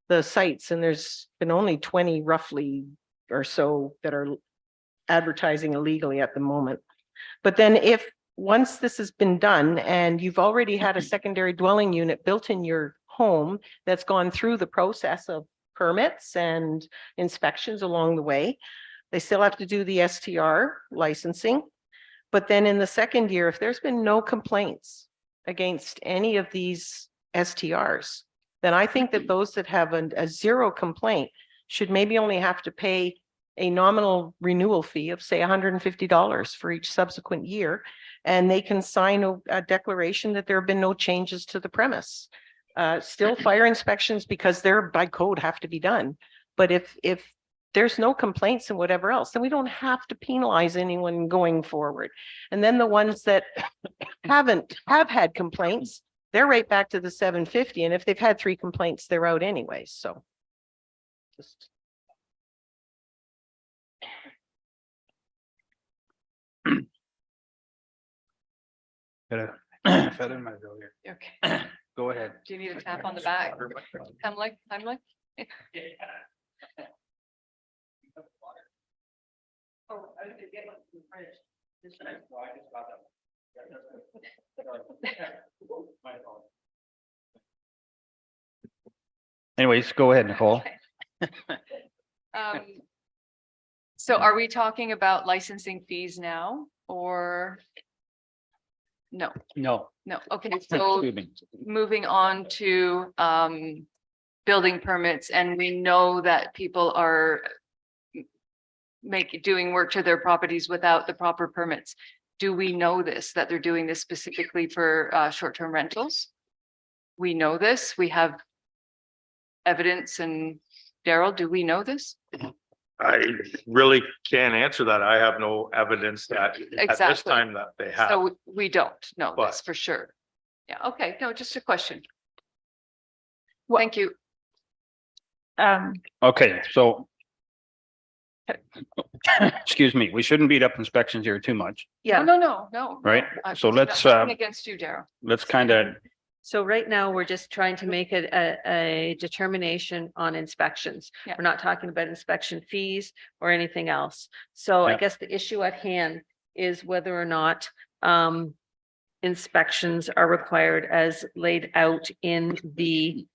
the sites and there's been only 20 roughly or so that are advertising illegally at the moment. But then once this has been done and you've already had a secondary dwelling unit built in your home that's gone through the process of permits and inspections along the way, they still have to do the STR licensing. But then in the second year, if there's been no complaints against any of these STRs, then I think that those that have a zero complaint should maybe only have to pay a nominal renewal fee of, say, $150 for each subsequent year. And they can sign a declaration that there have been no changes to the premise. Still fire inspections, because they're by code, have to be done. But if there's no complaints and whatever else, then we don't have to penalize anyone going forward. And then the ones that have had complaints, they're right back to the $750. And if they've had 3 complaints, they're out anyway. So just. Okay. Go ahead. Do you need a tap on the back? I'm like. Anyways, go ahead, Nicole. So are we talking about licensing fees now or? No, No. no. Okay, so Excuse me. moving on to building permits, and we know that people are doing work to their properties without the proper permits. Do we know this, that they're doing this specifically for short-term rentals? We know this, we have evidence, and Daryl, do we know this? I really can't answer that. I have no evidence that at this Exactly. time that they have. So we don't know this But- for sure. Yeah, okay, no, just a question. Well- Thank you. Okay, so excuse me, we shouldn't beat up inspections here too much, Yeah. No. right? I- So let's, nothing Against you, Daryl. let's kind of, So right now, we're just trying to make a determination on inspections. Yeah. We're not talking about inspection fees or anything else. So I Yeah. guess the issue at hand is whether or not inspections are required as laid out in the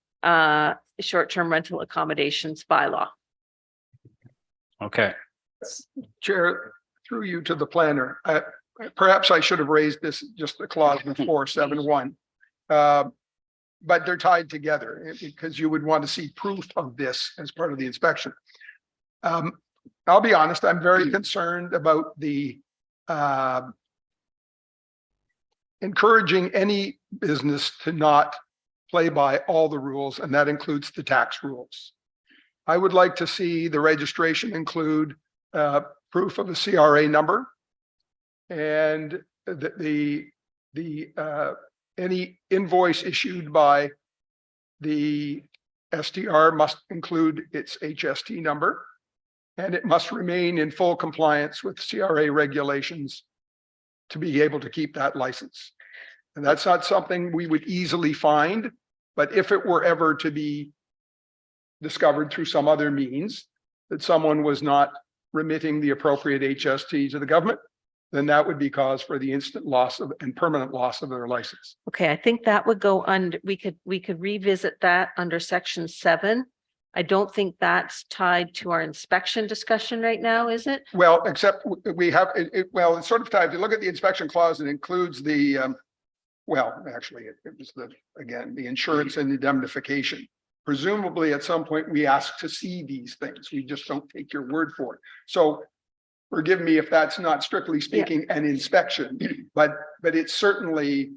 short-term rental accommodations bylaw. okay, Chair, through you to the planner, perhaps I should have raised this, just the clause before 7.1. But they're tied together because you would want to see proof of this as part of the inspection. I'll be honest, I'm very concerned about the encouraging any business to not play by all the rules, and that includes the tax rules. I would like to see the registration include proof of a CRA number, and any invoice issued by the STR must include its HST number, and it must remain in full compliance with CRA regulations to be able to keep that license. And that's not something we would easily find, but if it were ever to be discovered through some other means that someone was not remitting the appropriate HST to the government, then that would be cause for the instant loss of and permanent loss of their license. Okay, I think that would go under, we could revisit that under section 7. I don't think that's tied to our inspection discussion right now, is it? Well, except we have, well, it's sort of tied. If you look at the inspection clause, it includes the, well, actually, it was again, the insurance and indemnification. Presumably, at some point, we ask to see these things. We just don't take your word for it. So forgive me if that's not strictly speaking an inspection, but it's certainly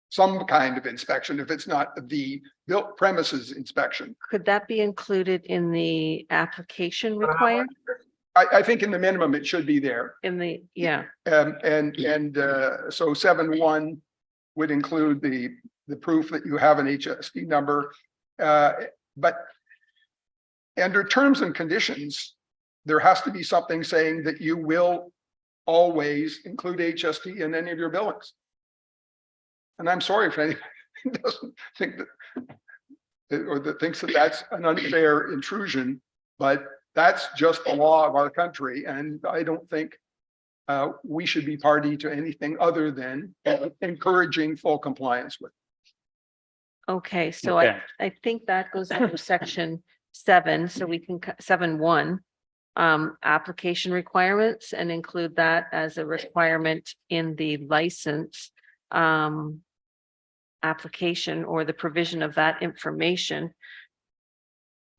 some kind of inspection if it's not the built premises inspection. Could that be included in the application required I think in the minimum, it should be there. in the, yeah, So 7.1 would include the proof that you have an HST number. But under terms and conditions, there has to be something saying that you will always include HST in any of your billings. And I'm sorry if anyone doesn't think that, or that thinks that that's an unfair intrusion, but that's just the law of our country. And I don't think we should be party to anything other than encouraging full compliance with. okay, so okay, I think that goes under section 7, so we can 7.1. Application requirements and include that as a requirement in the license application or the provision of that information.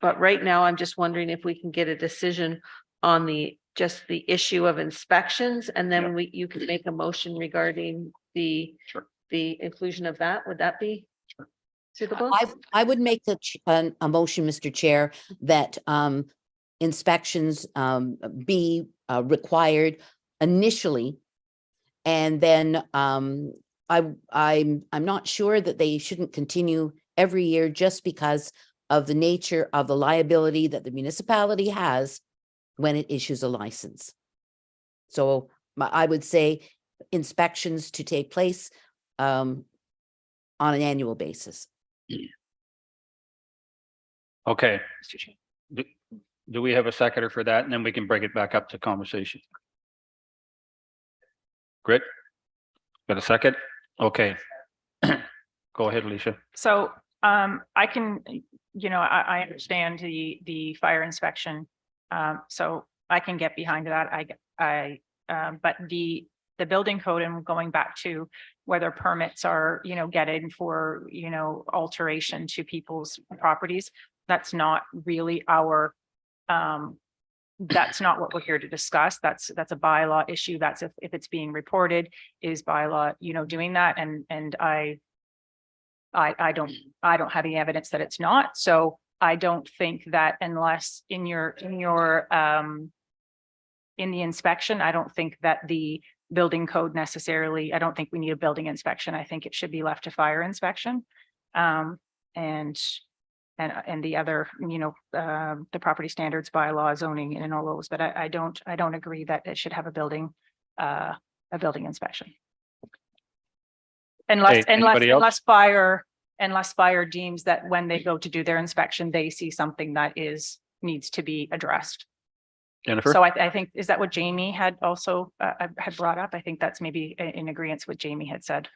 But right now, I'm just wondering if we can get a decision on just the issue of inspections, and then you can make a motion regarding the inclusion of that. Would that be suitable? I would make a motion, Mr. Chair, that inspections be required initially. And then I'm not sure that they shouldn't continue every year just because of the nature of the liability that the municipality has when it issues a license. So I would say inspections to take place on an annual basis. okay. Do we have a seconder for that? And then we can bring it back up to conversation. Great. Got a second? Okay. Go ahead, Alicia. So I can, I understand the fire inspection. So I can get behind that. But the building code, and going back to whether permits are, getting for, alteration to people's properties, that's not really our, that's not what we're here to discuss. That's a bylaw issue. That's if it's being reported, is bylaw, doing that. And I don't have any evidence that it's not. So I don't think that unless in the inspection, I don't think that the building code necessarily, I don't think we need a building inspection. I think it should be left to fire inspection. And the other, the property standards bylaw, zoning and all those, but I don't agree that it should have a building inspection. Okay, anybody else? Unless fire deems that when they go to do their inspection, they see something that needs to be addressed. Jennifer? So I think, is that what Jamie had also had brought up? I think that's maybe in agreement with what Jamie had said.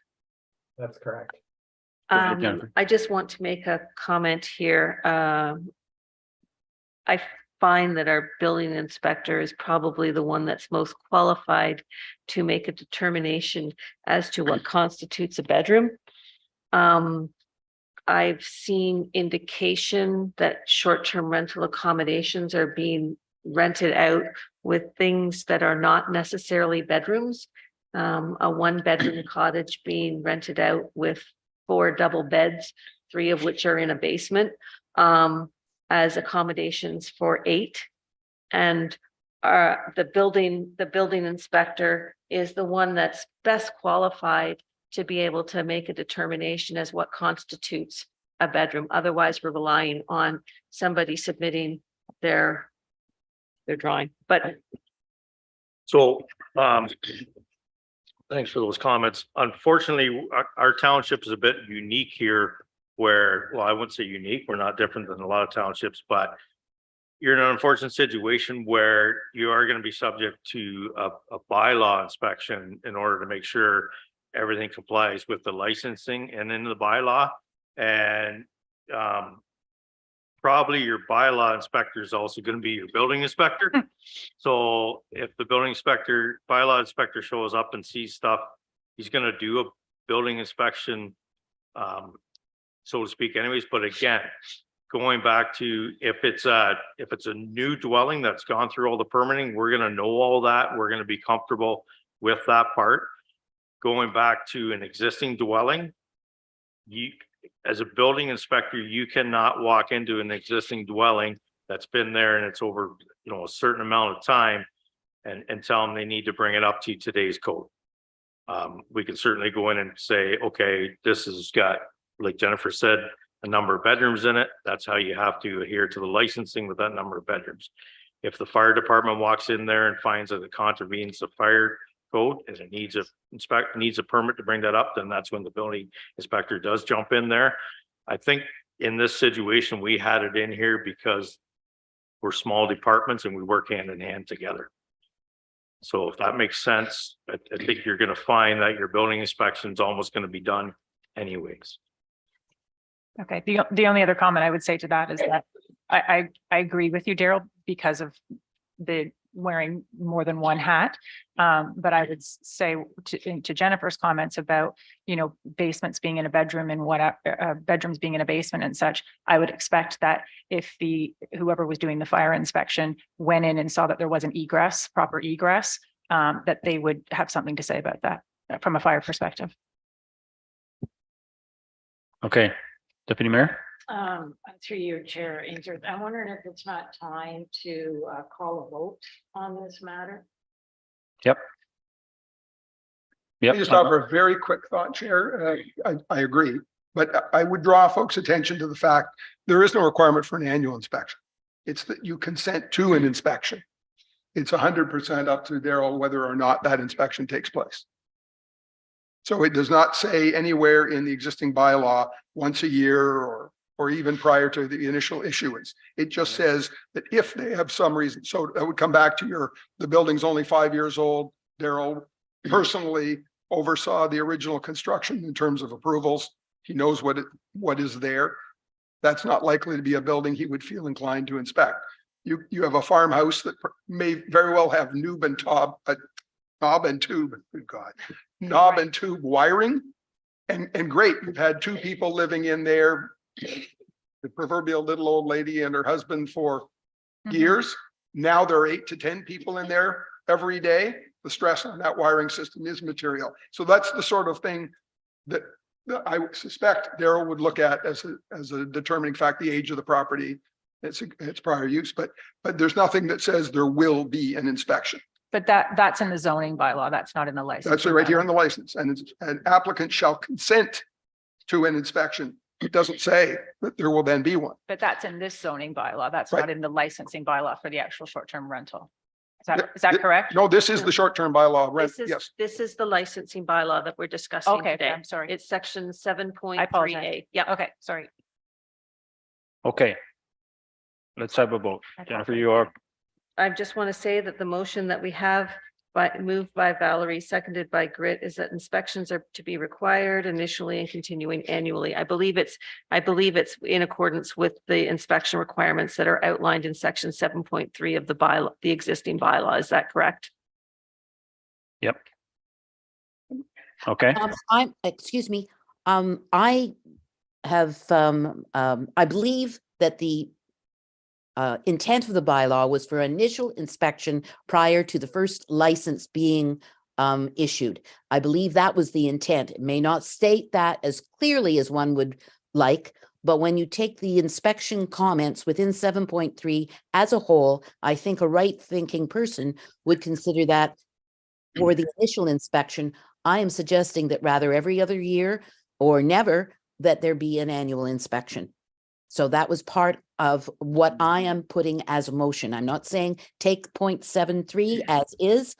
That's correct. Go ahead, Jennifer. I just want to make a comment here. I find that our building inspector is probably the one that's most qualified to make a determination as to what constitutes a bedroom. I've seen indication that short-term rental accommodations are being rented out with things that are not necessarily bedrooms. A one-bedroom cottage being rented out with 4 double beds, 3 of which are in a basement, as accommodations for 8. And the building inspector is the one that's best qualified to be able to make a determination as what constitutes a bedroom. Otherwise, we're relying on somebody submitting their drawing, but So, thanks for those comments. Unfortunately, our township is a bit unique here where, well, I wouldn't say unique, we're not different than a lot of townships, but you're in an unfortunate situation where you are going to be subject to a bylaw inspection in order to make sure everything complies with the licensing and in the bylaw. And probably your bylaw inspector is also going to be your building inspector. So if the bylaw inspector shows up and sees stuff, he's going to do a building inspection, so to speak anyways. But again, going back to if it's a new dwelling that's gone through all the permitting, we're going to know all that. We're going to be comfortable with that part. Going back to an existing dwelling, as a building inspector, you cannot walk into an existing dwelling that's been there and it's over, a certain amount of time and tell them they need to bring it up to today's code. We can certainly go in and say, okay, this has got, like Jennifer said, a number of bedrooms in it. That's how you have to adhere to the licensing with that number of bedrooms. If the fire department walks in there and finds that it contravenes the fire code and it needs a permit to bring that up, then that's when the building inspector does jump in there. I think in this situation, we had it in here because we're small departments and we work hand in hand together. So if that makes sense, I think you're going to find that your building inspection is almost going to be done anyways. Okay, the only other comment I would say to that is that I agree with you, Daryl, because of the wearing more than one hat. But I would say to Jennifer's comments about, basements being in a bedroom and bedrooms being in a basement and such, I would expect that if whoever was doing the fire inspection went in and saw that there was an proper egress, that they would have something to say about that from a fire perspective. Okay, Deputy Mayor? Through your chair, Ainsworth, I'm wondering if it's not time to call a vote on this matter. Yep. I just offer a very quick thought, Chair. I agree, but I would draw folks' attention to the fact there is no requirement for an annual inspection. It's that you consent to an inspection. It's 100% up to Daryl whether or not that inspection takes place. So it does not say anywhere in the existing bylaw once a year or even prior to the initial issuance. It just says that if they have some reason, so that would come back to the building's only 5 years old. Daryl personally oversaw the original construction in terms of approvals. He knows what is there. That's not likely to be a building he would feel inclined to inspect. You have a farmhouse that may very well have knob and tube, good God, knob and tube wiring. And great, you've had 2 people living in there, the proverbial little old lady and her husband for years. Now there are 8 to 10 people in there every day. The stress on that wiring system is material. So that's the sort of thing that I suspect Daryl would look at as a determining fact, the age of the property, its prior use, but there's nothing that says there will be an inspection. But that's in the zoning bylaw. That's not in the license. That's right here in the license, and an applicant shall consent to an inspection. It doesn't say that there will then be one. But that's in this zoning bylaw. That's Right. not in the licensing bylaw for the actual short-term rental. Is Th- that th- correct? No, this is the short-term bylaw, rent, This is, yes. this is the licensing bylaw that we're discussing Okay, today. I'm sorry. It's section 7.3A. apologize. Yep. Okay, sorry. Okay. Let's have a vote. I Jennifer, apologize. you are, I just want to say that the motion that we have moved by Valerie, seconded by Grit, is that inspections are to be required initially and continuing annually. I believe it's in accordance with the inspection requirements that are outlined in section 7.3 of the bylaw, the existing bylaw. Is that correct? yep. Okay, Excuse me, I have, I believe that the intent of the bylaw was for initial inspection prior to the first license being issued. I believe that was the intent. It may not state that as clearly as one would like, but when you take the inspection comments within 7.3 as a whole, I think a right-thinking person would consider that for the initial inspection. I am suggesting that rather every other year or never, that there be an annual inspection. So that was part of what I am putting as a motion. I'm not saying take 0.73 as is.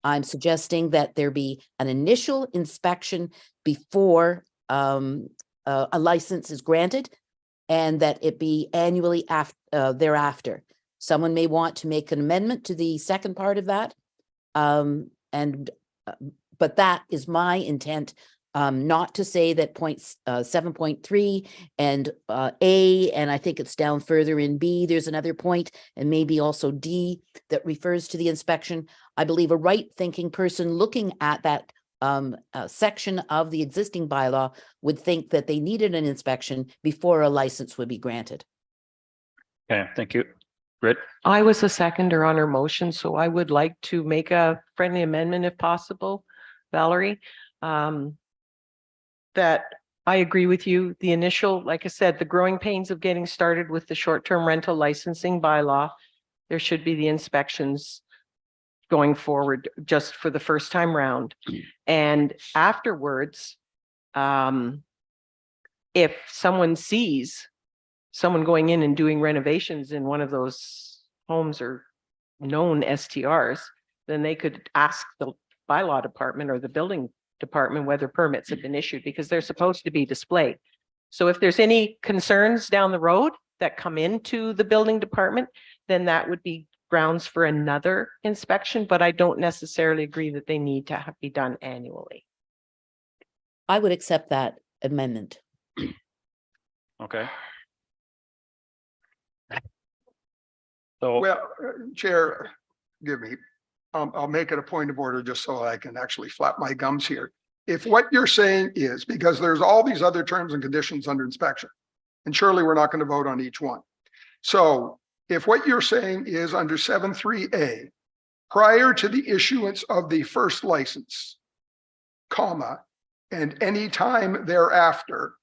I'm suggesting that there be an initial inspection before a license is granted, and that it be annually thereafter. Someone may want to make an amendment to the second part of that. But that is my intent, not to say that 7.3 and A, and I think it's down further in B, there's another point, and maybe also D that refers to the inspection. I believe a right-thinking person looking at that section of the existing bylaw would think that they needed an inspection before a license would be granted. okay, thank you. Grit, I was a seconder on her motion, so I would like to make a friendly amendment if possible, Valerie. That I agree with you. The initial, like I said, the growing pains of getting started with the short-term rental licensing bylaw, there should be the inspections going forward just for the first time round. And afterwards, if someone sees someone going in and doing renovations in one of those homes or known STRs, then they could ask the bylaw department or the building department whether permits have been issued, because they're supposed to be displayed. So if there's any concerns down the road that come into the building department, then that would be grounds for another inspection, but I don't necessarily agree that they need to be done annually. I would accept that amendment. okay. So, Well, Chair, give me, I'll make it a point of order just so I can actually flap my gums here. If what you're saying is, because there's all these other terms and conditions under inspection, and surely we're not going to vote on each one. So if what you're saying is under 7.3A, prior to the issuance of the first license, comma, and any time thereafter,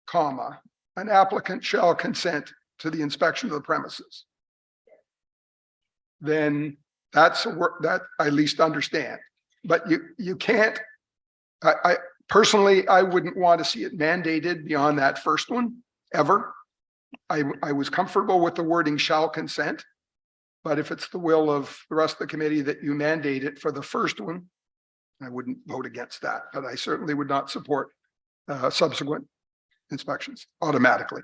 comma, an applicant shall consent to the inspection of the premises, then that's a work that I at least understand. But you can't, I personally, I wouldn't want to see it mandated beyond that first one ever. I was comfortable with the wording shall consent, but if it's the will of the rest of the committee that you mandate it for the first one, I wouldn't vote against that, but I certainly would not support subsequent inspections automatically.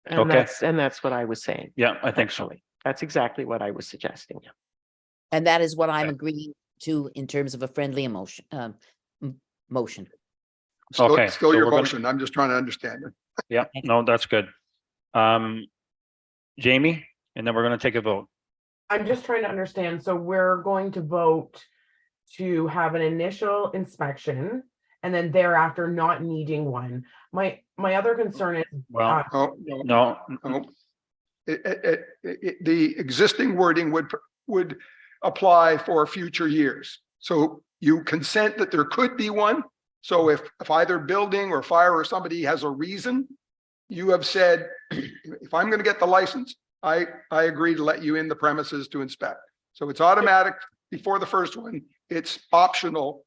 And Okay. that's what I was saying. yeah, I think so. Actually, that's exactly what I was suggesting. And that is what I'm agreeing to in terms of a friendly emotion, motion. Still Okay, so your we're gonna- motion. I'm just trying to understand it. Yeah, no, that's good. Jamie, and then we're gonna take a vote. I'm just trying to understand. So we're going to vote to have an initial inspection and then thereafter not needing one. My other concern is, Well, Oh, no, no, no. The existing wording would apply for future years. So you consent that there could be one, So if either building or fire or somebody has a reason, you have said, if I'm going to get the license, I agree to let you in the premises to inspect. So it's automatic before the first one. It's optional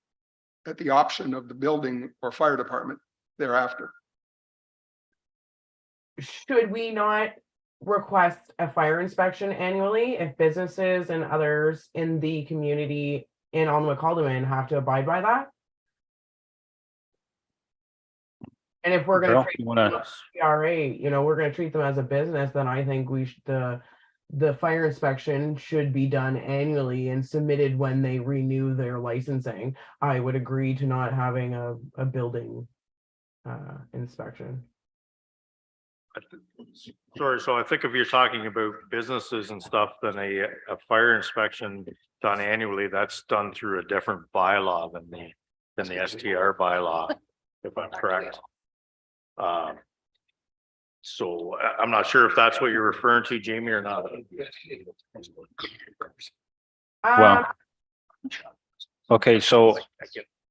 at the option of the building or fire department thereafter. Should we not request a fire inspection annually if businesses and others in the community in Alnwick-Haldeman have to abide by that? And if we're Bill, gonna treat you wanna- them as CRA, we're gonna treat them as a business, then I think we should, the fire inspection should be done annually and submitted when they renew their licensing. I would agree to not having a building inspection. Sorry, so I think if you're talking about businesses and stuff, then a fire inspection done annually, that's done through a different bylaw than the STR bylaw, if I'm correct. So I'm not sure if that's what you're referring to, Jamie, or not. Well, okay, so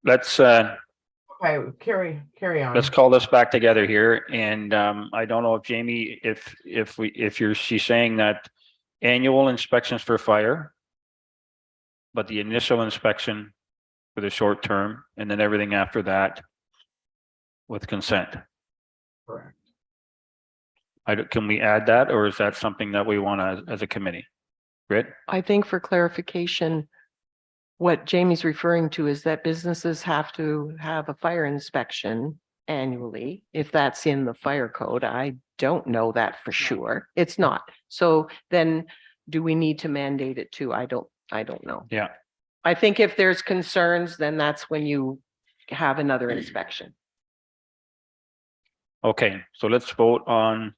let's Okay, carry on. let's call this back together here. And I don't know if Jamie, she's saying that annual inspections for fire, but the initial inspection for the short term, and then everything after that with consent. Correct. Can we add that, or is that something that we want as a committee? Britt? I think for clarification, what Jamie's referring to is that businesses have to have a fire inspection annually. If that's in the fire code, I don't know that for sure. It's not. So then do we need to mandate it too? I don't know. Yeah. I think if there's concerns, then that's when you have another inspection. Okay, so let's vote on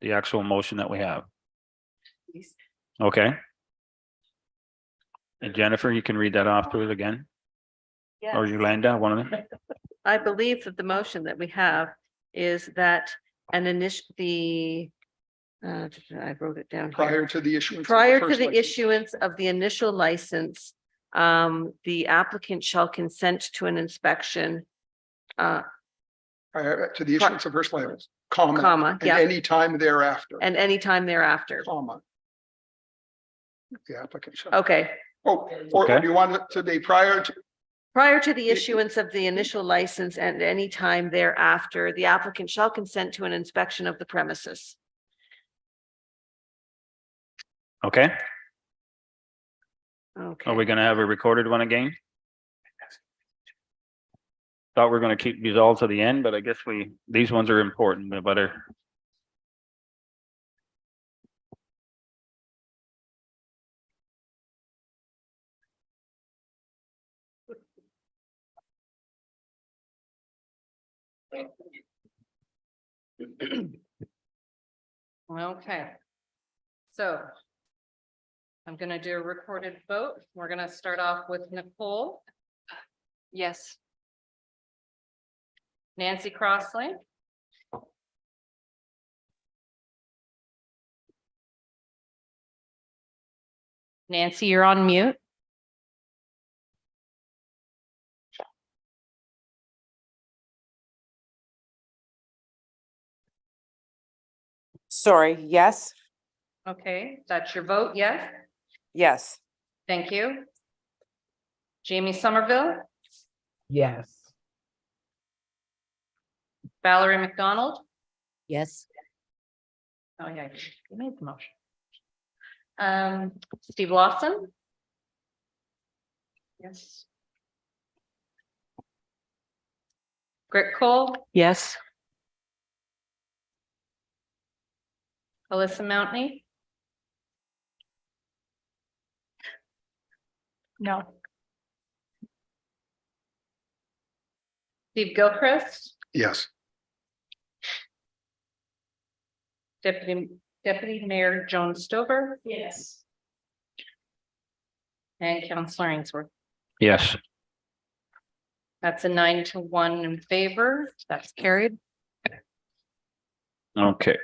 the actual motion that we have. Okay. And Jennifer, you can read that off to us again, or Yolanda, one of them. I believe that the motion that we have is that I wrote it down here. Prior to the issuance. of Prior to first the license. issuance of the initial license, the applicant shall consent to an inspection, Prior to the issuance of first license, comma, and yeah, any time thereafter, and any time thereafter. comma. The applicant shall. Okay, Oh, or Okay. do you want it to be prior to, prior to the issuance of the initial license and any time thereafter, the applicant shall consent to an inspection of the premises. Okay, Okay. are we gonna have a recorded one again? Thought we are gonna keep these all to the end, but I guess these ones are important, we better. Okay. So I'm gonna do a recorded vote. We're gonna start off with Nicole, Yes. Nancy Crossley, Nancy, you're on mute. Sorry, yes, Okay, that's your vote, yes? yes, Thank you. Jamie Somerville, Yes. Valerie McDonald. Yes. Oh, yeah, you made the motion. Steve Lawson. Yes. Grit Cole, Yes. Alyssa Mountney, No. Steve Gilchrist, yes, Deputy Mayor Joan Stover, Yes. and Councillor Ainsworth. Yes, That's a 9-1 in favor. That's carried. okay,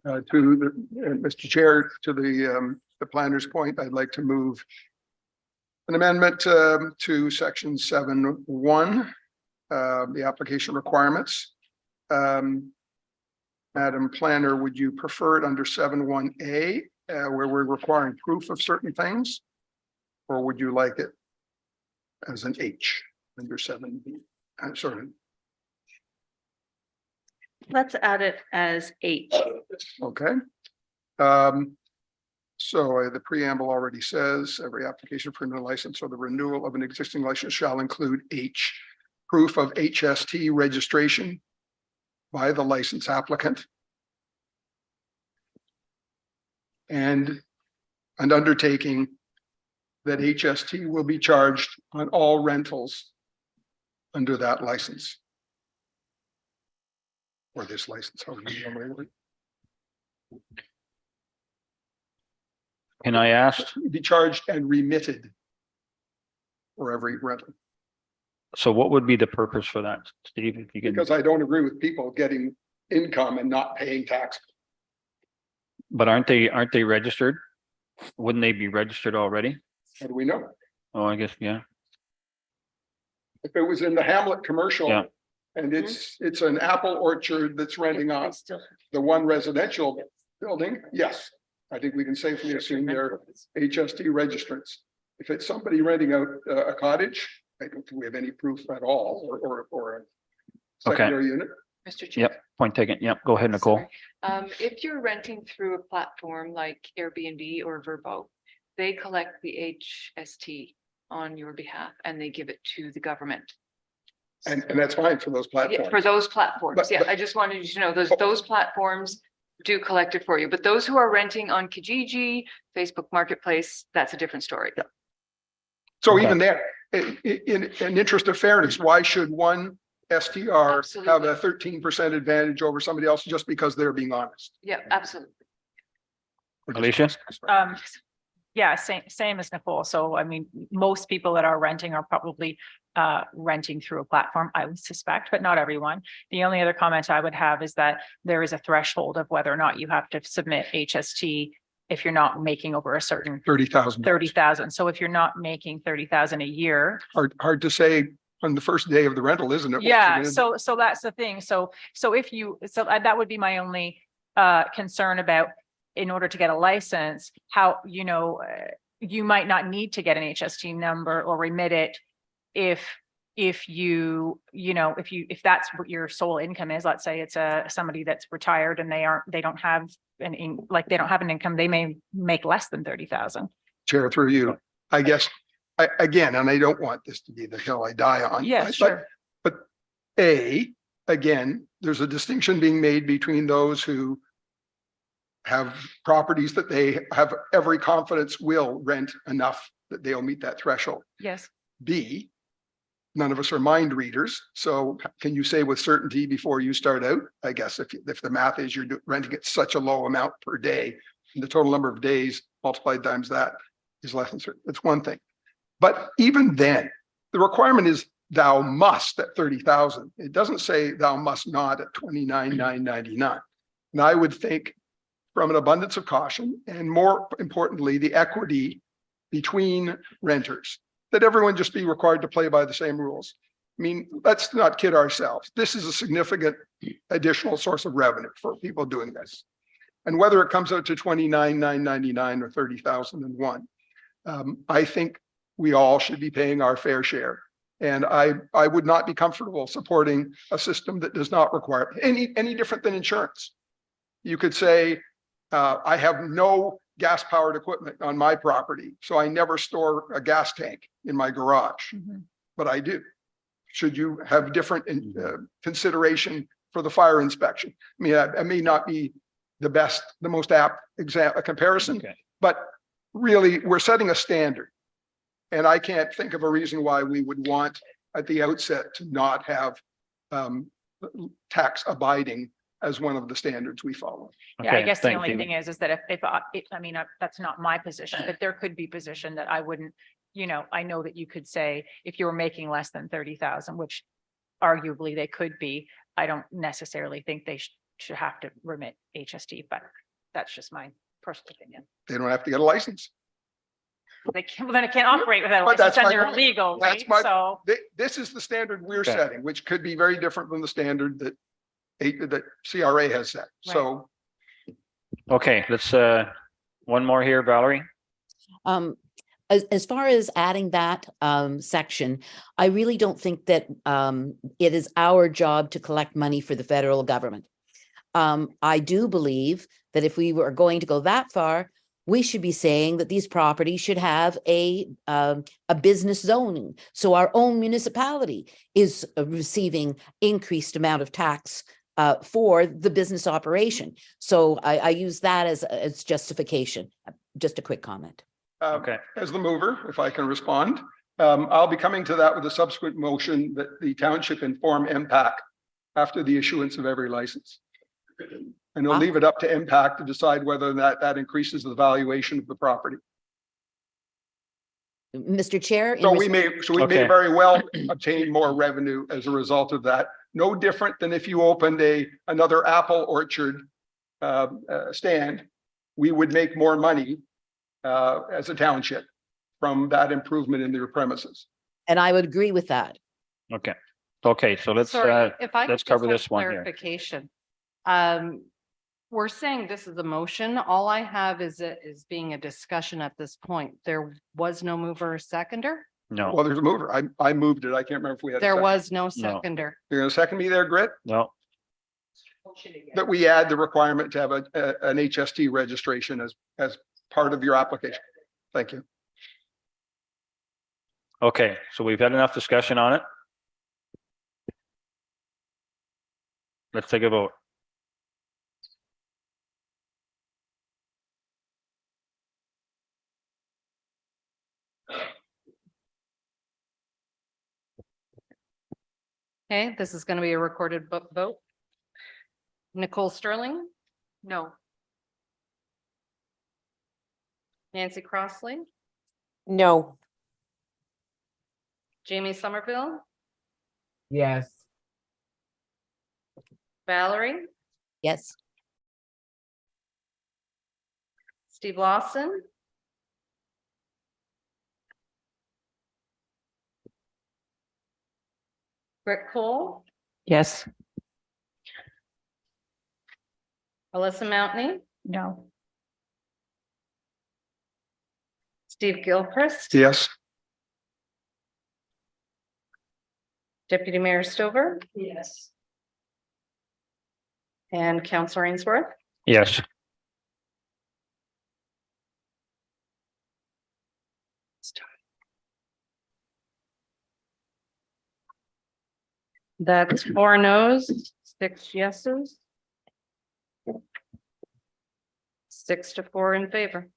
to the, Mr. Chair, to the planner's point, I'd like to move An amendment to section 7.1, the application requirements. Madam Planner, would you prefer it under 7.1A, where we're requiring proof of certain things? Or would you like it as an H under 7B? I'm sorry. Let's add it as H. Okay. So the preamble already says every application for a new license or the renewal of an existing license shall include H, proof of HST registration by the license applicant. And an undertaking that HST will be charged on all rentals under that license. Or this license, however you normally word it. Can I ask, Be charged and remitted for every rental, so what would be the purpose for that, Steve? If you can, because I don't agree with people getting income and not paying tax. but aren't they registered? Wouldn't they be registered already? How do we know? Oh, I guess, yeah. If it was in the Hamlet commercial Yeah. and it's an apple orchard that's renting I off still- the one residential building, yes. I think we can safely assume they're HST registrants. If it's somebody renting out a cottage, I don't think we have any proof at all, or a secondary unit. Mr. Chair. Yep, point taken. Yep, go ahead, Nicole. Sorry. If you're renting through a platform like Airbnb or Vrbo, they collect the HST on your behalf and they give it to the government. And that's fine for those Yeah, platforms. for those platforms, But- yeah, but- I just wanted you to know those platforms do collect it for you, but those who are renting on Kijiji, Facebook Marketplace, that's a different story. So Okay. even there, in interest of fairness, why should one STR have Absolutely. a 13% advantage over somebody else just because they're being honest? Yeah, absolutely. Alicia? Yeah, same as Nicole. So I mean, most people that are renting are probably renting through a platform, I would suspect, but not everyone. The only other comment I would have is that there is a threshold of whether or not you have to submit HST if you're not making over a certain 30,000. 30,000. So if you're not making 30,000 a year, Hard to say on the first day of the rental, isn't it? yeah, so that's the thing. So if you, so that would be my only concern about, in order to get a license, how, you might not need to get an HST number or remit it if that's what your sole income is. Let's say it's somebody that's retired and they don't have an income, they may make less than 30,000. Chair, through you, I guess, again, and I don't want this to be the hill I die on. Yeah, sure. But again, there's a distinction being made between those who have properties that they have every confidence will rent enough that they'll meet that threshold. Yes. B, none of us are mind readers. So can you say with certainty before you start out? I guess if the math is you're renting it such a low amount per day, and the total number of days multiplied times that is less than certain. That's one thing. But even then, the requirement is thou must at 30,000. It doesn't say thou must not at 29,999. And I would think, from an abundance of caution, and more importantly, the equity between renters, that everyone just be required to play by the same rules. I mean, let's not kid ourselves. This is a significant additional source of revenue for people doing this. And whether it comes out to 29,999 or 30,001, I think we all should be paying our fair share. And I would not be comfortable supporting a system that does not require any different than insurance. You could say, I have no gas powered equipment on my property, so I never store a gas tank in my garage, but I do. Should you have different consideration for the fire inspection? I mean, that may not be the most apt comparison, Okay. but really we're setting a standard. And I can't think of a reason why we would want at the outset to not have tax abiding as one of the standards we follow. Yeah, I Okay, guess the thank only you. thing is that if I mean, that's not my position, but there could be position that I wouldn't, I know that you could say if you were making less than 30,000, which arguably they could be, I don't necessarily think they should have to remit HST, but that's just my personal opinion. They don't have to get a license. They can't, then it can't operate without a But license that's and my they're point. illegal, That's right? my- So, This is the standard we're Okay. setting, which could be very different from the standard that that CRA has set. So Okay, let's, one more here, Valerie. As far as adding that section, I really don't think that it is our job to collect money for the federal government. I do believe that if we were going to go that far, we should be saying that these properties should have a business zoning. So our own municipality is receiving increased amount of tax for the business operation. So I use that as justification. Just a quick comment. Okay. as the mover, if I can respond, I'll be coming to that with a subsequent motion that the township inform MPAC after the issuance of every license. And we'll leave it up to MPAC to decide whether that increases the valuation of the property. Mr. Chair. in So we res- may Okay. very well obtain more revenue as a result of that. No different than if you opened another apple orchard stand, we would make more money as a township from that improvement in their premises. And I would agree with that. Okay. Okay, so let's, Sorry, if I could let's just cover have this one here. clarification. We're saying this is a motion. All I have is being a discussion at this point. There was no mover or seconder. No, Well, there's a mover. I moved it. I can't remember if we had. a There second. was no seconder. You're gonna second me there, Grit? no, That we add the requirement to have an HST registration as part of your application. Thank you. okay, so we've had enough discussion on it. Let's take a vote. Okay, this is going to be a recorded vote. Nicole Sterling, No. Nancy Crossley, No. Jamie Somerville, Yes. Valerie, Yes. Steve Lawson, Rick Cole, Yes. Alyssa Mountney, no. Steve Gilchrist, Yes. Deputy Mayor Stover, Yes. and Councillor Ainsworth. Yes, That's 4 no's, 6 yeses. 6 to 4 in favor.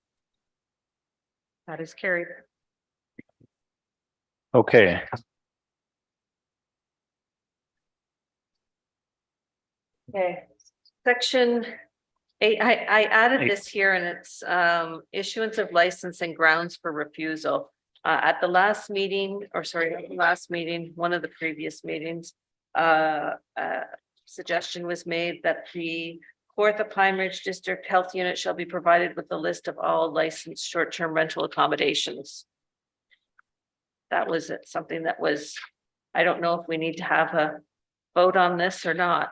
That is carried. okay, Okay, section 8, I added Eight. this here and it's issuance of license and grounds for refusal. At the last meeting, or sorry, not the last meeting, one of the previous meetings, suggestion was made that the Kawartha Pine Ridge District Health Unit shall be provided with a list of all licensed short-term rental accommodations. That was something that was, I don't know if we need to have a vote on this or not.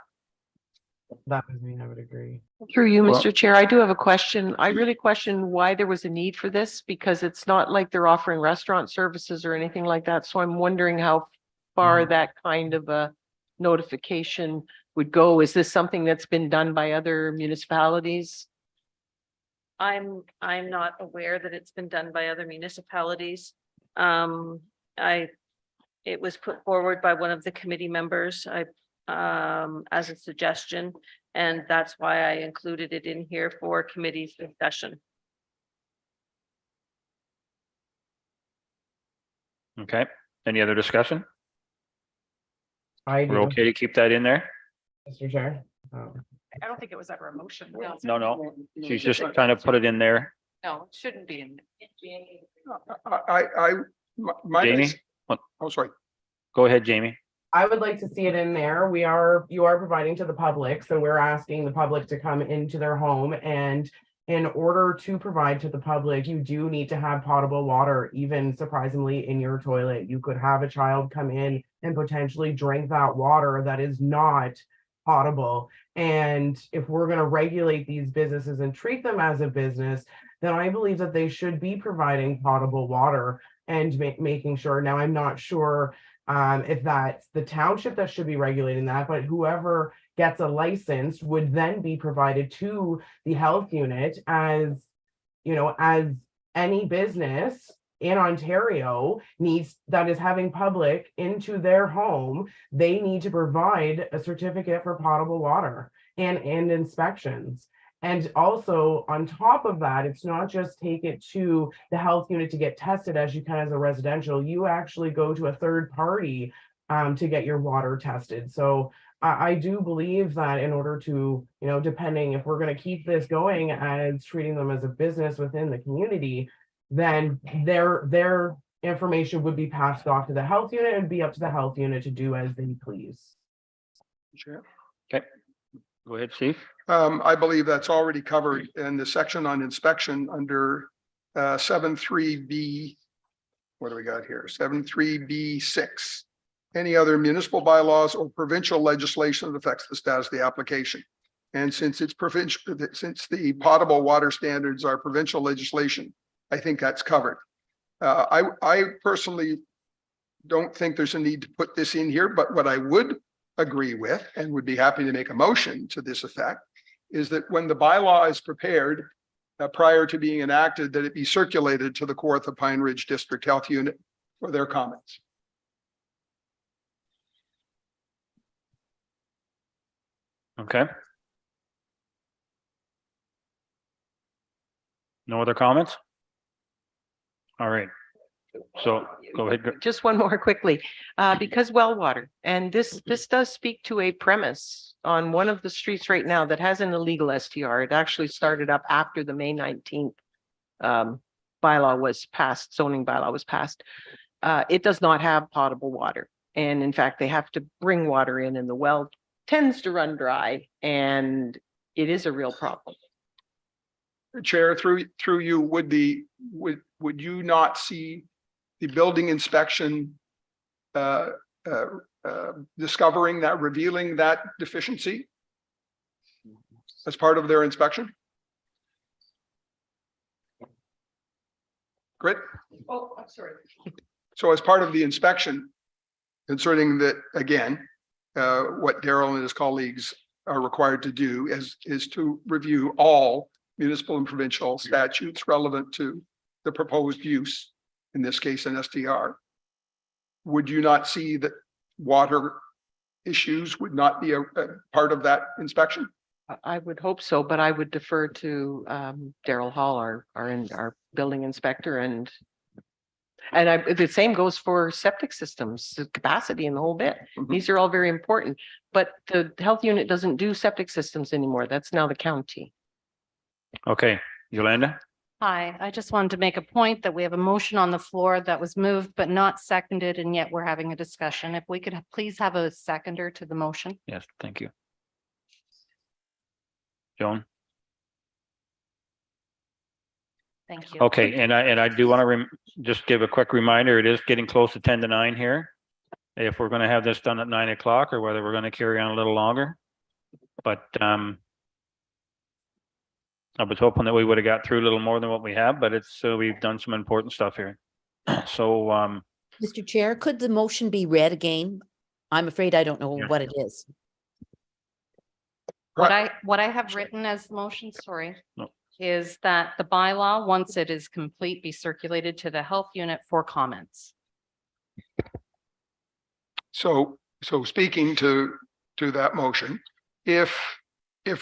That would mean I would agree. Through you, Well- Mr. Chair, I do have a question. I really question why there was a need for this because it's not like they're offering restaurant services or anything like that. So I'm wondering how far that kind of a notification would go. Is this something that's been done by other municipalities? I'm not aware that it's been done by other municipalities. It was put forward by one of the committee members, as a suggestion, and that's why I included it in here for committee's discussion. okay. Any other discussion? I We're do, okay to keep that in there? Mr. Chair. I don't think it was ever a motion. No, no, she's just trying to put it in there. No, it shouldn't be in. My. Jamie? Oh, sorry. Go ahead, Jamie. I would like to see it in there. You are providing to the public, so we're asking the public to come into their home and in order to provide to the public, you do need to have potable water, even surprisingly in your toilet. You could have a child come in and potentially drink that water that is not potable. And if we're going to regulate these businesses and treat them as a business, then I believe that they should be providing potable water and making sure. Now, I'm not sure if that's the township that should be regulating that, but whoever gets a license would then be provided to the health unit as, you know, as any business in Ontario needs that is having public into their home, they need to provide a certificate for potable water and inspections. And also on top of that, it's not just take it to the health unit to get tested as you can as a residential, you actually go to a third party to get your water tested. So I do believe that in order to, you know, depending if we're going to keep this going as treating them as a business within the community, then their information would be passed off to the health unit and be up to the health unit to do as they please. Sure. Okay, go ahead, Steve. I believe that's already covered in the section on inspection under 7.3B. What do we got here? 7.3B6. Any other municipal bylaws or provincial legislation that affects the status of the application. And since it's provincial, since the potable water standards are provincial legislation, I think that's covered. I personally don't think there's a need to put this in here, but what I would agree with and would be happy to make a motion to this effect is that when the bylaw is prepared prior to being enacted, that it be circulated to the Kawartha Pine Ridge District Health Unit for their comments. Okay. No other comments? All right. So go ahead. Just one more quickly, because well water, and this does speak to a premise on one of the streets right now that has an illegal STR. It actually started up after the May 19th bylaw was passed, zoning bylaw was passed. It does not have potable water. And in fact, they have to bring water in and the well tends to run dry, and it is a real problem. Chair, through you, would you not see the building inspection discovering that, revealing that deficiency as part of their inspection? Great. Oh, I'm sorry. So as part of the inspection, concerning that, again, what Daryl and his colleagues are required to do is to review all municipal and provincial statutes relevant to the proposed use, in this case, an STR. Would you not see that water issues would not be a part of that inspection? I would hope so, but I would defer to Daryl Hall, our building inspector, and the same goes for septic systems, the capacity and the whole bit. Mhm. These are all very important, but the health unit doesn't do septic systems anymore. That's now the county. Okay, Yolanda? Hi, I just wanted to make a point that we have a motion on the floor that was moved but not seconded, and yet we're having a discussion. If we could please have a seconder to the motion. Yes, thank you. Joan? Thank you. Okay, and I do want to just give a quick reminder, it is getting close to 10 to 9 here. If we're going to have this done at 9 o'clock or whether we're going to carry on a little longer. But I was hoping that we would have got through a little more than what we have, but it's we've done some important stuff here. So Mr. Chair, could the motion be read again? I'm afraid I don't know Yeah. what it is. What I have written as the motion, sorry, No. is that the bylaw, once it is complete, be circulated to the health unit for comments. So speaking to that motion, if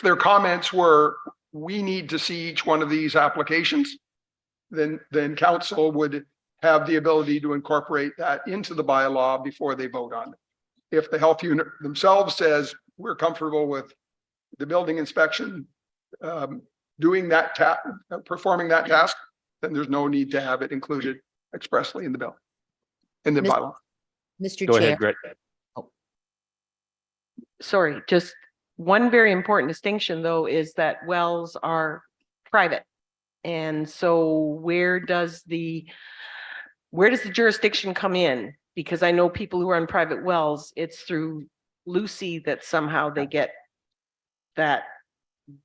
their comments were, we need to see each one of these applications, then council would have the ability to incorporate that into the bylaw before they vote on it. If the health unit themselves says, we're comfortable with the building inspection, doing that performing that task, then there's no need to have it included expressly in the bill, in the bylaw. Mr. go Chair. ahead, Greg. Sorry, just one very important distinction, though, is that wells are private. And so where does the jurisdiction come in? Because I know people who are on private wells, it's through Lucy that somehow they get that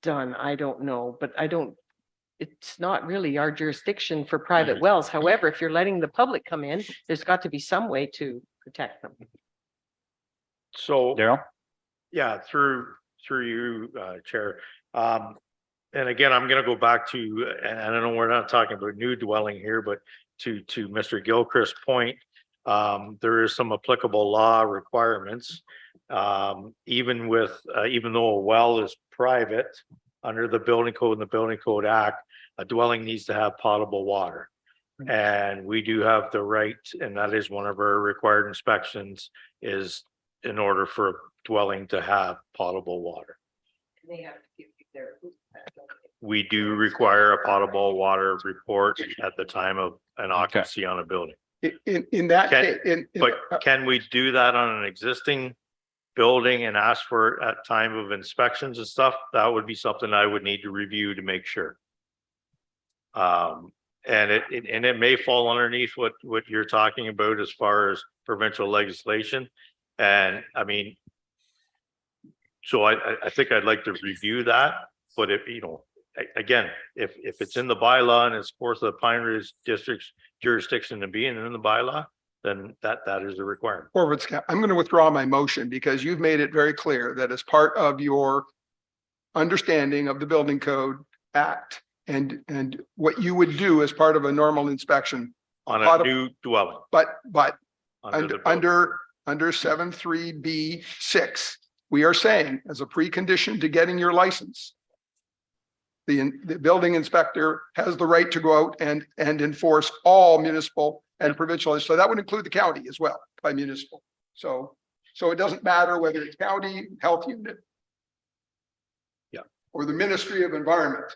done. I don't know, but it's not really our jurisdiction for private wells. However, if you're letting the public come in, there's got to be some way to protect them. So. Daryl? Yeah, through you, Chair. And again, I'm gonna go back to, and I know we're not talking about new dwelling here, but to Mr. Gilchrist's point, there is some applicable law requirements. Even though a well is private, under the Building Code and the Building Code Act, a dwelling needs to have potable water. And we do have the right, and that is one of our required inspections, is in order for a dwelling to have potable water. They have to give you their. We do require a potable water report at the time of an occupancy on a building. In that Can- case, But can we do that on an existing building and ask for it at time of inspections and stuff? That would be something I would need to review to make sure. And it may fall underneath what you're talking about as far as provincial legislation. And I mean, so I think I'd like to review that, but if, you know, again, if it's in the bylaw and it's for the Pine Ridge District's jurisdiction to be in the bylaw, then that is a requirement. I'm going to withdraw my motion because you've made it very clear that as part of your understanding of the Building Code Act and what you would do as part of a normal inspection, On Pot a of- new dwelling. but Under the building. under 7.3(b)(6, we are saying as a precondition to getting your license, the building inspector has the right to go out and enforce all municipal and provincial. So that would include the county as well by municipal. So it doesn't matter whether it's county health unit. Yeah. Or the Ministry of Environment.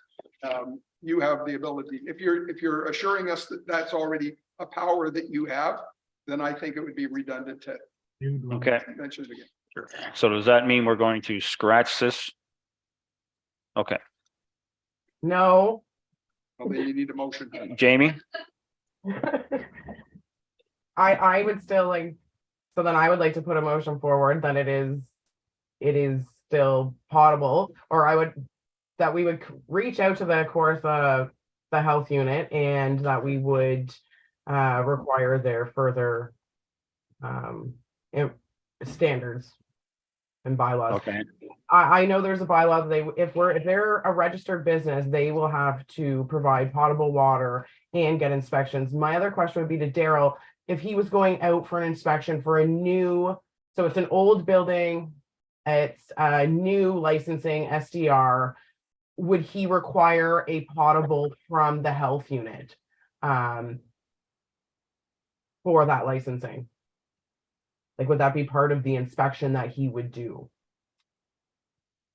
You have the ability, if you're assuring us that that's already a power that you have, then I think it would be redundant to Okay, mention it again. so does that mean we're going to scratch this? Okay, No. Well, then you need a motion. Jamie? I would still like, so then I would like to put a motion forward that it is still potable, or that we would reach out to the Kawartha, the health unit, and that we would require their further standards and bylaws. Okay, I know there's a bylaw that if they're a registered business, they will have to provide potable water and get inspections. My other question would be to Daryl, if he was going out for an inspection for a new, so it's an old building, it's a new licensing SDR, would he require a potable from the health unit for that licensing? Like, would that be part of the inspection that he would do?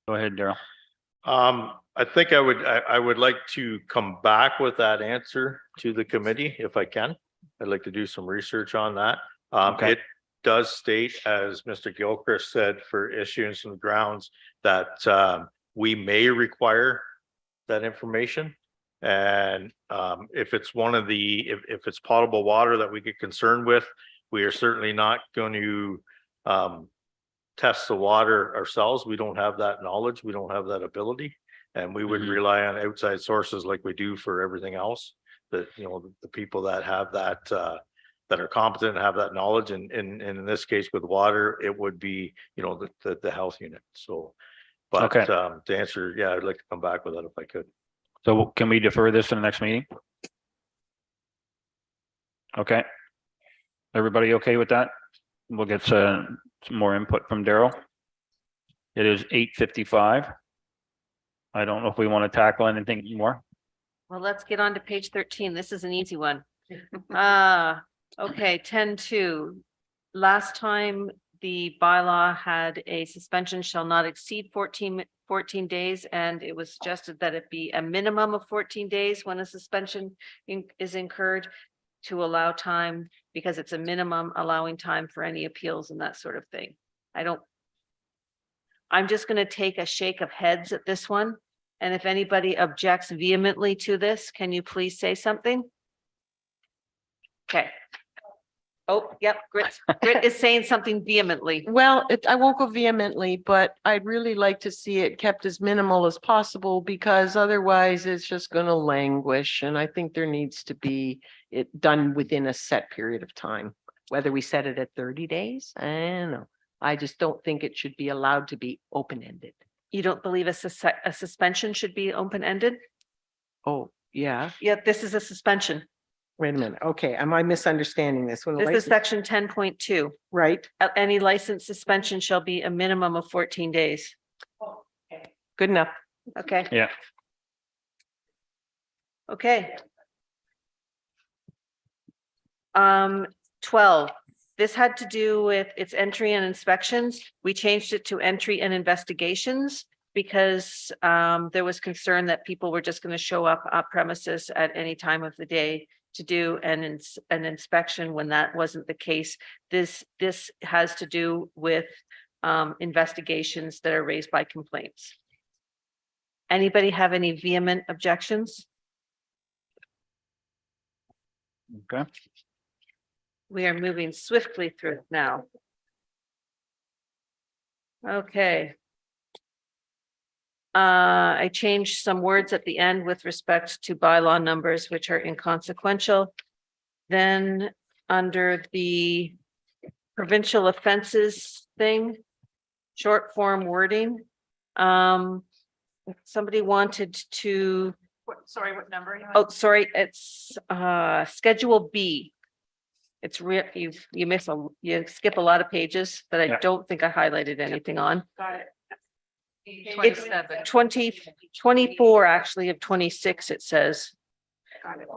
go ahead, Daryl. I think I would like to come back with that answer to the committee if I can. I'd like to do some research on that. Okay. It does state, as Mr. Gilchrist said, for issuance of grounds that we may require that information. And if it's if it's potable water that we get concerned with, we are certainly not going to test the water ourselves. We don't have that knowledge. We don't have that ability. And we would rely on outside sources like we do for everything else. That, you know, the people that have that that are competent and have that knowledge. And in this case with water, it would be, you know, the health unit. So, but Okay. to answer, yeah, I'd like to come back with that if I could. So can we defer this to the next meeting? Okay. Everybody okay with that? We'll get some more input from Daryl. It is 8:55. I don't know if we want to tackle anything more. Well, let's get on to page 13. This is an easy one. Okay, 10.2. Last time the bylaw had a suspension shall not exceed 14 days, and it was suggested that it be a minimum of 14 days when a suspension is incurred to allow time, because it's a minimum, allowing time for any appeals and that sort of thing. I'm just going to take a shake of heads at this one And if anybody objects vehemently to this, can you please say something? Okay. Oh, yep, Grit is saying something vehemently. Well, I won't go vehemently, but I'd really like to see it kept as minimal as possible because otherwise it's just gonna languish. And I think there needs to be it done within a set period of time. Whether we set it at 30 days, I don't know. I just don't think it should be allowed to be open-ended. You don't believe a suspension should be open-ended? Oh, yeah. Yeah, this is a suspension. Wait a minute. Okay, am I misunderstanding this? When a This is license- section 10.2. Right, Any license suspension shall be a minimum of 14 days. good enough. Okay. Yeah. Okay. 12, this had to do with its entry and inspections. We changed it to entry and investigations because there was concern that people were just going to show up on premises at any time of the day to do an inspection when that wasn't the case. This has to do with investigations that are raised by complaints. Anybody have any vehement objections? Okay. We are moving swiftly through it now. Okay. I changed some words at the end with respect to bylaw numbers, which are inconsequential. Then under the provincial offenses thing, short form wording, somebody wanted to, Sorry, what number? are you on? oh, sorry, it's Schedule B. It's you miss you skip a lot of pages that I Yeah. don't think I highlighted anything on. Got it. It's 27. 24 actually of 26, it says. Got it.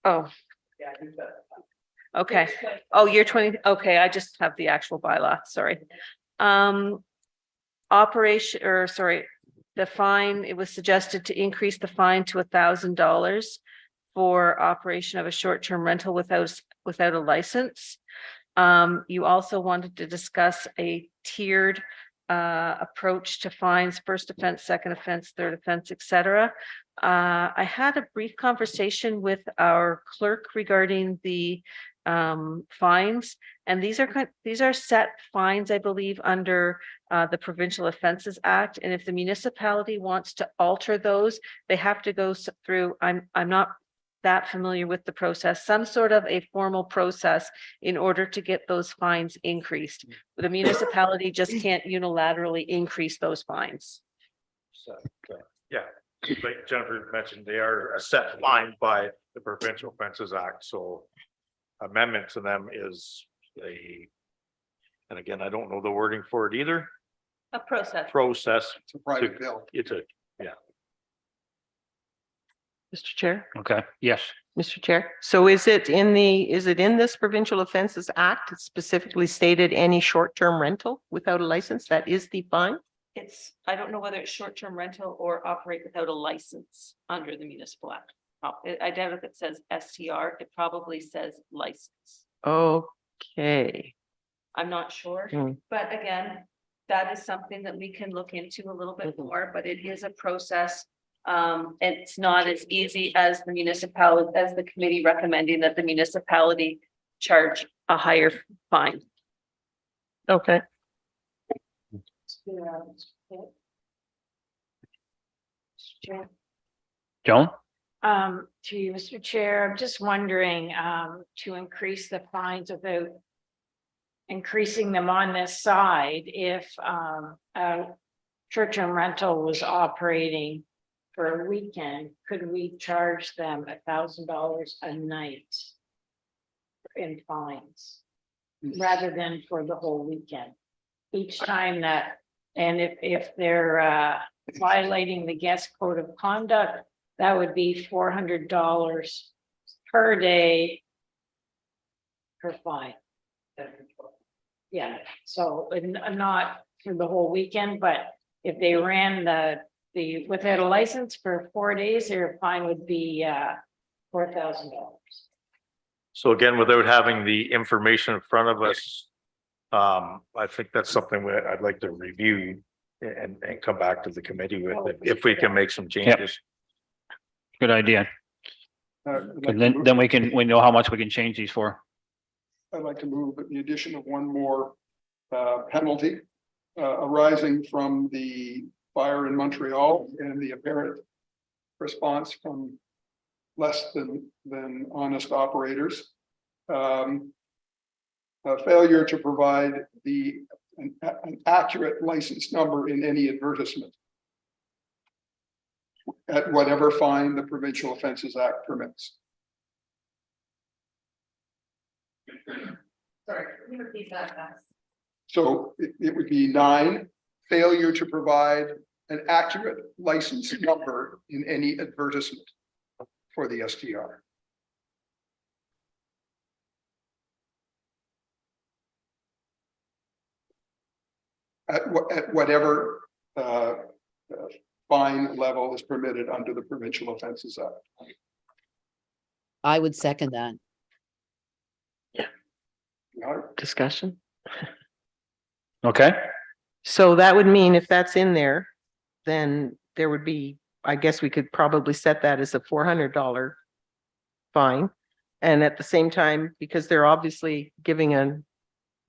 Oh, okay. Oh, you're 20, okay, I just have the actual bylaw, sorry. Operation, or sorry, the fine, it was suggested to increase the fine to $1,000 for operation of a short-term rental without a license. You also wanted to discuss a tiered approach to fines, first offense, second offense, third offense, etc. I had a brief conversation with our clerk regarding the fines, and these are set fines, I believe, under the Provincial Offences Act. And if the municipality wants to alter those, they have to go through, I'm not that familiar with the process, some sort of a formal process in order to get those fines increased. The municipality just can't unilaterally increase those fines. So, yeah, like Jennifer mentioned, they are a set fine by the Provincial Offences Act, so amendment to them is and again, I don't know the wording for it either, A process. process. It's a private bill. It's a, Mr. Chair, Okay, yes. Mr. Chair. So is it in this Provincial Offences Act? It's specifically stated any short-term rental without a license, that is the fine? I don't know whether it's short-term rental or operate without a license under the municipal act. I doubt if it says STR, it probably says license. Okay. I'm not sure, but again, that is something that we can look into a little bit more, but it is a process. It's not as easy as the municipality, as the committee recommending that the municipality charge a higher fine. Okay. Joan? To you, Mr. Chair, I'm just wondering, to increase the fines without increasing them on this side, if, a short-term rental was operating for a weekend, could we charge them $1,000 a night in fines rather than for the whole weekend? Each time that, and if they're, violating the guest code of conduct, that would be $400 per day per fine. Yeah, so not for the whole weekend, but if they ran the without a license for 4 days, their fine would be $4,000. so again, without having the information in front of us, I think that's something that I'd like to review. and come back to the committee with it, if we can make some changes. Good idea. I'd like And to move- then we know how much we can change these for. I'd like to move the addition of one more penalty arising from the fire in Montreal and the apparent response from less than honest operators. A failure to provide an accurate license number in any advertisement at whatever fine the Provincial Offences Act permits. Sorry, can you repeat that? So it would be 9, failure to provide an accurate license number in any advertisement for the STR. At whatever fine level is permitted under the Provincial Offences Act. I would second that. Discussion. Okay, So that would mean if that's in there, then there would be, I guess we could probably set that as a $400 fine. And at the same time, because they're obviously giving an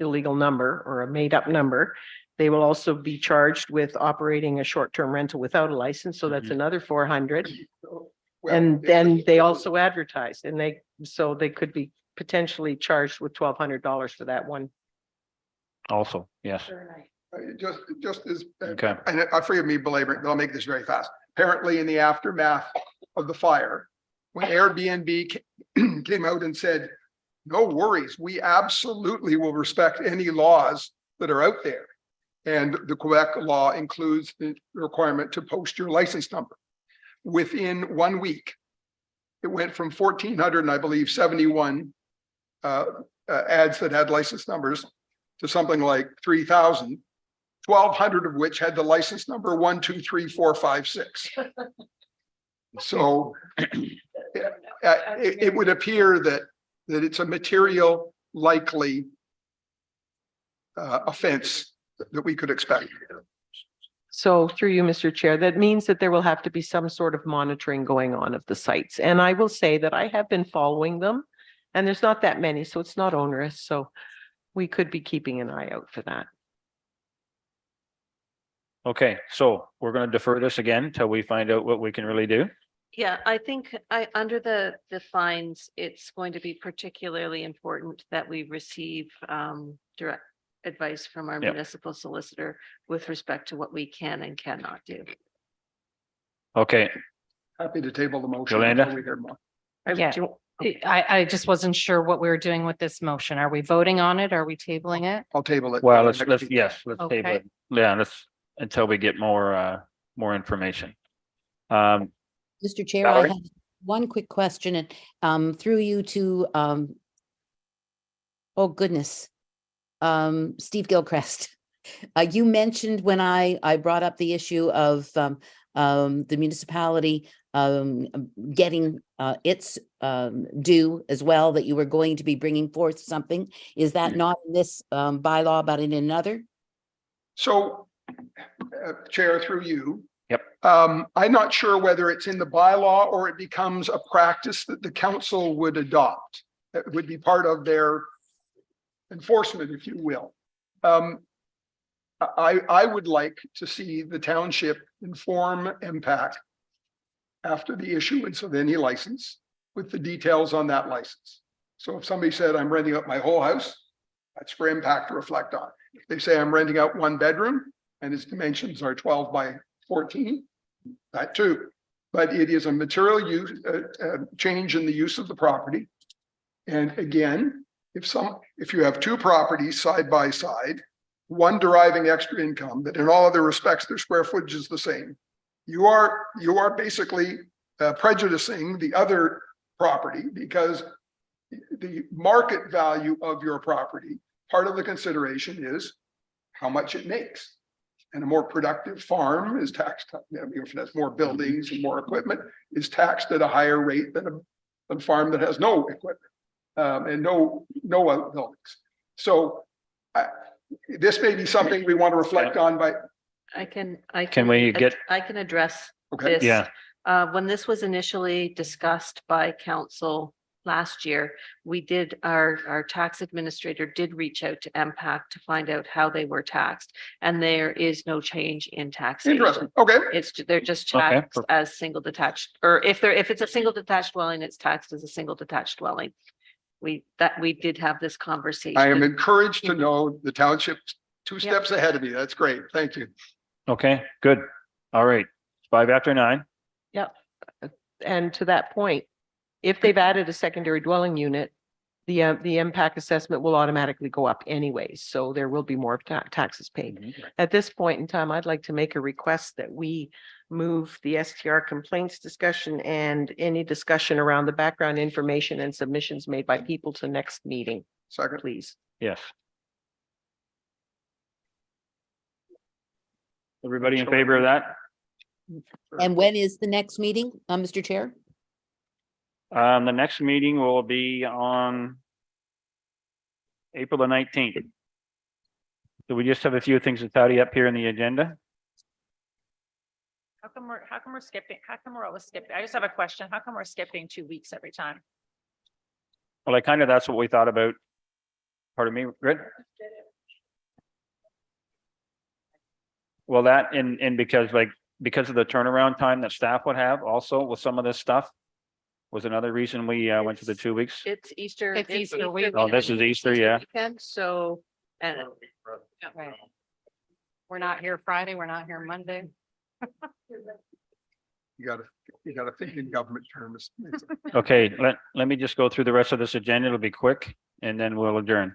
illegal number or a made up number, they will also be charged with operating a short-term rental without a license. So that's another 400. And then they also advertise and so they could be potentially charged with $1,200 for that one. also, yes. Just as, Okay. and forgive me belaboring, but I'll make this very fast. Apparently in the aftermath of the fire, when Airbnb came out and said, no worries, we absolutely will respect any laws that are out there. And the Quebec law includes the requirement to post your license number. Within 1 week, it went from 1,400 and I believe 71 ads that had license numbers to something like 3,000, 1,200 of which had the license number 1, 2, 3, 4, 5, 6. So it would appear that it's a material likely offense that we could expect. So through you, Mr. Chair, that means that there will have to be some sort of monitoring going on of the sites. And I will say that I have been following them and there's not that many, so it's not onerous. So we could be keeping an eye out for that. Okay, so we're gonna defer this again till we find out what we can really do. Yeah, I think under the fines, it's going to be particularly important that we receive direct advice from our Yep. municipal solicitor with respect to what we can and cannot do. Okay, Happy to table the motion. Yolanda? until we hear more. Yeah. I just wasn't sure what we were doing with this motion. Are we voting on it? Are we tabling it? I'll table it. well, next let's, week. yes, let's table Okay. it. Yeah, let's, until we get more information. Mr. Chair, I Valerie? have one quick question and through you to oh goodness. Steve Gilchrist. You mentioned when I brought up the issue of the municipality getting its due as well, that you were going to be bringing forth something. Is that not in this bylaw, but in another? So, Chair, through you. Yep. I'm not sure whether it's in the bylaw or it becomes a practice that the council would adopt. That would be part of their enforcement, if you will. I would like to see the township inform MPAC after the issuance of any license with the details on that license. So if somebody said, I'm renting out my whole house, that's for MPAC to reflect on. If they say I'm renting out 1 bedroom and its dimensions are 12 by 14, that too. But it is a material use, change in the use of the property. And again, if you have 2 properties side by side, one deriving extra income, that in all other respects, their square footage is the same. You are basically prejudicing the other property because the market value of your property, part of the consideration is how much it makes. And a more productive farm is taxed, if it has more buildings and more equipment, is taxed at a higher rate than a farm that has no equipment and no outbuildings. So this may be something we want to reflect on by. Can we get- I can address Okay. this. Yeah. When this was initially discussed by council last year, we did, our tax administrator did reach out to MPAC to find out how they were taxed. And there is no change in taxation. Interesting. Okay. They're just Okay, taxed perfect. as single detached, or if it's a single detached dwelling, it's taxed as a single detached dwelling. We did have this conversation. I am encouraged to know the township's two Yep. steps ahead of me. That's great. Thank you. Okay, good. All right. It's 9:05. And to that point, if they've added a secondary dwelling unit, the impact assessment will automatically go up anyways, so there will be more taxes paid. At this point in time, I'd like to make a request that we move the STR complaints discussion and any discussion around the background information and submissions made by people to next meeting, Second. please. Yes. Everybody in favor of that? And when is the next meeting, Mr. Chair? The next meeting will be on April the 19th. So we just have a few things to tidy up here in the agenda. How come we're skipping, how come we're always skipping? I just have a question. How come we're skipping 2 weeks every time? Well, that's what we thought about. Pardon me, Grit? Well, that and because of the turnaround time that staff would have also with some of this stuff was another reason we went to the 2 weeks. It's Easter. It's Easter week. Oh, this is Easter, yeah. Weekend, so, and Right. We're not here Friday, we're not here Monday. You gotta think in government terms. Okay, let me just go through the rest of this agenda. It'll be quick and then we'll adjourn.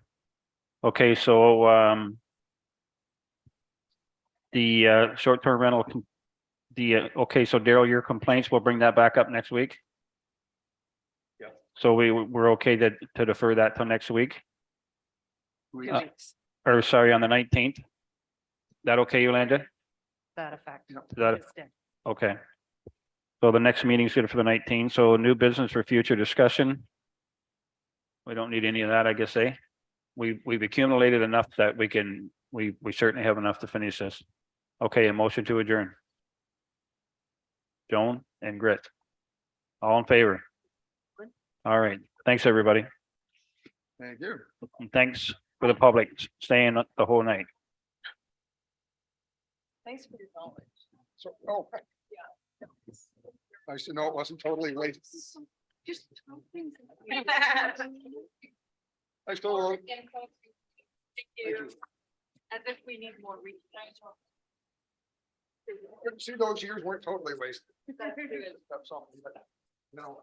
Okay, so the short-term rental, okay, so Daryl, your complaints, we'll bring that back up next week. Yeah. So we're okay to defer that till next week, 2 Uh, weeks, or sorry, on the 19th. That okay, Yolanda? that effect. Is that, okay. So the next meeting is good for the 19th. So new business for future discussion. We don't need any of that, I guess, eh? We've accumulated enough that we certainly have enough to finish this. Okay, a motion to adjourn. Joan and Grit. All in favor? All right. Thanks, everybody. Thank you. And thanks for the public staying the whole night. Thanks for your knowledge. So, nice to know it wasn't totally wasted. Just. I still. Thank you. As if we need more research. See, those years weren't totally wasted. That's something, but no.